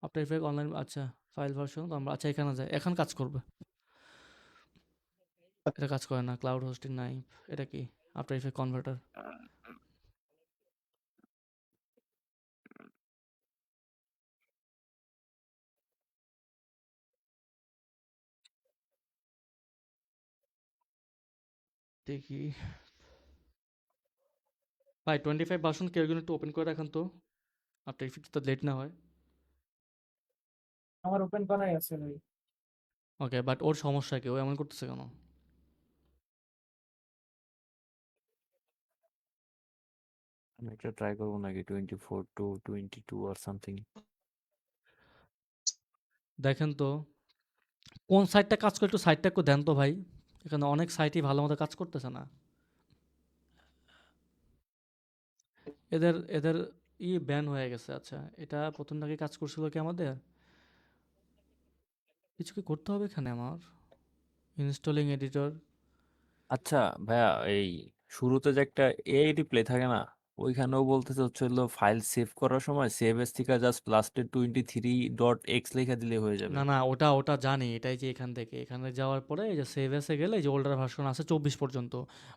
আফটার ইফেক্ট অনলাইন, আচ্ছা ফাইল ভার্সন আমরা, আচ্ছা এখানে যাই, এখন কাজ করবে। এটা কাজ করে না, ক্লাউড হোস্টিং নাই। এটা কি? After effect converter. দেখি ভাই 25 ভার্সন কেউ একটু ওপেন করে রাখেন তো, আফটার ইফেক্ট তো লেট না হয়। আমার ওপেন করাই আছে ভাই। ওকে, বাট ওর সমস্যা কি? ও এমন করতেছে কেন? আমি একটা ট্রাই করবো নাকি 24 to 22 or something। দেখেন তো কোন সাইটটা কাজ করে, একটু সাইটটা একটু দেন তো ভাই। এখানে অনেক সাইটই ভালো মতো কাজ করতেছে না। এদের এদের ব্যান হয়ে গেছে। আচ্ছা এটা প্রথম নাকি কাজ করছিল কি আমাদের? কিছু কি করতে হবে এখানে আমার? Installing editor. আচ্ছা ভাইয়া, এই শুরুতে যে একটা এআই রিপ্লে থাকে না, ওইখানেও বলতেছে হচ্ছে হলো ফাইল সেভ করার সময় সেভ এস থেকে জাস্ট লাস্টে 23.x লেখা দিলে হয়ে যাবে। না না ওটা ওটা জানি। এটাই যে এখান থেকে এখানে যাওয়ার পরে এই যে সেভ এসে গেলে এই যে ওল্ডার ভার্সন আছে 24 পর্যন্ত।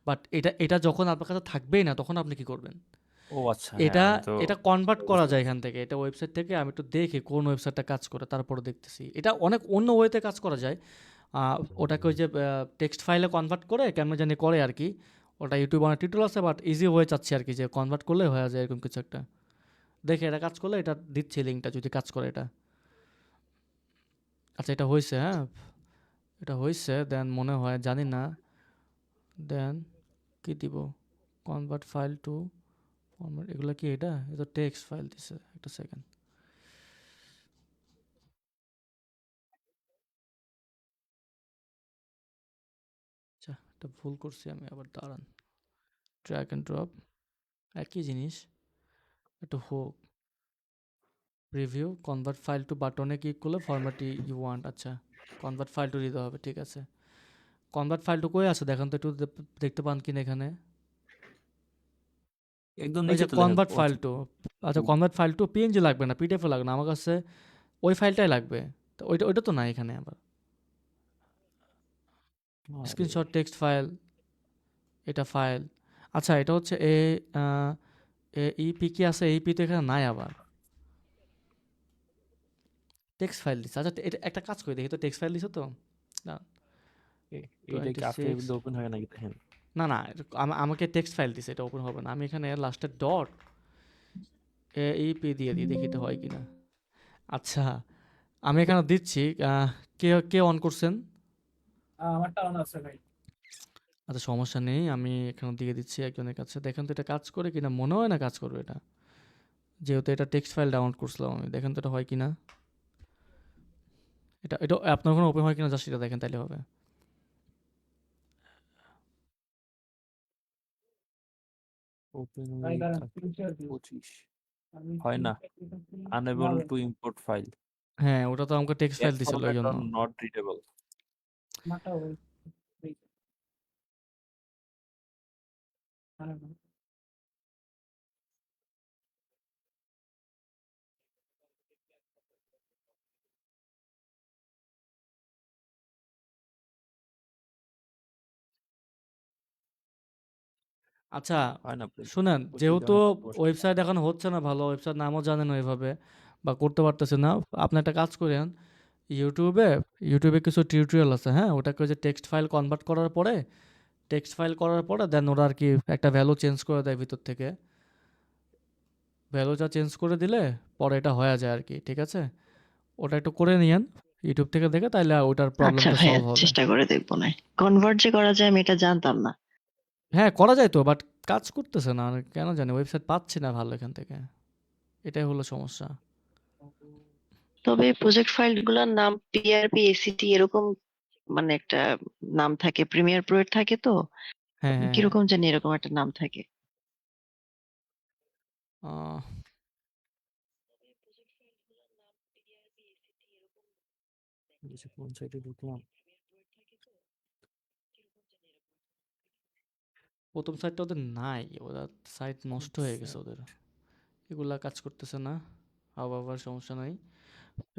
বাট এটা এটা যখন আপনার কাছে থাকবেই না তখন আপনি কি করবেন? ও আচ্ছা, হ্যাঁ এটা আমি তো এটা কনভার্ট করা বুঝতে যায় পারছি। এখান থেকে। এটা ওয়েবসাইট থেকে আমি একটু দেখি কোন ওয়েবসাইটটা কাজ করে, তারপরে দেখতেছি। এটা অনেক অন্য ওয়েতে কাজ করা যায়। ওটাকে ওই যে টেক্সট ফাইলে কনভার্ট করে কেমন জানি করে আর কি। ওটা ইউটিউবে অনেক টিউটোরিয়াল আছে, বাট ইজি হয়ে চাচ্ছি আর কি, যে কনভার্ট করলে হয়ে যায় এরকম কিছু একটা। দেখে এটা কাজ করলে এটা দিচ্ছি লিঙ্কটা, যদি কাজ করে এটা। আচ্ছা এটা হয়েছে, হ্যাঁ এটা হয়েছে। দেন মনে হয়, জানি না। দেন কি দিব, কনভার্ট ফাইল টু ফরম্যাট, এগুলা কি? এটা তো টেক্সট ফাইল দিছে, একটা সেকেন্ড। আচ্ছা, একটা ভুল করছি আমি, আবার দাঁড়ান। ড্র্যাগ এন্ড ড্রপ, একই জিনিস, একটু হোক। প্রিভিউ, কনভার্ট ফাইল টু বাটনে ক্লিক করলে ফরম্যাট ইউ ওয়ান্ট। আচ্ছা, কনভার্ট ফাইল টু দিতে হবে, ঠিক আছে। কনভার্ট ফাইল টু কই আছে দেখেন তো, একটু দেখতে পান কিনা এখানে? একদম ওই নিচে যে তো দেখেন কনভার্ট ফাইল টু। আচ্ছা, কনভার্ট ফাইল টু পিএনজি লাগবে না, পিডিএফ লাগবে না, আমার কাছে ওই ফাইলটাই লাগবে। তো ওইটা তো নাই এখানে। আবার স্ক্রিনশট টেক্সট ফাইল, এটা ফাইল। আচ্ছা, এটা হচ্ছে ইপি কি আছে? ইপি তো এখানে নাই, আবার টেক্সট ফাইল দিচ্ছে। আচ্ছা, এটা একটা কাজ করে দেখি তো, টেক্সট ফাইল দিছে তো না? এইটা কি আপনি 26 ওপেন হয় নাকি দেখেন? না না, আমাকে টেক্সট ফাইল দিছে, এটা ওপেন হবে না। আমি এখানে লাস্টে ডট এইপি দিয়ে দিই, দেখি তো হয় কিনা। আচ্ছা, আমি এখানে দিচ্ছি। কে কে অন করছেন? আমারটা অন আছে ভাই। আচ্ছা, সমস্যা নেই, আমি এখানে দিয়ে দিচ্ছি একজনের কাছে। দেখেন তো এটা কাজ করে কিনা, মনে হয় না কাজ করবে এটা, যেহেতু এটা টেক্সট ফাইল ডাউনলোড করছিলাম আমি। দেখেন তো এটা হয় কিনা, এটা এটা আপনার ওখানে ওপেন হয় কিনা, জাস্ট এটা দেখেন, তাইলে হবে। ওপেন ভাই উইথ দাঁড়ান, screenshot দিই। 25 আমি হয় না, screenshot দিচ্ছি। আনএবল না টু ইম্পোর্ট ফাইল, হ্যাঁ, ওটা তো আমাকে টেক্সট ফাইল টেক্সট দিছিল এই ফরম্যাট জন্য। Or not readable. আমারটা ওই এই দাঁড়ান। আচ্ছা, হয় না প্লিজ, শুনেন, 25 যেহেতু জনের বসে। ওয়েবসাইট এখন হচ্ছে না ভালো, ওয়েবসাইট নামও জানেন ওইভাবে, বা করতে পারতেছে না, আপনি একটা কাজ করেন, ইউটিউবে কিছু টিউটোরিয়াল আছে, হ্যাঁ, ওটাকে ওই যে টেক্সট ফাইল কনভার্ট করার পরে, দেন ওরা আর কি একটা ভ্যালু চেঞ্জ করে দেয় ভিতর থেকে। ভ্যালুটা চেঞ্জ করে দিলে পরে এটা হয়ে যায় আর কি, ঠিক আছে? ওটা একটু করে নিয়েন ইউটিউব থেকে দেখে, তাইলে ওটার আচ্ছা প্রবলেমটা ভাইয়া, সলভ হবে। চেষ্টা করে দেখবো না। কনভার্ট যে করা যায় আমি এটা জানতাম না। হ্যাঁ, করা যায় তো, বাট কাজ করতেছে না, আমি কেন জানি ওয়েবসাইট পাচ্ছি না ভালো এখান থেকে, এটাই হলো সমস্যা। তবে প্রজেক্ট ফাইলগুলোর নাম পিআরপি, এসিটি এরকম মানে একটা নাম থাকে, প্রিমিয়ার প্রো এর থাকে তো হ্যাঁ হ্যাঁ হ্যাঁ। কিরকম জানি এরকম একটা নাম থাকে। আহ, কোন সাইটে ঢুকলাম? প্রথম সাইটটা ওদের নাই, ওদের সাইট নষ্ট হয়ে গেছে ওদের, এগুলা কাজ করতেছে না। আবার সমস্যা নাই,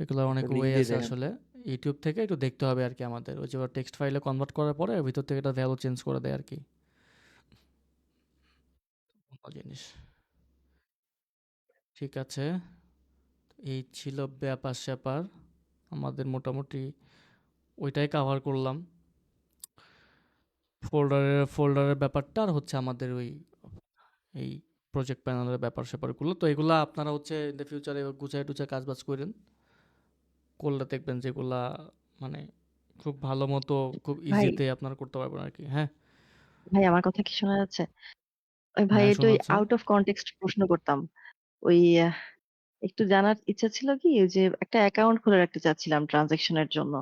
এগুলোর অনেক লিঙ্ক ওয়ে দিয়ে আছে দেখেন। আসলে। ইউটিউব থেকে একটু দেখতে হবে আর কি আমাদের, ওই যে টেক্সট ফাইলে কনভার্ট করার পরে ভিতর থেকে এটা ভ্যালু চেঞ্জ করে দেয় আর কি, ভালো জিনিস। ঠিক আছে, এই ছিল ব্যাপার স্যাপার, আমাদের মোটামুটি ওইটাই কাভার করলাম। ফোল্ডারের ব্যাপারটা, আর হচ্ছে আমাদের ওই এই প্রজেক্ট প্যানেলের ব্যাপার স্যাপারগুলো। তো এগুলা আপনারা হচ্ছে ইন দ্য ফিউচারে গুছায় টুছায় কাজবাজ করেন, করলে দেখবেন যেগুলা মানে খুব ভালো মতো, খুব ভাই ইজিতে আপনারা করতে পারবেন আর কি। হ্যাঁ ভাই আমার কথা কি শোনা যাচ্ছে? ওই ভাই হ্যাঁ, একটু শোনা যাচ্ছে। আউট অফ কনটেক্সট প্রশ্ন করতাম। ওই একটু জানার ইচ্ছা ছিল কি, ওই যে একটা অ্যাকাউন্ট খোলা রাখতে চাচ্ছিলাম ট্রানজাকশনের জন্য।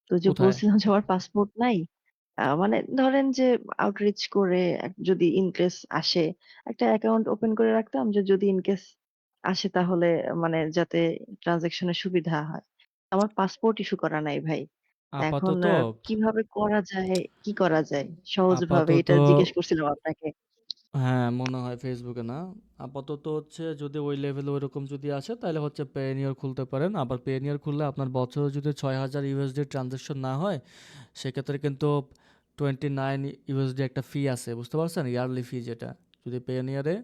তো যে কোথায়? বলছিলাম যে আমার পাসপোর্ট নাই, মানে ধরেন যে আউটরিচ করে যদি ইনকেস আসে, একটা অ্যাকাউন্ট ওপেন করে রাখতাম যে যদি ইনকেস আসে তাহলে মানে যাতে ট্রানজাকশনের সুবিধা হয়। আমার পাসপোর্ট ইস্যু করা নাই ভাই। এখন আপাতত কিভাবে করা যায়, কি করা যায় সহজভাবে, আপাতত এটা জিজ্ঞেস করছিলাম আপনাকে। হ্যাঁ, মনে হয় ফেসবুকে না। আপাতত হচ্ছে যদি ওই লেভেলে ওইরকম যদি আসে, তাহলে হচ্ছে পেনিয়ার খুলতে পারেন। আবার পেনিয়ার খুললে আপনার বছরে যদি ৬,০০০ ইউএসডি ট্রানজাকশন না হয়, সেক্ষেত্রে কিন্তু 29 ইউএসডি একটা ফি আছে, বুঝতে পারছেন? ইয়ারলি ফি যেটা, যদি পেনিয়ারে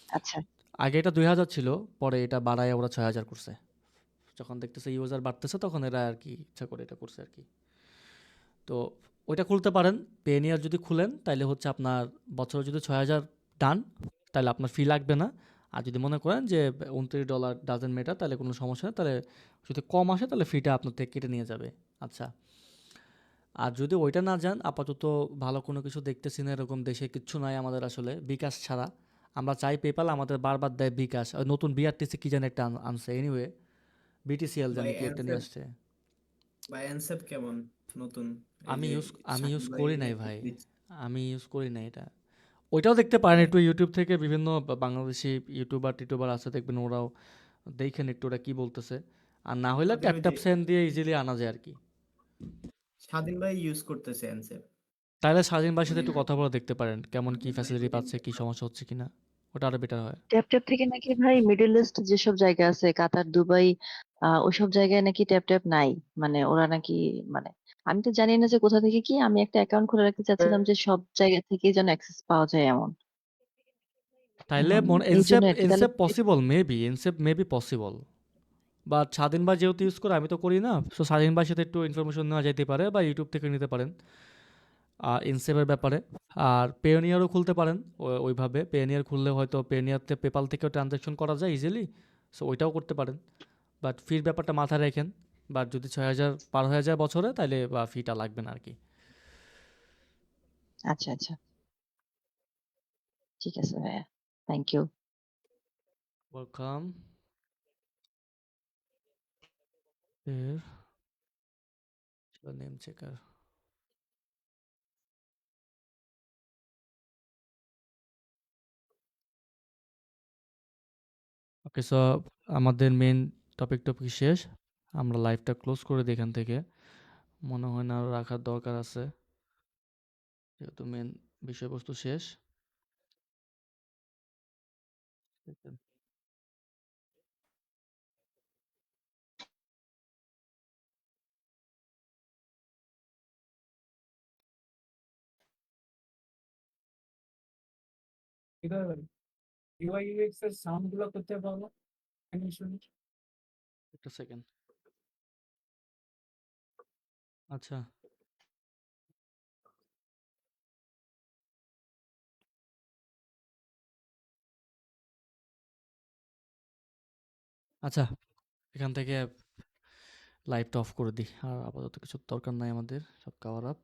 আচ্ছা আগে এটা ২,০০০ ছিল, পরে এটা বাড়ায় ওরা ৬,০০০ করছে। যখন দেখতেছে ইউজার বাড়তেছে, তখন এরা আর কি ইচ্ছা করে এটা করছে আর কি। তো ওইটা খুলতে পারেন। পেনিয়ার যদি খুলেন, তাইলে হচ্ছে আপনার বছরে যদি ৬,০০০ ডান, তাহলে আপনার ফি লাগবে না। আর যদি মনে করেন যে $29 ডাজেন্ট ম্যাটার, তাহলে কোনো সমস্যা নেই, তাহলে যদি কম আসে তাহলে ফিটা আপনার থেকে কেটে নিয়ে যাবে। আচ্ছা, আর যদি ওইটা না যান, আপাতত ভালো কোনো কিছু দেখতেছি না, এরকম দেশে কিচ্ছু নাই আমাদের আসলে বিকাশ ছাড়া। আমরা চাই পেপাল, আমাদের বারবার দেয় বিকাশ। আর নতুন বিআরটিসি কি জানি একটা আনছে, এনিওয়ে বিটিসিএল ভাই জানি কি একটা নিয়ে এনসেপ আসছে। ভাই এনসেপ কেমন নতুন এই আমি যে ইউজ শাহিন ভাই করি নাই লেকচার ভাই, দিচ্ছে আমি ইউজ করি নাই এটা। ওইটাও দেখতে পারেন একটু ইউটিউব থেকে, বিভিন্ন বাংলাদেশি ইউটিউবার টিউটোবার আছে, দেখবেন ওরাও দেখেন একটু ওরা কি বলতেছে। আর না হলে আমাদের ট্যাপ ওই যে ট্যাপ সেন্ড দিয়ে ইজিলি আনা যায় আর কি। স্বাধীন ভাই ইউজ করতেছে এনসেপ তাহলে স্বাধীন ভাইয়ের সাথে উনি একটু কথা বলে দেখতে পারেন কেমন কি ফ্যাসিলিটি পাচ্ছে, কি সমস্যা হচ্ছে কিনা, ওটা আরো বেটার হয়। ট্যাপ ট্যাপ থেকে নাকি ভাই মিডল ইস্ট যেসব জায়গা আছে, কাতার, দুবাই, ওইসব জায়গায় নাকি ট্যাপ ট্যাপ নাই। মানে ওরা নাকি, মানে আমি তো জানি না যে কোথা থেকে কি, আমি একটা অ্যাকাউন্ট খুলে রাখতে চাচ্ছিলাম যে সব জায়গা থেকেই যেন অ্যাক্সেস পাওয়া যায় এমন। তাইলে এখন এই এনসেপ জন্য আর কি, তাহলে এনসেপ পসিবল, মেবি এনসেপ মেবি পসিবল। বাট স্বাধীন ভাই যেহেতু ইউজ করে, আমি তো করি না, সো স্বাধীন ভাইয়ের সাথে একটু ইনফরমেশন নেওয়া যেতে পারে, বা ইউটিউব থেকে নিতে পারেন ইনসেপের ব্যাপারে। আর পেওনিয়ারও খুলতে পারেন, ওইভাবে পেওনিয়ার খুললে হয়তো পেওনিয়ারতে পেপাল থেকেও ট্রানজ্যাকশন করা যায় ইজিলি, সো ওইটাও করতে পারেন। বাট ফির ব্যাপারটা মাথায় রাখেন, বাট যদি 6,000 পার হয়ে যায় বছরে, তাহলে বা ফিটা লাগবে না আর কি। আচ্ছা আচ্ছা, ঠিক আছে ভাইয়া, থ্যাংক ইউ। ওয়েলকাম। फिर चलो नेम चेकर। ওকে, সো আমাদের মেন টপিক শেষ, আমরা লাইভটা ক্লোজ করে দিই এখান থেকে। মনে হয় না আরো রাখার দরকার আছে, যেহেতু মেন বিষয়বস্তু শেষ। ইউআই ইউএক্স এর সাউন্ড গুলো করতে পারবো অ্যানিমেশন একটা সেকেন্ড। আচ্ছা, আচ্ছা, এখান থেকে লাইভটা অফ করে দিই, আর আপাতত কিছু দরকার নাই আমাদের, সব কভার আপ।